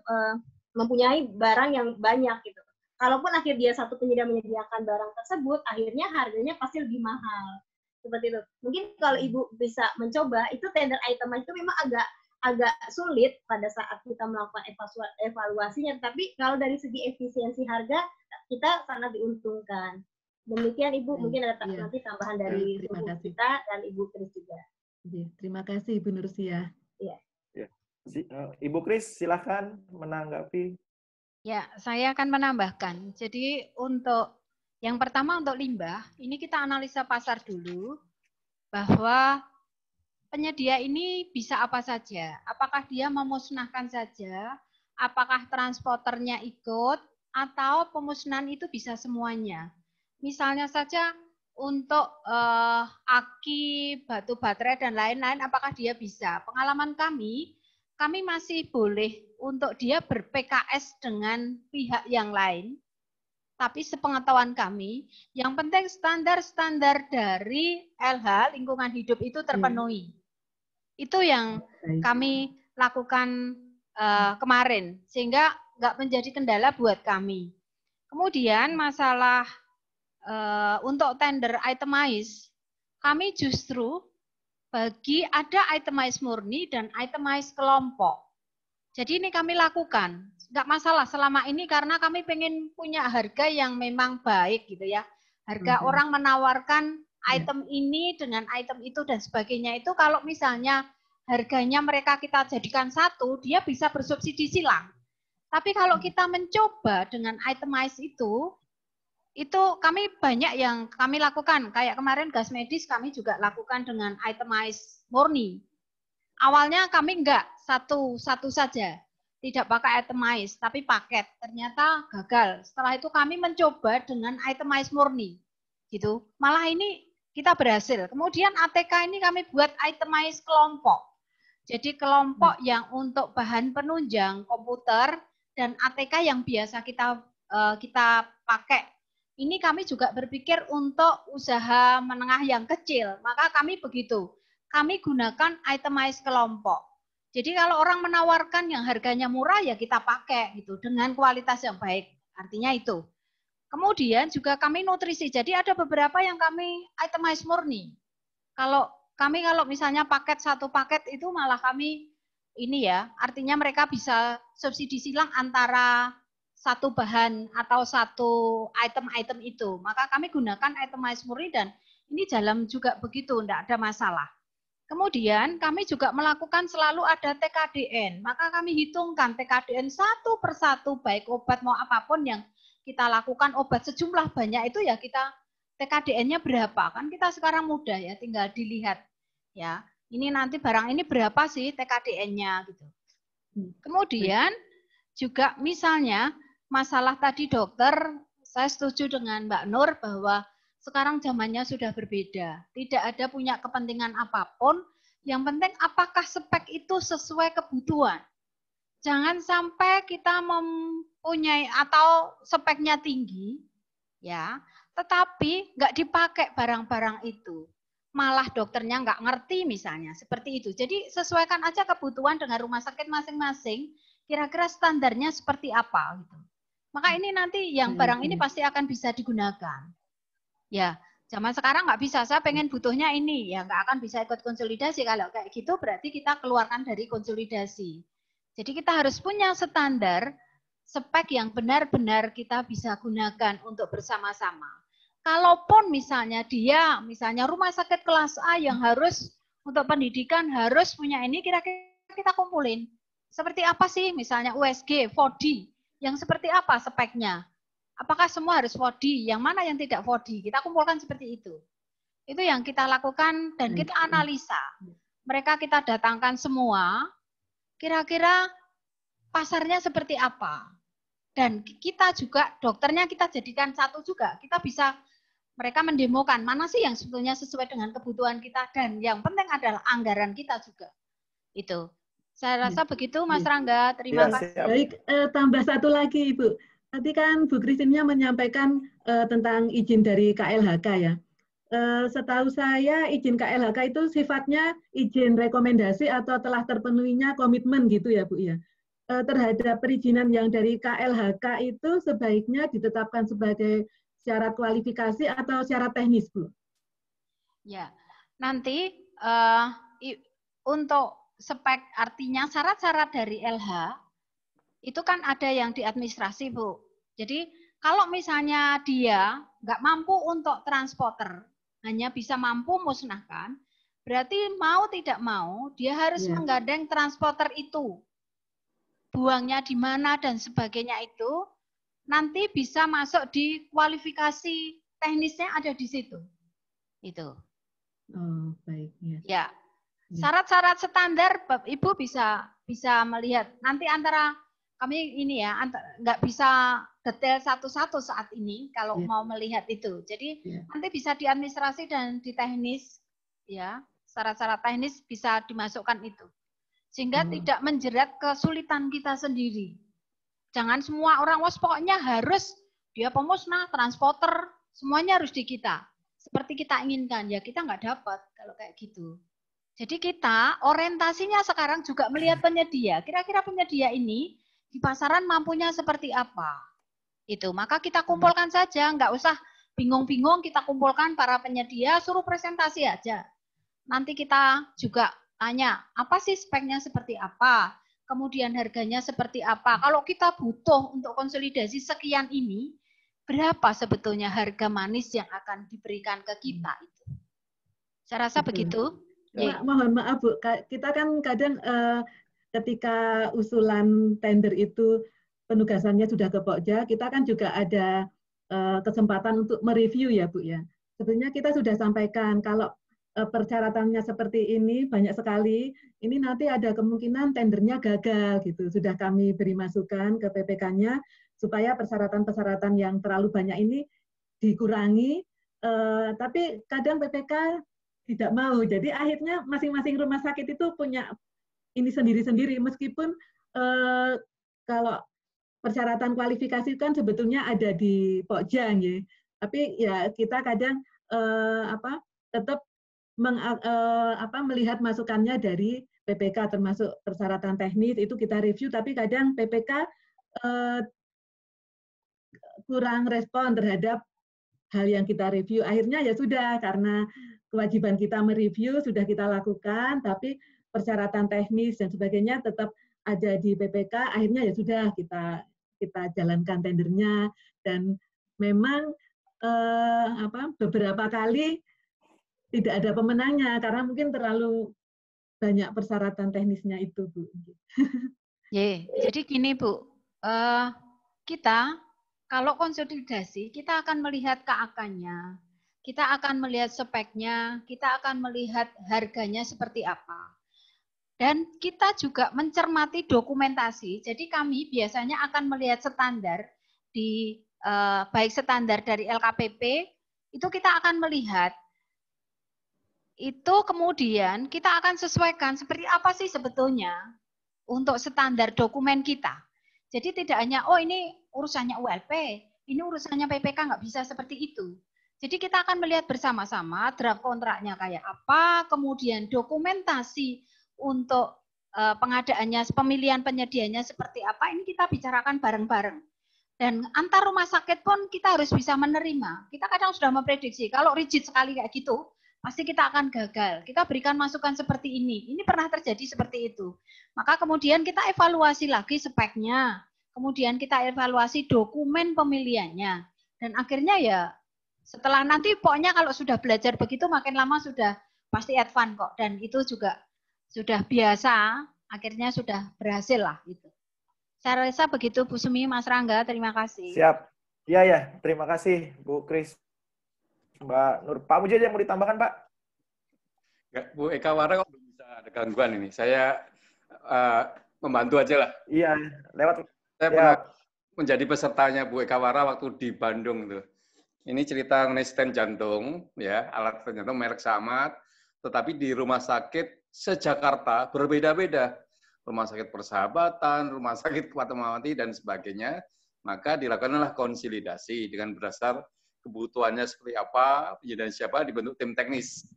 mempunyai barang yang banyak gitu. Kalaupun akhirnya dia satu penyedia menyediakan barang tersebut, akhirnya harganya pasti lebih mahal. Seperti itu. Mungkin kalau Ibu bisa mencoba, itu tender item itu memang agak sulit pada saat kita melakukan evaluasinya. Tapi kalau dari segi efisiensi harga, kita sangat diuntungkan. Demikian Ibu, mungkin ada nanti tambahan dari kita dan Ibu Kris juga. Terima kasih Ibu Nursia. Ya. Ibu Kris, silahkan menanggapi. Ya, saya akan menambahkan. Jadi untuk yang pertama untuk limbah, ini kita analisa pasar dulu bahwa penyedia ini bisa apa saja. Apakah dia memusnahkan saja, apakah transporternya ikut, atau pemusnahan itu bisa semuanya. Misalnya saja untuk aki, batu baterai, dan lain-lain, apakah dia bisa. Pengalaman kami masih boleh untuk dia ber-PKS dengan pihak yang lain, tapi sepengetahuan kami, yang penting standar-standar dari LH, lingkungan hidup itu terpenuhi. Itu yang kami lakukan kemarin, sehingga nggak menjadi kendala buat kami. Kemudian masalah untuk tender itemized, kami justru bagi ada itemized murni dan itemized kelompok. Jadi ini kami lakukan, nggak masalah selama ini karena kami pengen punya harga yang memang baik gitu ya. Harga orang menawarkan item ini dengan item itu dan sebagainya itu kalau misalnya harganya mereka kita jadikan satu, dia bisa bersubsidi silang. Tapi kalau kita mencoba dengan itemized itu kami banyak yang kami lakukan. Kayak kemarin gas medis kami juga lakukan dengan itemized murni. Awalnya kami enggak satu saja, tidak pakai itemized, tapi paket. Ternyata gagal. Setelah itu kami mencoba dengan itemized murni, gitu. Malah ini kita berhasil. Kemudian ATK ini kami buat itemized kelompok. Jadi kelompok yang untuk bahan penunjang komputer dan ATK yang biasa kita pakai. Ini kami juga berpikir untuk usaha menengah yang kecil, maka kami begitu. Kami gunakan itemized kelompok. Jadi kalau orang menawarkan yang harganya murah ya kita pakai gitu dengan kualitas yang baik. Artinya itu. Kemudian juga kami nutrisi. Jadi ada beberapa yang kami itemized murni. Kalau misalnya satu paket itu malah kami ini ya, artinya mereka bisa subsidi silang antara satu bahan atau satu item-item itu. Maka kami gunakan itemized murni dan ini jalan juga begitu, tidak ada masalah. Kemudian kami juga melakukan selalu ada TKDN. Maka kami hitungkan TKDN satu persatu, baik obat mau apapun yang kita lakukan, obat sejumlah banyak itu ya kita TKDN-nya berapa. Kan kita sekarang mudah ya, tinggal dilihat. Ya, ini nanti barang ini berapa sih TKDN-nya gitu. Kemudian juga misalnya masalah tadi dokter, saya setuju dengan Mbak Nur bahwa sekarang zamannya sudah berbeda. Tidak ada punya kepentingan apapun, yang penting apakah spek itu sesuai kebutuhan. Jangan sampai kita mempunyai atau speknya tinggi, ya, tetapi nggak dipakai barang-barang itu. Malah dokternya nggak ngerti misalnya, seperti itu. Jadi sesuaikan aja kebutuhan dengan rumah sakit masing-masing, kira-kira standarnya seperti apa gitu. Maka ini nanti yang barang ini pasti akan bisa digunakan. Ya, zaman sekarang nggak bisa, saya pengen butuhnya ini, ya nggak akan bisa ikut konsolidasi. Kalau kayak gitu berarti kita keluarkan dari konsolidasi. Jadi kita harus punya standar, spek yang benar-benar kita bisa gunakan untuk bersama-sama. kalaupun misalnya rumah sakit kelas A yang harus untuk pendidikan harus punya ini, kira-kira kita kumpulin. Seperti apa sih misalnya USG, 4D, yang seperti apa speknya? Apakah semua harus 4D? Yang mana yang tidak 4D? Kita kumpulkan seperti itu. Itu yang kita lakukan dan kita analisa. Mereka kita datangkan semua, kira-kira pasarnya seperti apa. Dan kita juga, dokternya kita jadikan satu juga. Kita bisa mereka mendemokan mana sih yang sebetulnya sesuai dengan kebutuhan kita, dan yang penting adalah anggaran kita juga. Itu. Saya rasa begitu, Mas Rangga. Terima kasih. Baik, tambah satu lagi, Ibu. Tadi kan Bu Kristinnya menyampaikan tentang izin dari KLHK ya. Setahu saya izin KLHK itu sifatnya izin rekomendasi atau telah terpenuhinya komitmen gitu ya, Bu ya. Terhadap perizinan yang dari KLHK itu sebaiknya ditetapkan sebagai syarat kualifikasi atau syarat teknis, Bu? Ya, nanti untuk spek, artinya syarat-syarat dari LH itu kan ada yang di administrasi, Bu. Jadi kalau misalnya dia nggak mampu untuk transporter, hanya bisa mampu musnahkan, berarti mau tidak mau dia harus menggandeng transporter itu. Buangnya di mana dan sebagainya itu nanti bisa masuk di kualifikasi teknisnya, ada di situ. Itu. Oh, baik ya. Ya. Syarat-syarat standar Ibu bisa melihat. Nanti antara kami ini ya, nggak bisa detail satu-satu saat ini kalau mau melihat itu. Jadi nanti bisa di administrasi dan di teknis ya. Syarat-syarat teknis bisa dimasukkan itu. Sehingga tidak menjerat kesulitan kita sendiri. Jangan semua orang, pokoknya harus dia pemusnah, transporter, semuanya harus di kita. Seperti kita inginkan, ya kita nggak dapat kalau kayak gitu. Jadi kita orientasinya sekarang juga melihat penyedia. Kira-kira penyedia ini di pasaran mampunya seperti apa. Itu, maka kita kumpulkan saja, nggak usah bingung-bingung, kita kumpulkan para penyedia, suruh presentasi aja. Nanti kita juga tanya, apa sih speknya seperti apa? Kemudian harganya seperti apa. Kalau kita butuh untuk konsolidasi sekian ini, berapa sebetulnya harga manis yang akan diberikan ke kita itu? Saya rasa begitu. Mohon maaf Bu, kita kan kadang ketika usulan tender itu penugasannya sudah ke Pokja, kita kan juga ada kesempatan untuk mereview ya Bu ya. Sebenarnya kita sudah sampaikan kalau persyaratannya seperti ini banyak sekali, ini nanti ada kemungkinan tendernya gagal gitu. Sudah kami beri masukan ke PPK-nya supaya persyaratan-persyaratan yang terlalu banyak ini dikurangi, tapi kadang PPK tidak mau. Jadi akhirnya masing-masing rumah sakit itu punya ini sendiri-sendiri, meskipun kalau persyaratan kualifikasi kan sebetulnya ada di Pokja, ya. Tapi ya kita kadang tetap melihat masukannya dari PPK, termasuk persyaratan teknis itu kita review, tapi kadang PPK kurang respon terhadap hal yang kita review. Akhirnya ya sudah, karena kewajiban kita mereview sudah kita lakukan, tapi persyaratan teknis dan sebagainya tetap ada di PPK. Akhirnya ya sudah kita jalankan tendernya, dan memang beberapa kali tidak ada pemenangnya karena mungkin terlalu banyak persyaratan teknisnya itu, Bu. Jadi gini, Bu, kita kalau konsolidasi kita akan melihat keakannya, kita akan melihat speknya, kita akan melihat harganya seperti apa, dan kita juga mencermati dokumentasi. Jadi kami biasanya akan melihat standar di baik standar dari LKPP itu kita akan melihat. Itu kemudian kita akan sesuaikan seperti apa sih sebetulnya untuk standar dokumen kita. Jadi tidak hanya, oh ini urusannya ULP, ini urusannya PPK, nggak bisa seperti itu. Jadi kita akan melihat bersama-sama draft kontraknya kayak apa, kemudian dokumentasi untuk pengadaannya, pemilihan penyedianya seperti apa, ini kita bicarakan bareng-bareng. Dan antar rumah sakit pun kita harus bisa menerima. Kita kadang sudah memprediksi, kalau rigid sekali kayak gitu, pasti kita akan gagal. Kita berikan masukan seperti ini. Ini pernah terjadi seperti itu. Maka kemudian kita evaluasi lagi speknya. Kemudian kita evaluasi dokumen pemilihannya. Dan akhirnya ya Setelah nanti pokoknya kalau sudah belajar begitu makin lama sudah pasti advance kok. Dan itu juga sudah biasa, akhirnya sudah berhasil lah gitu. Saya rasa begitu Bu Sumi, Mas Rangga, terima kasih. Siap. Iya ya, terima kasih Bu Kris, Mbak Nur. Pak Muji yang mau ditambahkan Pak? Bu Eka Wara kok belum bisa ada gangguan ini. Saya membantu aja lah. Iya, lewat. Saya pernah menjadi pesertanya Bu Eka Wara waktu di Bandung tuh. Ini cerita mengenai stent jantung, ya, alat stent jantung merek sama, tetapi di rumah sakit se-Jakarta berbeda-beda. Rumah sakit Persahabatan, rumah sakit Fatmawati, dan sebagainya. Maka dilakukanlah konsolidasi dengan berdasar kebutuhannya seperti apa, dan siapa, dibentuk tim teknis.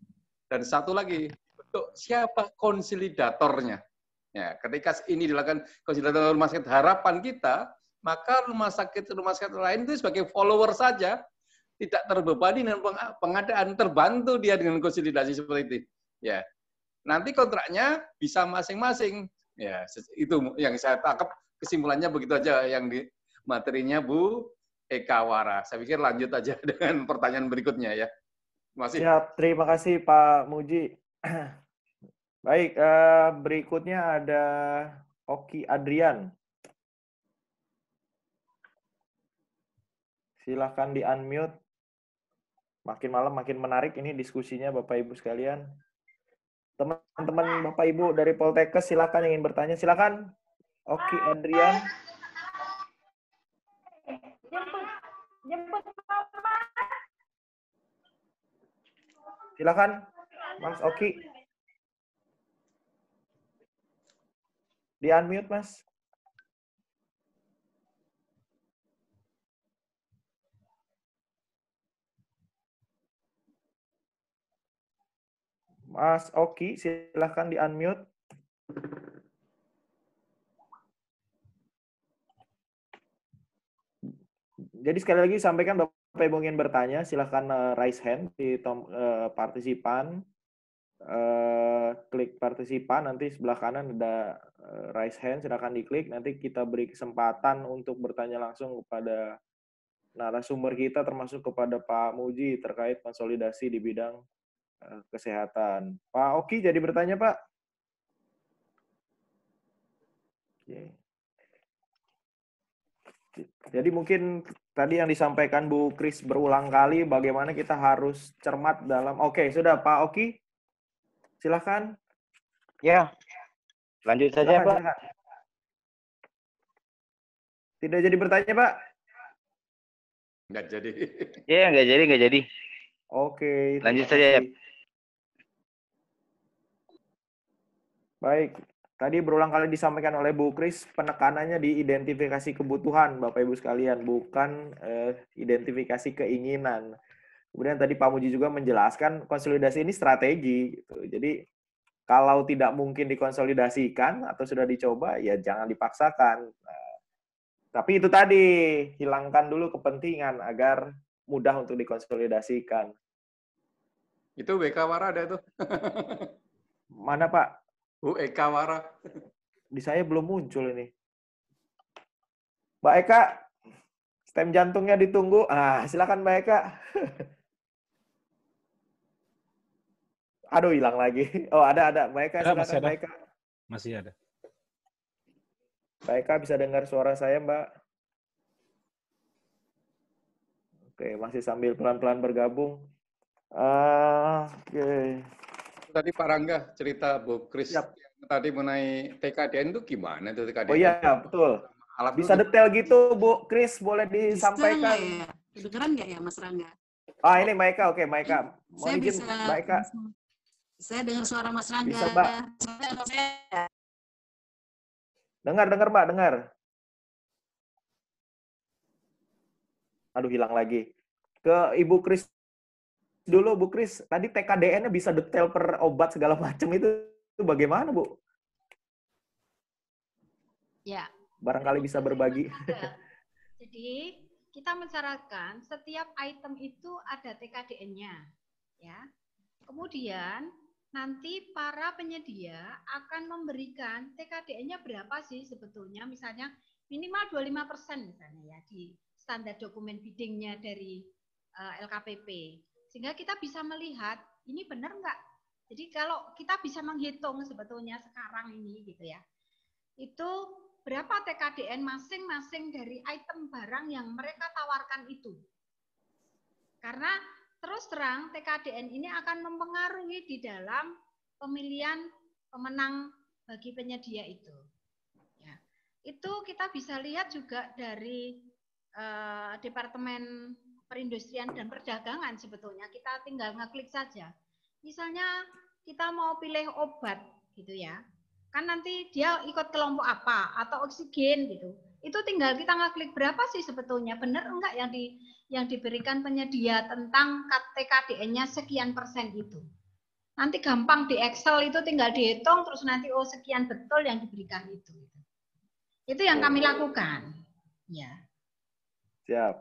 Dan satu lagi, bentuk siapa konsolidatornya. Ya, ketika ini dilakukan konsolidator rumah sakit harapan kita, maka rumah sakit lain itu sebagai follower saja, tidak terbebani dengan pengadaan, terbantu dia dengan konsolidasi seperti itu. Ya, nanti kontraknya bisa masing-masing. Ya, itu yang saya tangkap, kesimpulannya begitu aja yang di materinya Bu Eka Wara. Saya pikir lanjut aja dengan pertanyaan berikutnya ya. Terima kasih. Siap, terima kasih Pak Muji. Baik, berikutnya ada Oki Adrian. Silahkan di-unmute. Makin malam makin menarik ini diskusinya Bapak Ibu sekalian. Teman-teman Bapak Ibu dari Poltekkes silakan yang ingin bertanya, silakan. Oki Adrian. Silakan Mas Oki. Di-unmute Mas. Mas Oki, silahkan di-unmute. Jadi sekali lagi sampaikan Bapak Ibu ingin bertanya, silahkan raise hand di partisipan. Klik partisipan, nanti sebelah kanan ada raise hand, silahkan diklik. Nanti kita beri kesempatan untuk bertanya langsung kepada narasumber kita, termasuk kepada Pak Muji terkait konsolidasi di bidang kesehatan. Pak Oki jadi bertanya Pak. Oke. Jadi mungkin tadi yang disampaikan Bu Kris berulang kali bagaimana kita harus cermat dalam. Oke, sudah Pak Oki. Silakan. Ya. Lanjut saja, Pak. Silakan. Tidak jadi bertanya, Pak? Nggak jadi. Ya, nggak jadi. Oke. Lanjut saja ya. Baik, tadi berulang kali disampaikan oleh Bu Kris, penekanannya di identifikasi kebutuhan, Bapak Ibu sekalian, bukan identifikasi keinginan. Kemudian tadi Pak Muji juga menjelaskan konsolidasi ini strategi. Gitu. Jadi kalau tidak mungkin dikonsolidasikan atau sudah dicoba, ya jangan dipaksakan. Nah, tapi itu tadi, hilangkan dulu kepentingan agar mudah untuk dikonsolidasikan. Itu WK Wara ada itu. Mana Pak? Bu Eka Wara. Di saya belum muncul ini. Mbak Eka, stem jantungnya ditunggu. Silakan Mbak Eka. Aduh, hilang lagi. Oh, ada. Mbak Eka, silakan Mbak Eka. Masih ada. Mbak Eka bisa dengar suara saya, Mbak? Oke, masih sambil pelan-pelan bergabung. Oke. Tadi Pak Rangga cerita Bu Kris tadi mengenai TKDN itu gimana tuh TKDN? Oh iya, betul. Bisa detail gitu Bu Kris, boleh disampaikan? Bisa, ya? Kedengeran nggak ya Mas Rangga? Ini Maika, oke Maika. Saya izin, bisa, Maika. Saya dengar suara Mas Rangga. Bisa, Mbak. Dengar Mbak, dengar. Aduh, hilang lagi. Ke Ibu Kris dulu, Bu Kris, tadi TKDN-nya bisa detail per obat segala macam itu bagaimana, Bu? Ya. Barangkali bisa berbagi. Jadi, kita mensyaratkan setiap item itu ada TKDN-nya, ya. Kemudian nanti para penyedia akan memberikan TKDN-nya berapa sih sebetulnya, misalnya minimal 25% misalnya ya di standar dokumen bidding-nya dari LKPP. Sehingga kita bisa melihat ini benar nggak. Jadi kalau kita bisa menghitung sebetulnya sekarang ini gitu ya, itu berapa TKDN masing-masing dari item barang yang mereka tawarkan itu. Karena terus terang TKDN ini akan mempengaruhi di dalam pemilihan pemenang bagi penyedia itu. Ya. Itu kita bisa lihat juga dari Departemen Perindustrian dan Perdagangan sebetulnya. Kita tinggal ngeklik saja. Misalnya kita mau pilih obat gitu ya. Kan nanti dia ikut kelompok apa atau oksigen gitu. Itu tinggal kita ngeklik berapa sih sebetulnya, benar enggak yang diberikan penyedia tentang TKDN-nya sekian persen itu. Nanti gampang di Excel itu tinggal dihitung terus nanti oh sekian betul yang diberikan itu. Itu yang kami lakukan. Ya. Siap.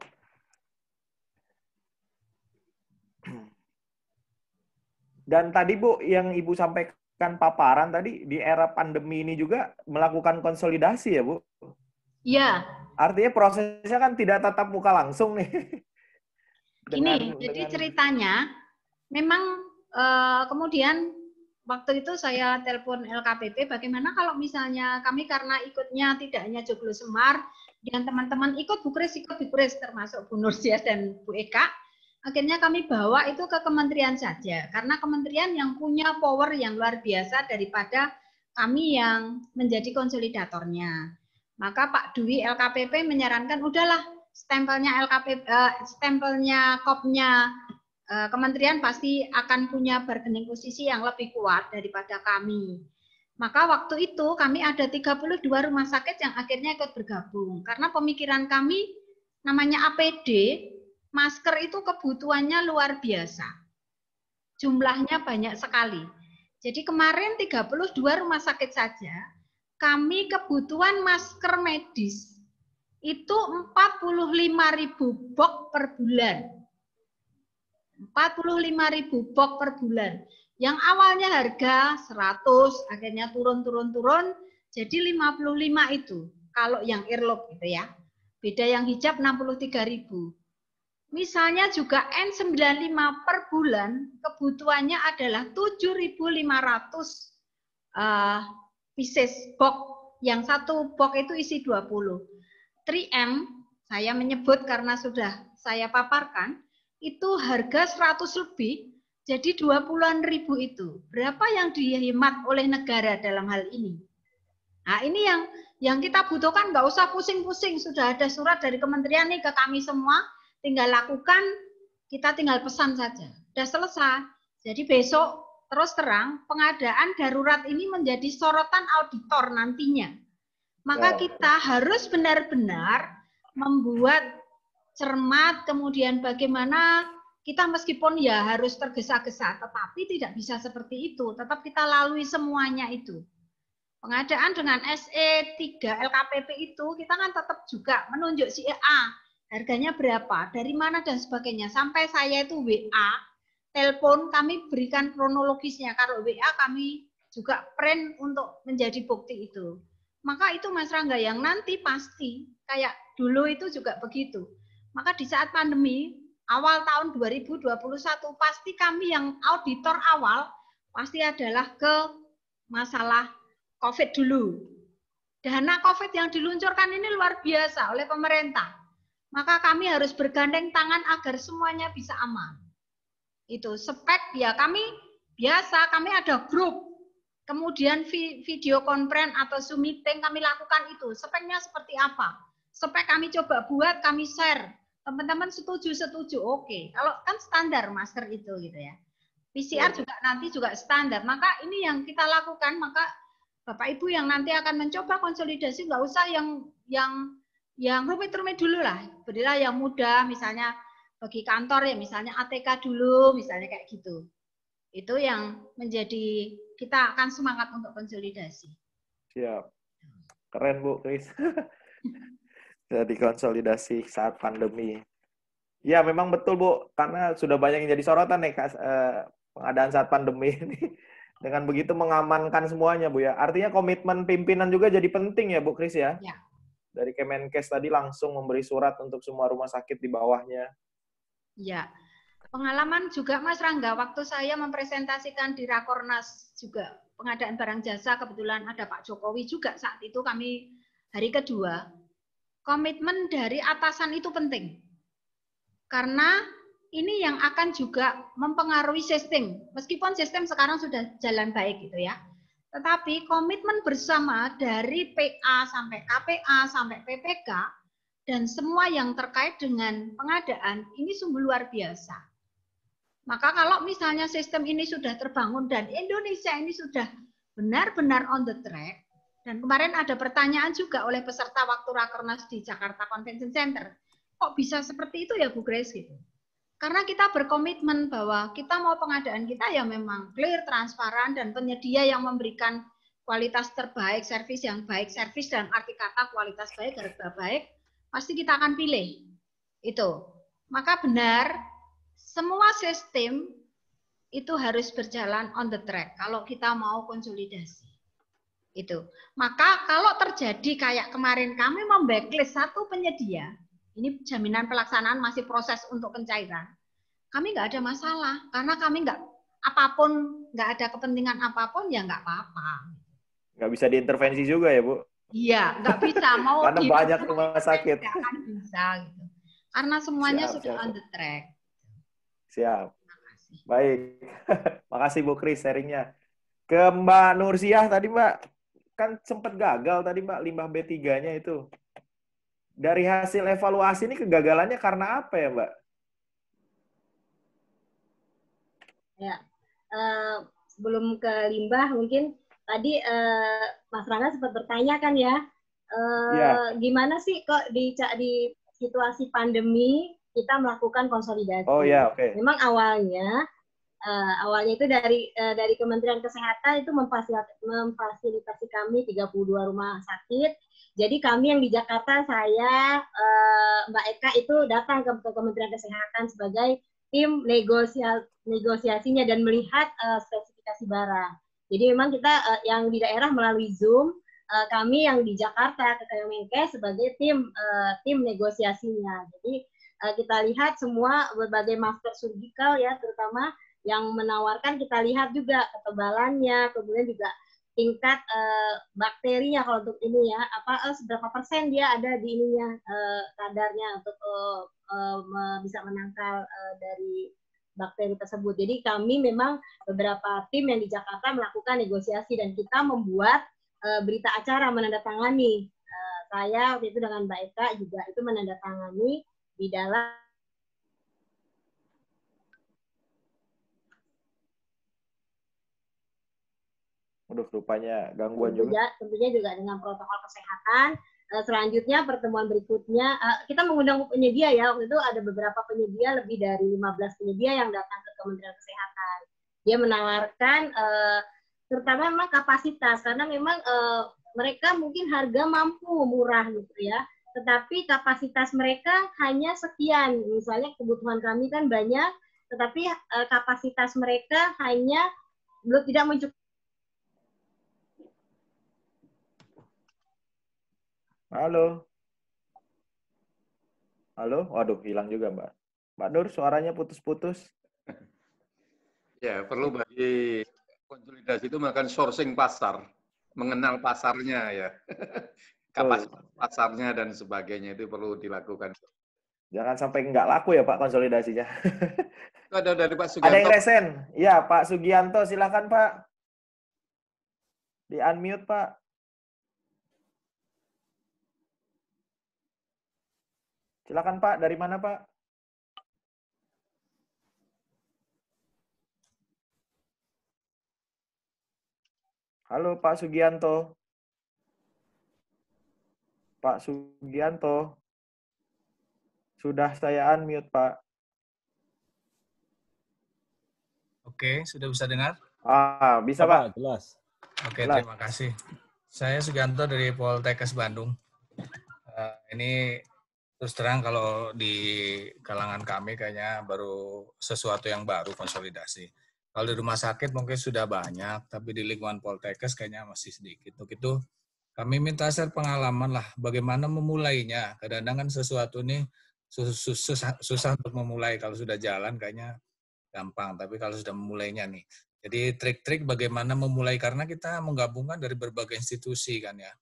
Dan tadi Bu, yang Ibu sampaikan paparan tadi, di era pandemi ini juga melakukan konsolidasi ya Bu? Iya. Artinya prosesnya kan tidak tatap muka langsung nih. Jadi ceritanya, memang kemudian waktu itu saya telepon LKPP, bagaimana kalau misalnya kami karena ikutnya tidak hanya Joglo Semar, dan teman-teman ikut Bu Kris termasuk Bu Nursias dan Bu Eka, akhirnya kami bawa itu ke kementerian saja, karena kementerian yang punya power yang luar biasa daripada kami yang menjadi konsolidatornya. Maka Pak Dwi LKPP menyarankan udahlah stempelnya LKPP, stempelnya kopnya kementerian pasti akan punya bargaining posisi yang lebih kuat daripada kami. Maka waktu itu kami ada 32 rumah sakit yang akhirnya ikut bergabung. Karena pemikiran kami namanya APD, masker itu kebutuhannya luar biasa. Jumlahnya banyak sekali. Jadi kemarin 32 rumah sakit saja, kami kebutuhan masker medis itu 45.000 box per bulan. 45.000 box per bulan. Yang awalnya harga 100, akhirnya turun, jadi 55 itu. Kalau yang earlobe gitu ya. Beda yang hijab 63.000. Misalnya juga N95 per bulan, kebutuhannya adalah 7.500 pieces box. Yang satu box itu isi 20. 3M, saya menyebut karena sudah saya paparkan, itu harga 100 lebih, jadi 20-an ribu itu. Berapa yang dihemat oleh negara dalam hal ini? Nah ini yang kita butuhkan, nggak usah pusing-pusing, sudah ada surat dari kementerian nih ke kami semua, tinggal lakukan, kita tinggal pesan saja. Sudah selesai. Jadi besok terus terang pengadaan darurat ini menjadi sorotan auditor nantinya. Maka kita harus benar-benar membuat cermat, kemudian bagaimana kita meskipun ya harus tergesa-gesa, tetapi tidak bisa seperti itu. Tetap kita lalui semuanya itu. Pengadaan dengan SE 3 LKPP itu kita kan tetap juga menunjuk si A, harganya berapa, dari mana dan sebagainya. Sampai saya itu WA, telepon, kami berikan kronologisnya. Kalau WA kami juga print untuk menjadi bukti itu. Maka itu Mas Rangga yang nanti pasti kayak dulu itu juga begitu. Maka di saat pandemi awal tahun 2021 pasti kami yang auditor awal pasti adalah ke masalah COVID dulu. Dana COVID yang diluncurkan ini luar biasa oleh pemerintah. Maka kami harus bergandeng tangan agar semuanya bisa aman. Itu spek ya kami biasa, kami ada grup. Kemudian video conference atau Zoom meeting kami lakukan itu. Speknya seperti apa? Spek kami coba buat, kami share. Teman-teman setuju, oke. Kalau kan standar masker itu gitu ya. PCR juga nanti juga standar. Maka ini yang kita lakukan, maka Bapak Ibu yang nanti akan mencoba konsolidasi nggak usah yang rumit-rumit dulu lah. Berilah yang mudah, misalnya bagi kantor ya, misalnya ATK dulu, misalnya kayak gitu. Itu yang menjadi kita akan semangat untuk konsolidasi. Siap. Keren Bu Kris. Jadi konsolidasi saat pandemi. Ya memang betul Bu, karena sudah banyak yang jadi sorotan nih pengadaan saat pandemi ini. Dengan begitu mengamankan semuanya Bu ya. Artinya komitmen pimpinan juga jadi penting ya Bu Kris ya. Dari Kemenkes tadi langsung memberi surat untuk semua rumah sakit di bawahnya. Ya, pengalaman juga Mas Rangga, waktu saya mempresentasikan di Rakornas juga pengadaan barang jasa, kebetulan ada Pak Jokowi juga saat itu kami hari kedua, komitmen dari atasan itu penting. Karena ini yang akan juga mempengaruhi sistem, meskipun sistem sekarang sudah jalan baik gitu ya. Tetapi komitmen bersama dari PA sampai KPA sampai PPK dan semua yang terkait dengan pengadaan ini sungguh luar biasa. Maka kalau misalnya sistem ini sudah terbangun dan Indonesia ini sudah benar-benar on the track, dan kemarin ada pertanyaan juga oleh peserta waktu Rakernas di Jakarta Convention Center, kok bisa seperti itu ya Bu Grace gitu. Karena kita berkomitmen bahwa kita mau pengadaan kita ya memang clear, transparan, dan penyedia yang memberikan kualitas terbaik, servis yang baik, servis dalam arti kata kualitas baik, harga baik, pasti kita akan pilih. Itu. Maka benar, semua sistem itu harus berjalan on the track kalau kita mau konsolidasi. Itu. Maka kalau terjadi kayak kemarin kami memblacklist satu penyedia, ini jaminan pelaksanaan masih proses untuk pencairan. Kami nggak ada masalah karena kami nggak apapun, nggak ada kepentingan apapun ya nggak apa-apa. Nggak bisa diintervensi juga ya Bu? Iya, nggak bisa. Mau karena banyak rumah sakit. Nggak akan bisa gitu. Karena semuanya sudah on the track. Siap. Baik. Makasih Bu Kris sharingnya. Ke Mbak Nursiah tadi Mbak, kan sempat gagal tadi Mbak limbah B3-nya itu. Dari hasil evaluasi ini kegagalannya karena apa ya Mbak? Ya, sebelum ke limbah mungkin tadi Mas Rangga sempat bertanya kan ya, gimana sih kok di situasi pandemi kita melakukan konsolidasi? Oh ya, oke. Memang awalnya itu dari Kementerian Kesehatan itu memfasilitasi kami 32 rumah sakit. Jadi kami yang di Jakarta, saya, Mbak Eka itu datang ke Kementerian Kesehatan sebagai tim negosiasinya dan melihat spesifikasi barang. Jadi memang kita yang di daerah melalui Zoom, kami yang di Jakarta ke Kemenkes sebagai tim negosiasinya. Jadi kita lihat semua berbagai masker surgical ya, terutama yang menawarkan kita lihat juga ketebalannya, kemudian juga tingkat bakterinya kalau untuk ini ya, seberapa persen dia ada di ininya kadarnya untuk bisa menangkal dari bakteri tersebut. Jadi kami memang beberapa tim yang di Jakarta melakukan negosiasi dan kita membuat berita acara menandatangani. Saya waktu itu dengan Mbak Eka juga itu menandatangani di dalam rupanya gangguan juga. Tentunya juga dengan protokol kesehatan. Selanjutnya pertemuan berikutnya kita mengundang penyedia ya, waktu itu ada beberapa penyedia, lebih dari 15 penyedia yang datang ke Kementerian Kesehatan. Dia menawarkan terutama memang kapasitas, karena memang mereka mungkin harga mampu murah gitu ya, tetapi kapasitas mereka hanya sekian. Misalnya kebutuhan kami kan banyak, tetapi kapasitas mereka hanya tidak mencukupi. Halo. Halo? Waduh, hilang juga Mbak. Mbak Nur, suaranya putus-putus. Ya, perlu bagi konsolidasi itu melakukan sourcing pasar, mengenal pasarnya ya. Kapasitas pasarnya dan sebagainya itu perlu dilakukan. Jangan sampai nggak laku ya Pak konsolidasinya. Ada dari Pak Sugianto. Ada yang resen. Ya, Pak Sugianto, silakan Pak. Di unmute Pak. Silakan Pak, dari mana Pak? Halo Pak Sugianto. Pak Sugianto. Sudah saya unmute Pak. Oke, sudah bisa dengar? Bisa Pak. Jelas. Oke, terima kasih. Saya Sugianto dari Poltekkes Bandung. Ini terus terang kalau di kalangan kami kayaknya baru sesuatu yang baru konsolidasi. Kalau di rumah sakit mungkin sudah banyak, tapi di lingkungan Poltekkes kayaknya masih sedikit. Untuk itu kami minta share pengalaman lah, bagaimana memulainya. Kadang-kadang kan sesuatu ini susah untuk memulai. Kalau sudah jalan kayaknya gampang, tapi kalau sudah memulainya nih. Jadi trik-trik bagaimana memulai, karena kita menggabungkan dari berbagai institusi kan ya.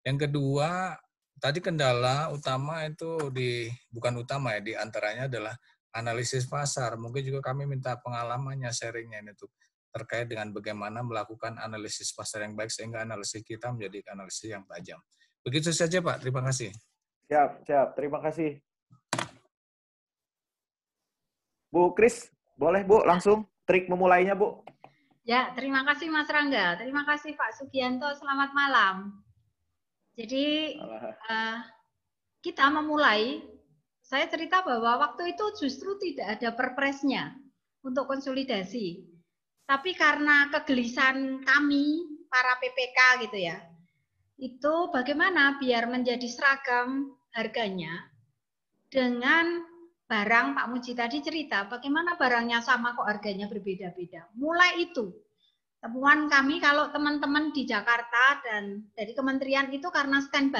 Yang kedua, tadi kendala utama itu bukan utama ya, di antaranya adalah analisis pasar. Mungkin juga kami minta pengalamannya, sharingnya ini tuh terkait dengan bagaimana melakukan analisis pasar yang baik sehingga analisis kita menjadi analisis yang tajam. Begitu saja Pak, terima kasih. Siap. Terima kasih. Bu Kris, boleh Bu langsung trik memulainya Bu? Ya, terima kasih Mas Rangga. Terima kasih Pak Sugianto. Selamat malam. Jadi kita memulai, saya cerita bahwa waktu itu justru tidak ada perpresnya untuk konsolidasi. Tapi karena kegelisahan kami, para PPK gitu ya, itu bagaimana biar menjadi seragam harganya dengan barang. Pak Muji tadi cerita bagaimana barangnya sama kok harganya berbeda-beda. Mulai itu temuan kami, kalau teman-teman di Jakarta dan dari kementerian itu, karena stand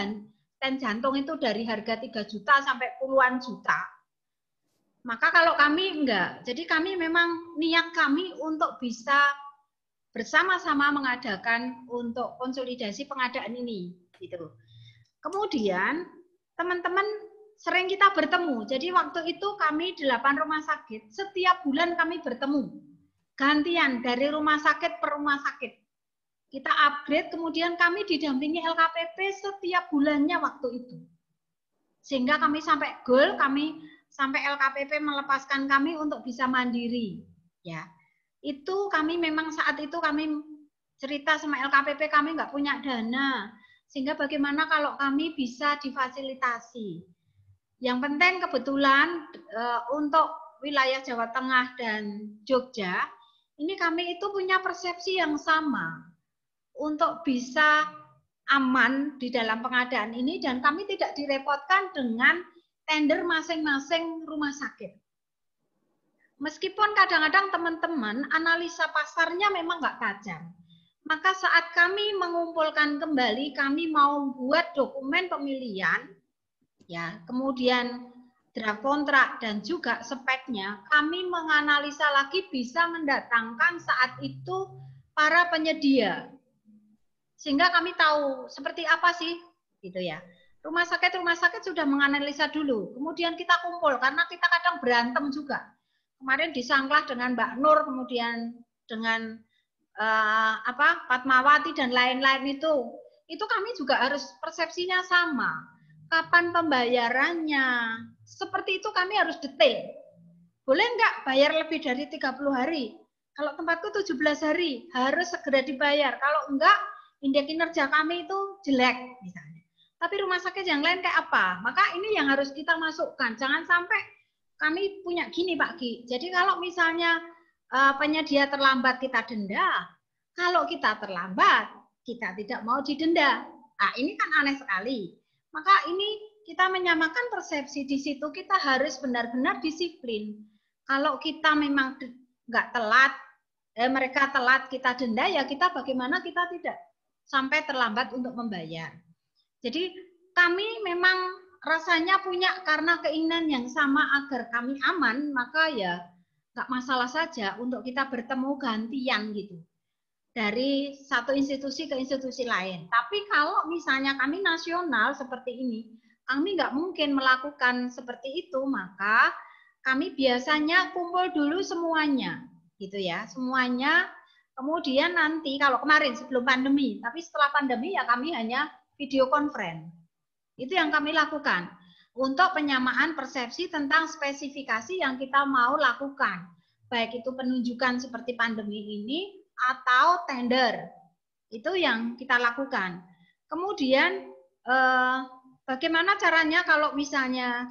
jantung itu dari harga 3 juta sampai puluhan juta. Maka kalau kami enggak. Jadi kami memang niat kami untuk bisa bersama-sama mengadakan untuk konsolidasi pengadaan ini gitu. Kemudian teman-teman sering kita bertemu. Jadi waktu itu kami 8 rumah sakit, setiap bulan kami bertemu. Gantian dari rumah sakit per rumah sakit. Kita upgrade, kemudian kami didampingi LKPP setiap bulannya waktu itu. Sehingga kami sampai goal, sampai LKPP melepaskan kami untuk bisa mandiri. Ya, itu kami memang saat itu kami cerita sama LKPP, kami nggak punya dana. Sehingga bagaimana kalau kami bisa difasilitasi. Yang penting kebetulan untuk wilayah Jawa Tengah dan Jogja, ini kami itu punya persepsi yang sama untuk bisa aman di dalam pengadaan ini, dan kami tidak direpotkan dengan tender masing-masing rumah sakit. Meskipun kadang-kadang teman-teman analisa pasarnya memang nggak tajam. Maka saat kami mengumpulkan kembali, kami mau buat dokumen pemilihan, ya, kemudian draft kontrak dan juga speknya, kami menganalisa lagi bisa mendatangkan saat itu para penyedia. Sehingga kami tahu seperti apa sih, gitu ya. Rumah sakit sudah menganalisa dulu, kemudian kita kumpul, karena kita kadang berantem juga. Kemarin disangklah dengan Mbak Nur, kemudian dengan Fatmawati dan lain-lain itu kami juga harus persepsinya sama. Kapan pembayarannya? Seperti itu kami harus detail. Boleh nggak bayar lebih dari 30 hari? Kalau tempatku 17 hari, harus segera dibayar. Kalau enggak, indeks kinerja kami itu jelek misalnya. Tapi rumah sakit yang lain kayak apa? Maka ini yang harus kita masukkan. Jangan sampai kami punya gini Pak Ki. Jadi kalau misalnya penyedia terlambat kita denda, kalau kita terlambat kita tidak mau didenda. Nah, ini kan aneh sekali. Maka ini kita menyamakan persepsi di situ, kita harus benar-benar disiplin. Kalau kita memang nggak telat, mereka telat kita denda, ya kita bagaimana kita tidak sampai terlambat untuk membayar. Jadi kami memang rasanya punya karena keinginan yang sama agar kami aman, maka ya nggak masalah saja untuk kita bertemu gantian gitu. Dari satu institusi ke institusi lain. Tapi kalau misalnya kami nasional seperti ini, kami nggak mungkin melakukan seperti itu, maka kami biasanya kumpul dulu semuanya, gitu ya, semuanya. Kemudian nanti kalau kemarin sebelum pandemi, tapi setelah pandemi ya kami hanya video conference. Itu yang kami lakukan untuk penyamaan persepsi tentang spesifikasi yang kita mau lakukan, baik itu penunjukan seperti pandemi ini atau tender. Itu yang kita lakukan. Kemudian bagaimana caranya kalau misalnya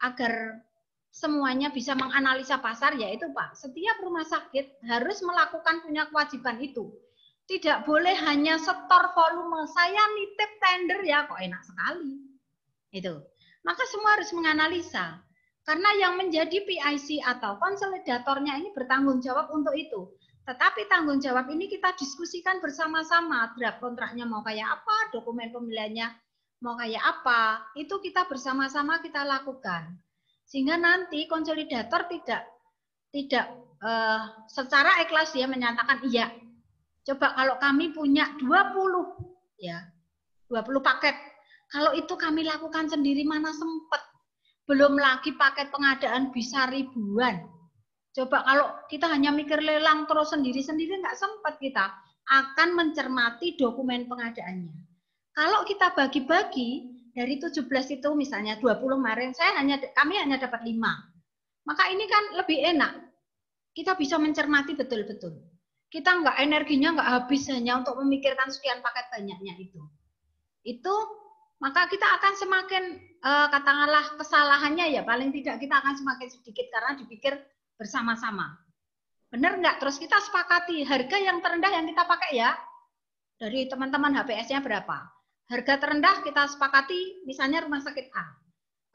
agar semuanya bisa menganalisa pasar, yaitu Pak, setiap rumah sakit harus melakukan punya kewajiban itu. Tidak boleh hanya setor volume, saya nitip tender ya kok enak sekali. Itu. Maka semua harus menganalisa. Karena yang menjadi PIC atau konsolidatornya ini bertanggung jawab untuk itu. Tetapi tanggung jawab ini kita diskusikan bersama-sama. Draft kontraknya mau kayak apa, dokumen pemilihannya mau kayak apa, itu kita bersama-sama kita lakukan. Sehingga nanti konsolidator tidak secara ikhlas dia menyatakan iya. Coba kalau kami punya 20 paket. Kalau itu kami lakukan sendiri mana sempat. Belum lagi paket pengadaan bisa ribuan. Coba kalau kita hanya mikir lelang terus sendiri-sendiri nggak sempat kita akan mencermati dokumen pengadaannya. Kalau kita bagi-bagi dari 17 itu misalnya 20 kemarin kami hanya dapat 5. Maka ini kan lebih enak. Kita bisa mencermati betul-betul. Kita nggak energinya nggak habis hanya untuk memikirkan sekian paket banyaknya itu. Maka kita akan semakin katakanlah kesalahannya ya paling tidak kita akan semakin sedikit karena dipikir bersama-sama. Benar nggak? Terus kita sepakati harga yang terendah yang kita pakai ya dari teman-teman HPS-nya berapa? Harga terendah kita sepakati misalnya rumah sakit A.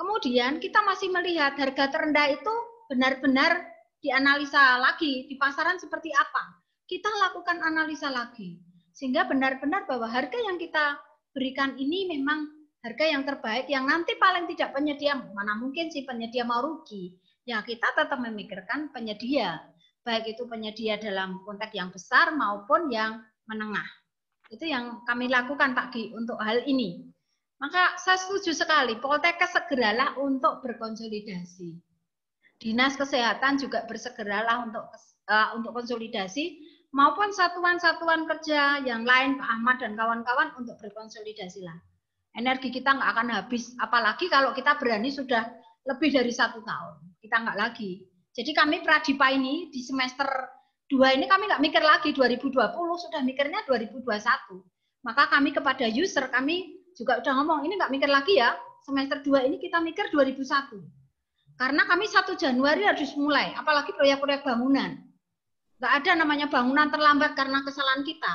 Kemudian kita masih melihat harga terendah itu benar-benar dianalisa lagi di pasaran seperti apa. Kita lakukan analisa lagi sehingga benar-benar bahwa harga yang kita berikan ini memang harga yang terbaik yang nanti paling tidak penyedia, mana mungkin sih penyedia mau rugi. Ya kita tetap memikirkan penyedia, baik itu penyedia dalam konteks yang besar maupun yang menengah. Itu yang kami lakukan Pak Gi untuk hal ini. Maka saya setuju sekali, Poltekkes segeralah untuk berkonsolidasi. Dinas Kesehatan juga bersegeralah untuk konsolidasi, maupun satuan-satuan kerja yang lain, Pak Ahmad dan kawan-kawan untuk berkonsolidasi lah. Energi kita nggak akan habis, apalagi kalau kita berani sudah lebih dari 1 tahun. Kita nggak lagi. Jadi kami Pradipa ini di semester 2 ini kami nggak mikir lagi 2020, sudah mikirnya 2021. Maka kami kepada user, kami juga udah ngomong, ini nggak mikir lagi ya, semester 2 ini kita mikir 2001. Karena kami 1 Januari harus mulai, apalagi proyek-proyek bangunan. Nggak ada namanya bangunan terlambat karena kesalahan kita.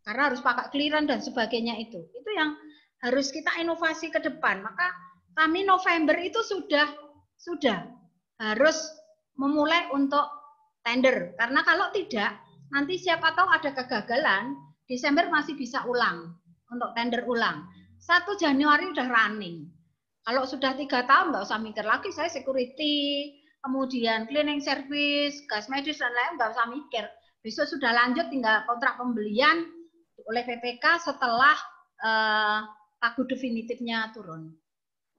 Karena harus pakai clearance dan sebagainya itu. Itu yang harus kita inovasi ke depan. Maka kami November itu sudah harus memulai untuk tender. Karena kalau tidak, nanti siapa tahu ada kegagalan, Desember masih bisa ulang, untuk tender ulang. 1 Januari udah running. Kalau sudah 3 tahun nggak usah mikir lagi, saya security, kemudian cleaning service, gas medis dan lain nggak usah mikir. Besok sudah lanjut tinggal kontrak pembelian oleh PPK setelah pagu definitifnya turun.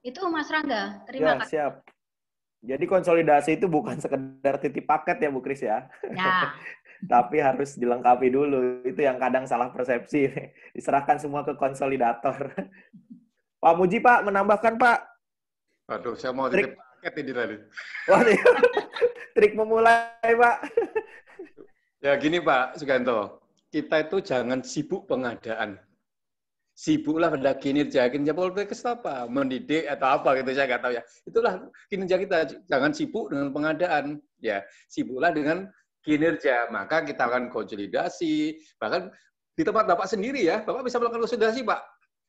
Itu Mas Rangga. Terima kasih. Siap. Jadi konsolidasi itu bukan sekedar titip paket ya Bu Kris ya. Ya. Tapi harus dilengkapi dulu. Itu yang kadang salah persepsi. Diserahkan semua ke konsolidator. Pak Muji, Pak, menambahkan, Pak. Waduh, saya mau titip paket ini tadi. Waduh, trik memulai, Pak. Ya gini, Pak Suganto. Kita itu jangan sibuk pengadaan. Sibuklah pada kinerja Poltekkes apa? Mendidik atau apa gitu, saya nggak tahu ya. Itulah kinerja kita. Jangan sibuk dengan pengadaan. Ya, sibuklah dengan kinerja. Maka kita akan konsolidasi. Bahkan di tempat Bapak sendiri ya, Bapak bisa melakukan konsolidasi, Pak.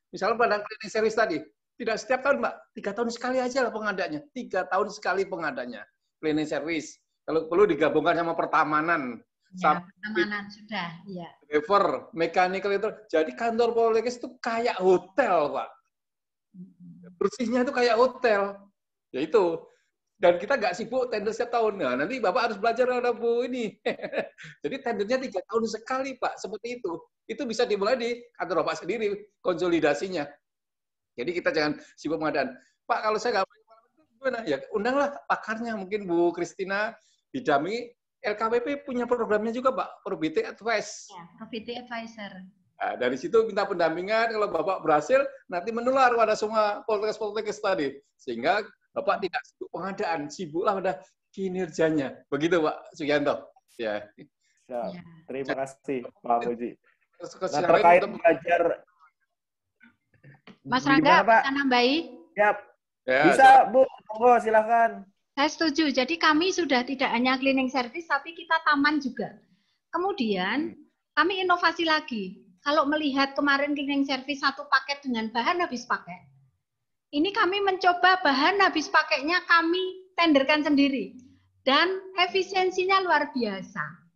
Misalnya pada cleaning service tadi, tidak setiap tahun, Mbak. 3 tahun sekali aja lah pengadaannya. 3 tahun sekali pengadaannya. Cleaning service. Kalau perlu digabungkan sama pertamanan. Ya, pertamanan sudah. Ya. Driver, mechanical itu. Jadi kantor Poltekkes itu kayak hotel, Pak. Bersihnya itu kayak hotel. Ya itu. Dan kita nggak sibuk tender setiap tahun. Nah, nanti Bapak harus belajar ada Bu ini. Jadi tendernya 3 tahun sekali, Pak. Seperti itu. Itu bisa dimulai di kantor Bapak sendiri, konsolidasinya. Jadi kita jangan sibuk pengadaan. Pak, kalau saya nggak gimana? Ya, undanglah pakarnya. Mungkin Bu Kristina Bidami, LKPP punya programnya juga, Pak. Probity Advice. Ya, Probity Advisor. Nah, dari situ minta pendampingan. Kalau Bapak berhasil, nanti menular pada semua Poltekkes tadi. Sehingga Bapak tidak sibuk pengadaan, sibuklah pada kinerjanya. Begitu, Pak Sugianto. Ya. Ya. Terima kasih, Pak Muji. Nah, terkait belajar, Mas Rangga, bisa nambahi? Siap. Ya, bisa, Bu. Monggo, silakan. Saya setuju. Jadi kami sudah tidak hanya cleaning service, tapi kita taman juga. Kemudian kami inovasi lagi. Kalau melihat kemarin cleaning service 1 paket dengan bahan habis pakai, ini kami mencoba bahan habis pakainya kami tenderkan sendiri. Dan efisiensinya luar biasa.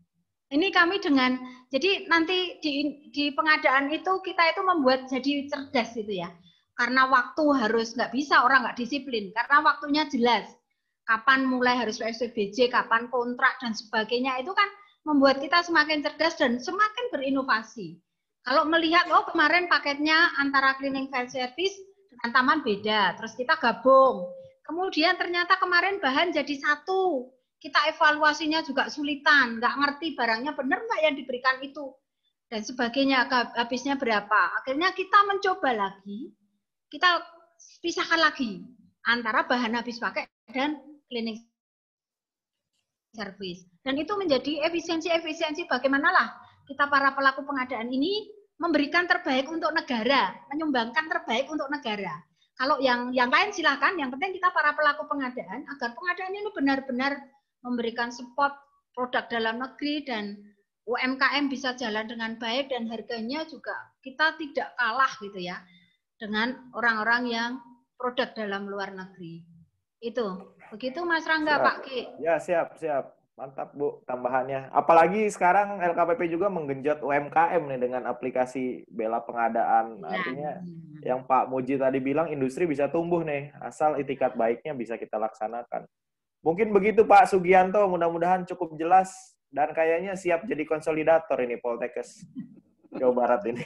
Ini kami dengan, jadi nanti di pengadaan itu kita itu membuat jadi cerdas gitu ya. Karena waktu harus nggak bisa, orang nggak disiplin. Karena waktunya jelas. kapan mulai harus PSBJ, kapan kontrak dan sebagainya, itu kan membuat kita semakin cerdas dan semakin berinovasi. Kalau melihat, oh kemarin paketnya antara cleaning service dengan taman beda, terus kita gabung. Kemudian ternyata kemarin bahan jadi satu, kita evaluasinya juga sulitan, nggak ngerti barangnya benar nggak yang diberikan itu, dan sebagainya, habisnya berapa. Akhirnya kita mencoba lagi, kita pisahkan lagi antara bahan habis pakai dan cleaning service. Dan itu menjadi efisiensi bagaimanalah kita para pelaku pengadaan ini memberikan terbaik untuk negara, menyumbangkan terbaik untuk negara. Kalau yang lain silakan, yang penting kita para pelaku pengadaan agar pengadaan ini benar-benar memberikan support produk dalam negeri dan UMKM bisa jalan dengan baik dan harganya juga kita tidak kalah gitu ya dengan orang-orang yang produk dalam luar negeri. Itu. Begitu Mas Rangga, Siap. Pak Ki. Ya, siap. Mantap, Bu, tambahannya. Apalagi sekarang LKPP juga menggenjot UMKM nih dengan aplikasi Bela Pengadaan. Artinya yang Pak Muji tadi bilang industri bisa tumbuh nih, asal itikat baiknya bisa kita laksanakan. Mungkin begitu Pak Sugianto, mudah-mudahan cukup jelas dan kayaknya siap jadi konsolidator ini Poltekkes Jawa Barat ini.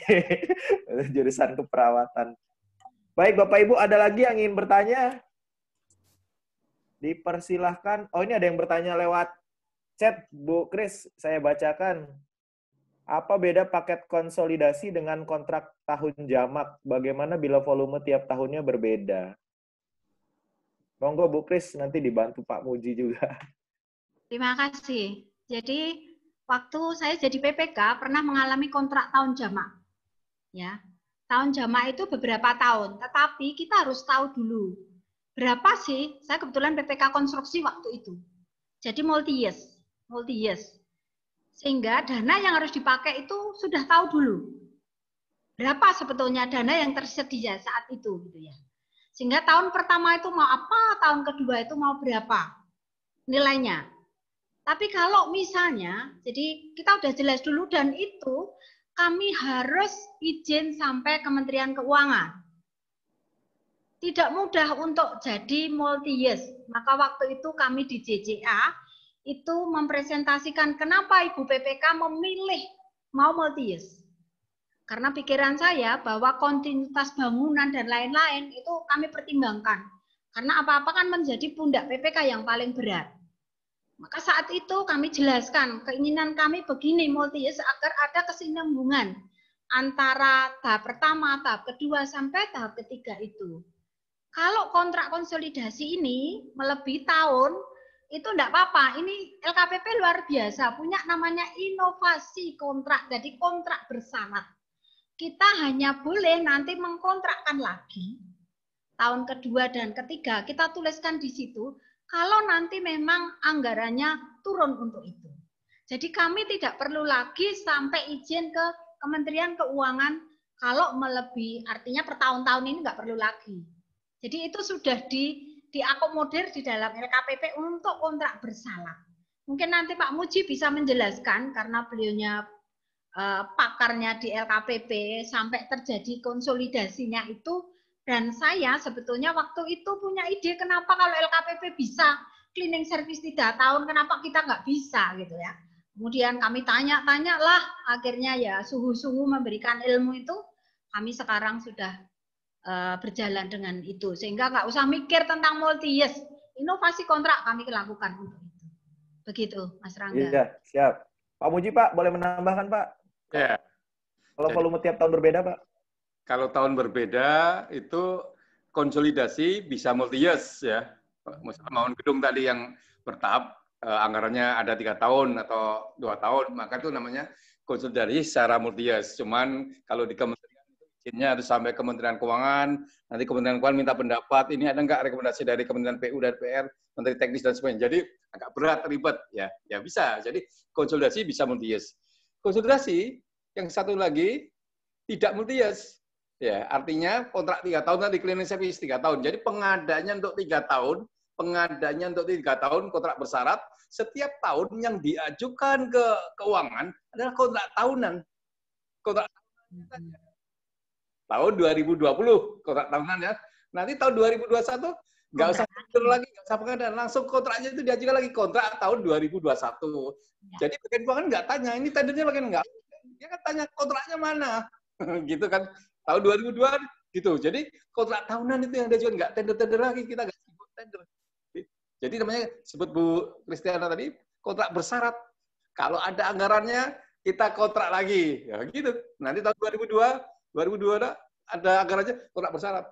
Jurusan keperawatan. Baik, Bapak Ibu, ada lagi yang ingin bertanya? Dipersilahkan. Oh, ini ada yang bertanya lewat chat, Bu Kris. Saya bacakan. Apa beda paket konsolidasi dengan kontrak tahun jamak? Bagaimana bila volume tiap tahunnya berbeda? Monggo Bu Kris, nanti dibantu Pak Muji juga. Terima kasih. Jadi, waktu saya jadi PPK pernah mengalami kontrak tahun jamak. Ya. Tahun jamak itu beberapa tahun, tetapi kita harus tahu dulu berapa sih, saya kebetulan PPK konstruksi waktu itu. Jadi multi years. Sehingga dana yang harus dipakai itu sudah tahu dulu. Berapa sebetulnya dana yang tersedia saat itu gitu ya. Sehingga tahun pertama itu mau apa, tahun kedua itu mau berapa nilainya. Tapi kalau misalnya, jadi kita udah jelas dulu dan itu kami harus izin sampai Kementerian Keuangan. Tidak mudah untuk jadi multi-years. Maka waktu itu kami di JJA itu mempresentasikan kenapa Ibu PPK memilih mau multi-years. Karena pikiran saya bahwa kontinuitas bangunan dan lain-lain itu kami pertimbangkan. Karena apa-apa kan menjadi pundak PPK yang paling berat. Maka saat itu kami jelaskan keinginan kami begini multi-years agar ada kesinambungan antara tahap pertama, tahap kedua, sampai tahap ketiga itu. Kalau kontrak konsolidasi ini melebihi tahun, itu enggak apa-apa. Ini LKPP luar biasa, punya namanya inovasi kontrak, jadi kontrak bersyarat. Kita hanya boleh nanti mengkontrakkan lagi, tahun kedua dan ketiga, kita tuliskan di situ, kalau nanti memang anggarannya turun untuk itu. Jadi kami tidak perlu lagi sampai izin ke Kementerian Keuangan, kalau melebihi, artinya per tahun-tahun ini enggak perlu lagi. Jadi itu sudah diakomodir di dalam LKPP untuk kontrak bersalah. Mungkin nanti Pak Muji bisa menjelaskan karena beliaunya pakarnya di LKPP sampai terjadi konsolidasinya itu. Dan saya sebetulnya waktu itu punya ide kenapa kalau LKPP bisa cleaning service 3 tahun, kenapa kita nggak bisa gitu ya. Kemudian kami tanya-tanya lah, akhirnya ya sungguh-sungguh memberikan ilmu itu, kami sekarang sudah berjalan dengan itu, sehingga nggak usah mikir tentang multi-years. Inovasi kontrak kami lakukan untuk itu. Begitu, Mas Rangga. Iya, siap. Pak Muji, Pak, boleh menambahkan, Pak? Ya. Kalau volume tiap tahun berbeda, Pak? Kalau tahun berbeda, itu konsolidasi bisa multi-years, ya. Misalnya bangun gedung tadi yang bertahap, anggarannya ada 3 tahun atau 2 tahun, maka itu namanya konsolidasi secara multi-years. Cuman kalau di Kementerian izinnya harus sampai Kementerian Keuangan, nanti Kementerian Keuangan minta pendapat, ini ada nggak rekomendasi dari Kementerian PU dan PR, Menteri Teknis dan sebagainya. Jadi agak berat, ribet, ya bisa. Jadi konsolidasi bisa multi-years. Konsolidasi yang satu lagi tidak multi-years, ya artinya kontrak 3 tahun nanti cleaning service 3 tahun. Jadi pengadanya untuk 3 tahun, kontrak bersyarat. Setiap tahun yang diajukan ke keuangan adalah kontrak tahunan. Kontrak tahun 2020 kontrak tahunan ya. Nanti tahun 2021 Nggak usah tender lagi, nggak usah pengadaan. Langsung kontraknya itu diajukan lagi, kontrak tahun 2021. Jadi bagian keuangan nggak tanya, ini tendernya bagian nggak. Dia kan tanya kontraknya mana. Gitu kan. Tahun 2002 gitu. Jadi kontrak tahunan itu yang diajukan, nggak tender-tender lagi, kita nggak sibuk tender. Jadi namanya sebut Bu Kristiana tadi, kontrak bersyarat. Kalau ada anggarannya, kita kontrak lagi. Ya gitu. Nanti tahun 2002 ada anggarannya, kontrak bersyarat.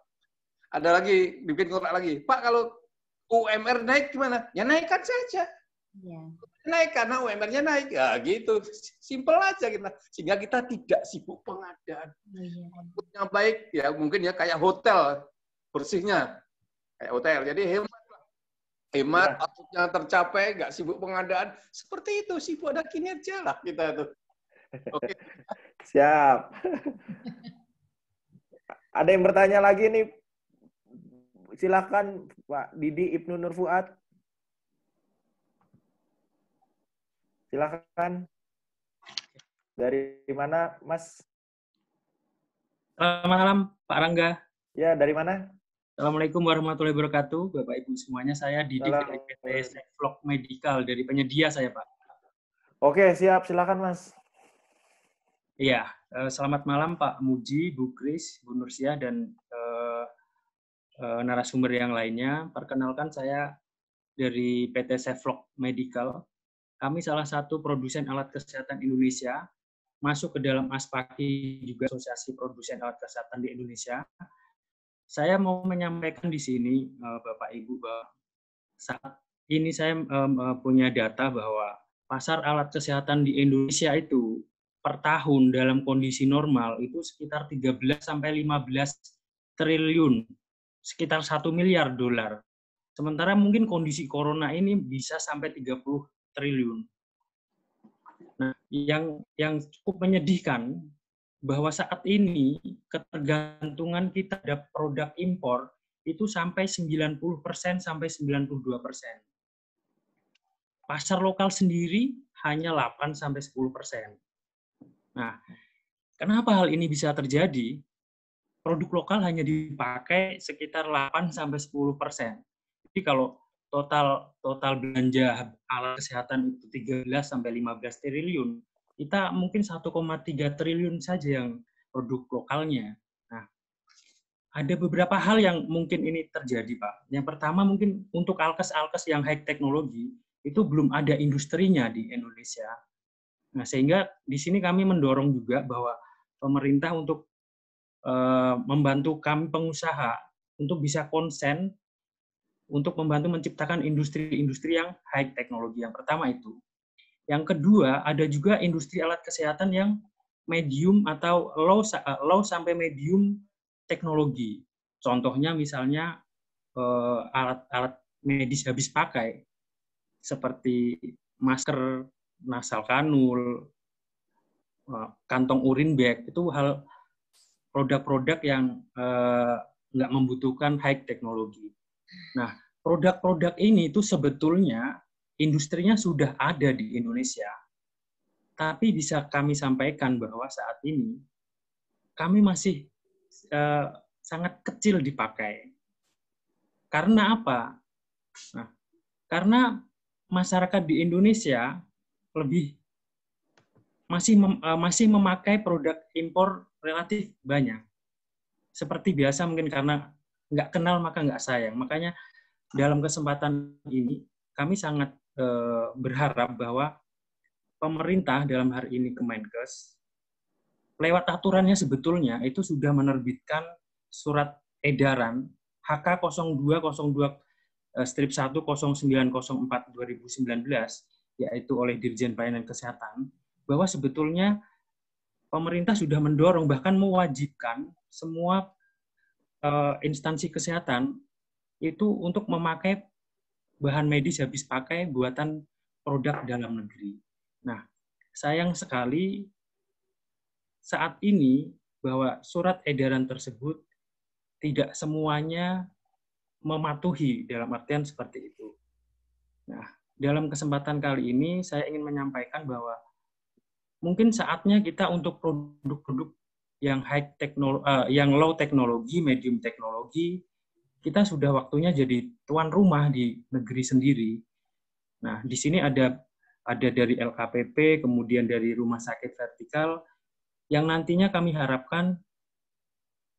Ada lagi, bikin kontrak lagi. Pak, kalau UMR naik gimana? Ya naikkan saja. Ya. Naik karena UMR-nya naik. Ya gitu. Simpel aja kita. Sehingga kita tidak sibuk pengadaan. Yang baik, ya mungkin ya kayak hotel. Bersihnya. Kayak hotel. Jadi hemat, outputnya tercapai, nggak sibuk pengadaan. Seperti itu, sibuk ada kinerja lah kita itu. Oke. Siap. Ada yang bertanya lagi nih? Silakan Pak Didi Ibnu Nur Fuad. Silakan. Dari mana, Mas? Selamat malam, Pak Rangga. Ya, dari mana? Assalamualaikum warahmatullahi wabarakatuh, Bapak Ibu semuanya. Saya Didi dari PT Sevlog Medical, dari penyedia saya, Pak. Oke, siap. Silakan, Mas. Iya, selamat malam Pak Muji, Bu Kris, Bu Nursia, dan narasumber yang lainnya. Perkenalkan, saya dari PT Sevlog Medical. Kami salah satu produsen alat kesehatan Indonesia, masuk ke dalam ASPAKI, juga Asosiasi Produsen Alat Kesehatan di Indonesia. Saya mau menyampaikan di sini, Bapak Ibu, bahwa saat ini saya punya data bahwa pasar alat kesehatan di Indonesia itu per tahun dalam kondisi normal itu sekitar 13-15 triliun, sekitar 1 miliar dolar. Sementara mungkin kondisi corona ini bisa sampai 30 triliun. Nah, yang cukup menyedihkan bahwa saat ini ketergantungan kita terhadap produk impor itu sampai 90% sampai 92%. Pasar lokal sendiri hanya 8 sampai 10%. Nah, kenapa hal ini bisa terjadi? Produk lokal hanya dipakai sekitar 8 sampai 10%. Jadi kalau total belanja alat kesehatan itu 13 sampai 15 triliun, kita mungkin 1,3 triliun saja yang produk lokalnya. Nah, ada beberapa hal yang mungkin ini terjadi, Pak. Yang pertama mungkin untuk alkes-alkes yang high teknologi itu belum ada industrinya di Indonesia. Nah, sehingga di sini kami mendorong juga bahwa pemerintah untuk membantu kami pengusaha untuk bisa konsen untuk membantu menciptakan industri-industri yang high teknologi. Yang pertama itu. Yang kedua, ada juga industri alat kesehatan yang medium atau low sampai medium teknologi. Contohnya misalnya alat-alat medis habis pakai, seperti masker, nasal kanul, kantong urin bag, itu hal produk-produk yang nggak membutuhkan high teknologi. Nah, produk-produk ini itu sebetulnya industrinya sudah ada di Indonesia. Tapi bisa kami sampaikan bahwa saat ini kami masih sangat kecil dipakai. Karena apa? Nah, karena masyarakat di Indonesia masih memakai produk impor relatif banyak. Seperti biasa mungkin karena nggak kenal maka nggak sayang. Makanya dalam kesempatan ini kami sangat berharap bahwa pemerintah dalam hari ini Kemenkes lewat aturannya sebetulnya itu sudah menerbitkan surat edaran HK 0202/1/0904/2019 yaitu oleh Dirjen Pelayanan Kesehatan bahwa sebetulnya pemerintah sudah mendorong bahkan mewajibkan semua instansi kesehatan itu untuk memakai bahan medis habis pakai buatan produk dalam negeri. Nah, sayang sekali saat ini bahwa surat edaran tersebut tidak semuanya mematuhi dalam artian seperti itu. Nah, dalam kesempatan kali ini saya ingin menyampaikan bahwa mungkin saatnya kita untuk produk-produk yang high teknologi, yang low teknologi, medium teknologi, kita sudah waktunya jadi tuan rumah di negeri sendiri. Nah, di sini ada dari LKPP, kemudian dari rumah sakit vertikal, yang nantinya kami harapkan,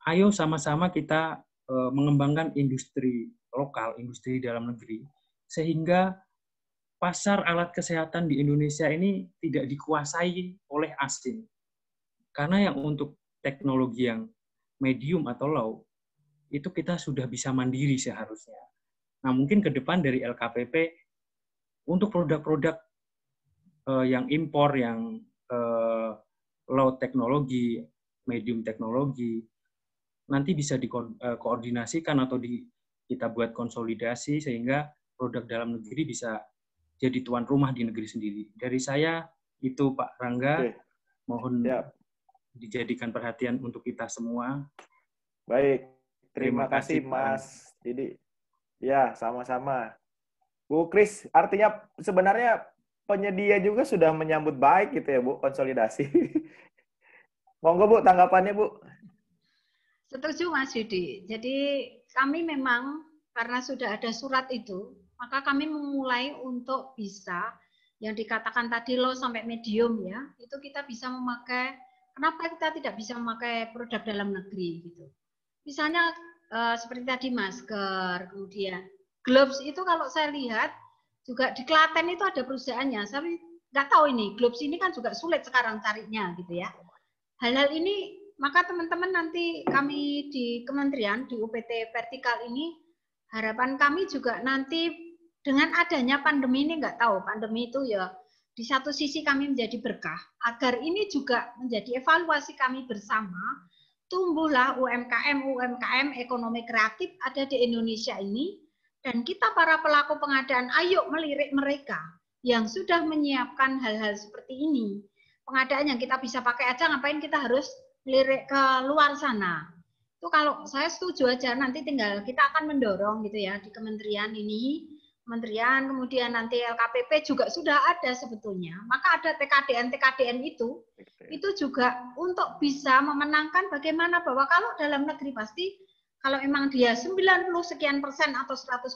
ayo sama-sama kita mengembangkan industri lokal, industri dalam negeri, sehingga pasar alat kesehatan di Indonesia ini tidak dikuasai oleh asing. Karena yang untuk teknologi yang medium atau low, itu kita sudah bisa mandiri seharusnya. Nah, mungkin ke depan dari LKPP, untuk produk-produk yang impor, yang low teknologi, medium teknologi, nanti bisa dikoordinasikan atau kita buat konsolidasi sehingga produk dalam negeri bisa jadi tuan rumah di negeri sendiri. Dari saya itu Pak Rangga, mohon dijadikan perhatian untuk kita semua. Baik, terima kasih Mas Didi. Ya, sama-sama. Bu Kris, artinya sebenarnya penyedia juga sudah menyambut baik gitu ya Bu, konsolidasi. Monggo Bu, tanggapannya Bu. Setuju Mas Yudi. Jadi kami memang karena sudah ada surat itu, maka kami memulai untuk bisa yang dikatakan tadi low sampai medium ya, itu kita bisa memakai, kenapa kita tidak bisa memakai produk dalam negeri gitu. Misalnya seperti tadi masker, kemudian gloves itu kalau saya lihat juga di Klaten itu ada perusahaannya. Saya nggak tahu ini, gloves ini kan juga sulit sekarang carinya gitu ya. Hal-hal ini maka teman-teman nanti kami di kementerian, di UPT Vertikal ini, harapan kami juga nanti dengan adanya pandemi ini, nggak tahu, pandemi itu ya di satu sisi kami menjadi berkah, agar ini juga menjadi evaluasi kami bersama, tumbuhlah UMKM ekonomi kreatif ada di Indonesia ini, dan kita para pelaku pengadaan, ayo melirik mereka yang sudah menyiapkan hal-hal seperti ini. Pengadaan yang kita bisa pakai aja, ngapain kita harus lirik ke luar sana. Itu kalau saya setuju aja, nanti tinggal kita akan mendorong gitu ya di kementerian ini, kementerian kemudian nanti LKPP juga sudah ada sebetulnya. Maka ada TKDN itu juga untuk bisa memenangkan bagaimana bahwa kalau dalam negeri pasti kalau memang dia 90 sekian persen atau 100%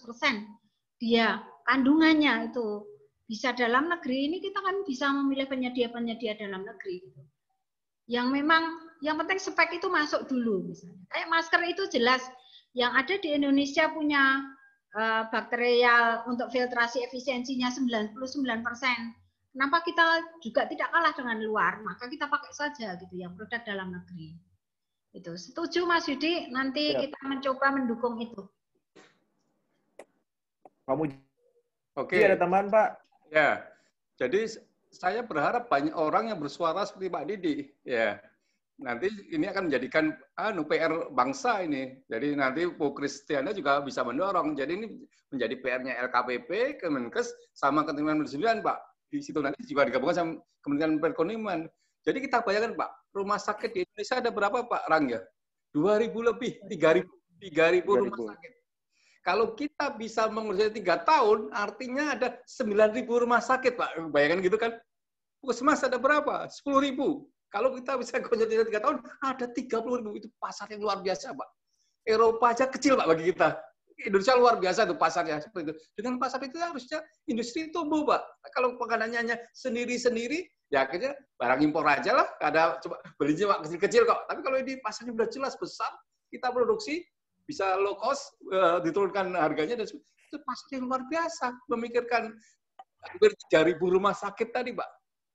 dia kandungannya itu bisa dalam negeri, ini kita kan bisa memilih penyedia-penyedia dalam negeri gitu. Yang memang yang penting spek itu masuk dulu misalnya. Kayak masker itu jelas yang ada di Indonesia punya bakterial untuk filtrasi efisiensinya 99%. Kenapa kita juga tidak kalah dengan luar? Maka kita pakai saja gitu yang produk dalam negeri. Itu setuju Mas Yudi, nanti kita mencoba mendukung itu. Kamu Oke. ada tambahan Pak? Ya. Jadi saya berharap banyak orang yang bersuara seperti Pak Didi, ya. Nanti ini akan menjadikan PR bangsa ini. Jadi nanti Bu Kristiana juga bisa mendorong. Jadi ini menjadi PR-nya LKPP, Kemenkes, sama Kementerian Perindustrian, Pak. Di situ nanti juga digabungkan sama Kementerian Perekonomian. Jadi kita bayangkan, Pak, rumah sakit di Indonesia ada berapa, Pak Rangga? 2.000 lebih, 3.000 rumah sakit. Kalau kita bisa mengurusnya 3 tahun, artinya ada 9.000 rumah sakit, Pak. Bayangkan gitu kan? Puskesmas ada berapa? 10.000. Kalau kita bisa konsolidasi 3 tahun, ada 30.000. Itu pasar yang luar biasa, Pak. Eropa aja kecil, Pak, bagi kita. Indonesia luar biasa tuh pasarnya. Seperti itu. Dengan pasar itu harusnya industri tumbuh, Pak. Kalau pengadanya hanya sendiri-sendiri, ya akhirnya barang impor aja lah. Ada coba belinya Pak kecil-kecil kok. Tapi kalau ini pasarnya udah jelas besar, kita produksi, bisa low cost, diturunkan harganya, dan itu pasar yang luar biasa. Memikirkan hampir 3.000 rumah sakit tadi, Pak.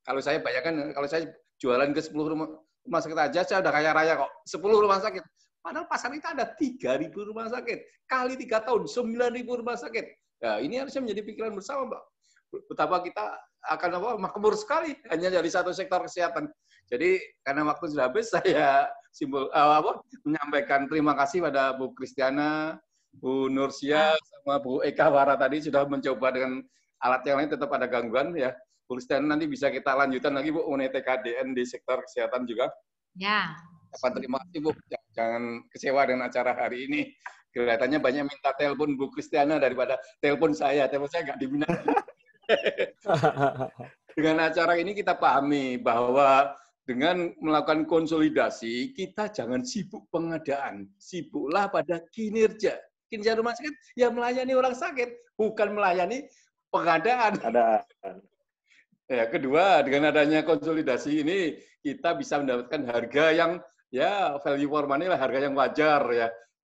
Kalau saya bayangkan, kalau saya jualan ke 10 rumah sakit aja, saya udah kaya raya kok. 10 rumah sakit. Padahal pasar itu ada 3.000 rumah sakit. Kali 3 tahun, 9.000 rumah sakit. Nah, ini harusnya menjadi pikiran bersama, Pak. Betapa kita akan makmur sekali hanya dari satu sektor kesehatan. Jadi, karena waktu sudah habis, saya menyampaikan terima kasih pada Bu Kristiana, Bu Nursia, sama Bu Eka Wara tadi sudah mencoba dengan alat yang lain, tetap ada gangguan ya. Bu Kristiana nanti bisa kita lanjutkan lagi Bu mengenai TKDN di sektor kesehatan juga. Ya. Terima kasih Bu, jangan kecewa dengan acara hari ini. Kelihatannya banyak minta telepon Bu Kristiana daripada telepon saya nggak diminati. Dengan acara ini kita pahami bahwa dengan melakukan konsolidasi, kita jangan sibuk pengadaan, sibuklah pada kinerja. Kinerja rumah sakit ya melayani orang sakit, bukan melayani pengadaan. Ya, kedua, dengan adanya konsolidasi ini kita bisa mendapatkan harga yang ya value for money lah, harga yang wajar ya.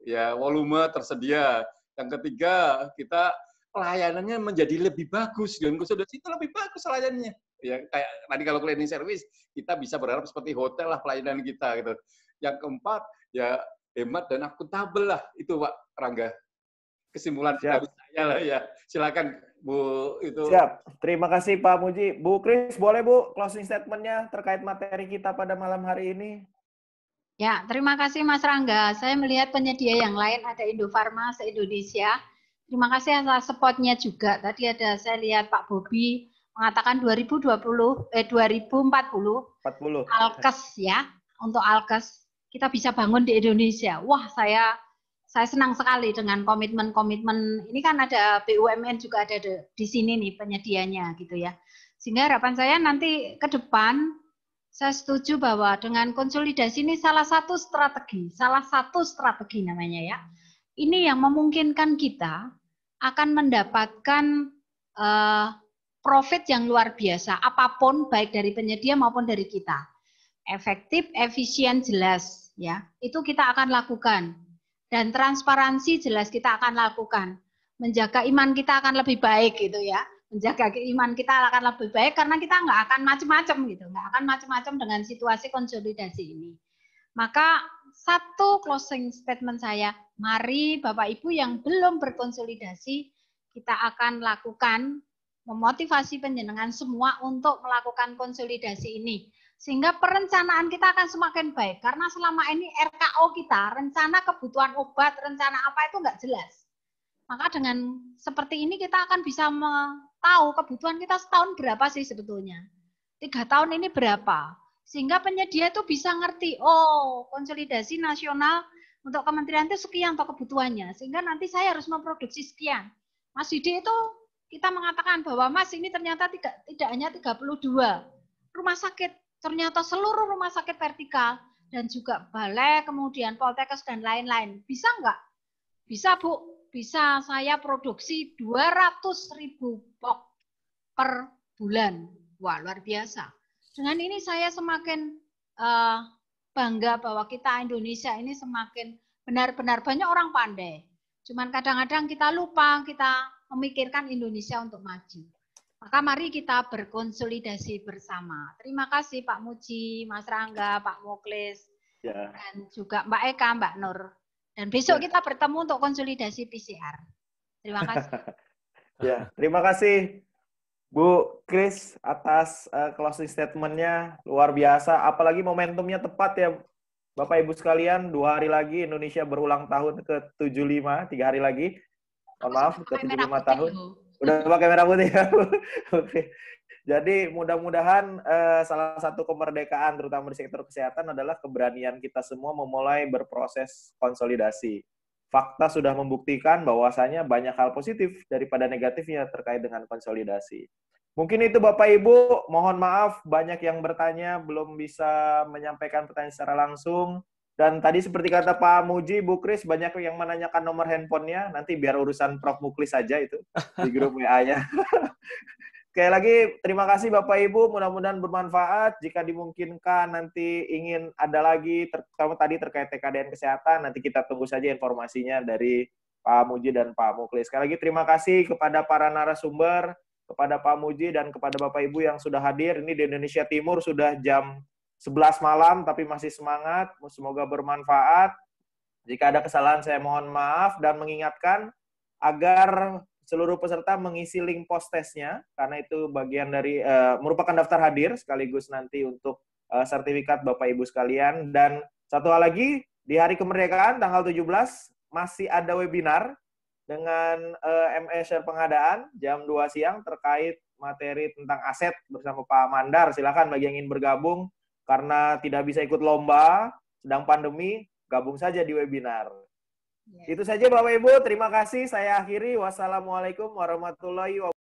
Ya, volume tersedia. Yang ketiga, kita pelayanannya menjadi lebih bagus. Dengan konsolidasi itu lebih bagus pelayanannya. Ya, kayak tadi kalau cleaning service, kita bisa berharap seperti hotel lah pelayanan kita gitu. Yang keempat, ya hemat dan akuntabel lah. Itu Pak Rangga. Kesimpulan dari saya lah ya. Silakan Bu itu. Siap. Terima kasih Pak Muji. Bu Kris, boleh Bu closing statement-nya terkait materi kita pada malam hari ini? Ya, terima kasih Mas Rangga. Saya melihat penyedia yang lain ada Indofarma se-Indonesia. Terima kasih atas support-nya juga. Tadi ada saya lihat Pak Bobi mengatakan 2040 Alkes ya. Untuk Alkes kita bisa bangun di Indonesia. Wah, saya senang sekali dengan komitmen-komitmen. Ini kan ada BUMN juga ada di sini nih penyedianya gitu ya. Sehingga harapan saya nanti ke depan saya setuju bahwa dengan konsolidasi ini salah satu strategi namanya ya. Ini yang memungkinkan kita akan mendapatkan profit yang luar biasa apapun baik dari penyedia maupun dari kita. Efektif, efisien, jelas ya. Itu kita akan lakukan. Dan transparansi jelas kita akan lakukan. Menjaga iman kita akan lebih baik gitu ya. Menjaga iman kita akan lebih baik karena kita nggak akan macam-macam gitu. Nggak akan macam-macam dengan situasi konsolidasi ini. Maka satu closing statement saya, mari Bapak Ibu yang belum berkonsolidasi, kita akan lakukan, memotivasi penjenengan semua untuk melakukan konsolidasi ini. Sehingga perencanaan kita akan semakin baik. Karena selama ini RKO kita, rencana kebutuhan obat, rencana apa itu nggak jelas. Maka dengan seperti ini kita akan bisa tahu kebutuhan kita setahun berapa sih sebetulnya. 3 tahun ini berapa. Sehingga penyedia itu bisa ngerti, oh konsolidasi nasional untuk kementerian itu sekian toh kebutuhannya. Sehingga nanti saya harus memproduksi sekian. Mas Didi itu kita mengatakan bahwa Mas ini ternyata tidak hanya 32 rumah sakit. Ternyata seluruh rumah sakit vertikal dan juga balai, kemudian Poltekkes dan lain-lain. Bisa nggak? Bisa Bu, bisa saya produksi 200.000 box per bulan. Wah luar biasa. Dengan ini saya semakin bangga bahwa kita Indonesia ini semakin benar-benar banyak orang pandai. Cuman kadang-kadang kita lupa, kita memikirkan Indonesia untuk maju. Maka mari kita berkonsolidasi bersama. Terima kasih Pak Muji, Mas Rangga, Pak Muklis, dan juga Mbak Eka, Mbak Nur. Dan besok kita bertemu untuk konsolidasi PCR. Terima kasih. Ya, terima kasih Bu Kris atas closing statement-nya. Luar biasa, apalagi momentumnya tepat ya Bapak Ibu sekalian. 2 hari lagi Indonesia berulang tahun ke-75, 3 hari lagi. Mohon maaf, ke-75 tahun. Udah pakai merah putih ya. Oke. Jadi mudah-mudahan salah satu kemerdekaan terutama di sektor kesehatan adalah keberanian kita semua memulai berproses konsolidasi. Fakta sudah membuktikan bahwasanya banyak hal positif daripada negatifnya terkait dengan konsolidasi. Mungkin itu Bapak Ibu, mohon maaf banyak yang bertanya belum bisa menyampaikan pertanyaan secara langsung. Dan tadi seperti kata Pak Muji, Bu Kris, banyak yang menanyakan nomor handphonenya. Nanti biar urusan Prof. Muklis saja itu di grup WA-nya. Sekali lagi, terima kasih Bapak Ibu. Mudah-mudahan bermanfaat. Jika dimungkinkan nanti ingin ada lagi, terutama tadi terkait TKDN Kesehatan, nanti kita tunggu saja informasinya dari Pak Muji dan Pak Muklis. Sekali lagi, terima kasih kepada para narasumber, kepada Pak Muji, dan kepada Bapak Ibu yang sudah hadir. Ini di Indonesia Timur sudah jam 11 malam, tapi masih semangat. Semoga bermanfaat. Jika ada kesalahan, saya mohon maaf dan mengingatkan agar seluruh peserta mengisi link post-testnya, karena itu bagian dari merupakan daftar hadir, sekaligus nanti untuk sertifikat Bapak Ibu sekalian. Dan satu hal lagi, di hari kemerdekaan, tanggal 17, masih ada webinar dengan ME Share Pengadaan, jam 2 siang, terkait materi tentang aset bersama Pak Mandar. Silakan bagi yang ingin bergabung. Karena tidak bisa ikut lomba, sedang pandemi, gabung saja di webinar. Itu saja Bapak Ibu, terima kasih. Saya akhiri. Wassalamualaikum warahmatullahi wabarakatuh.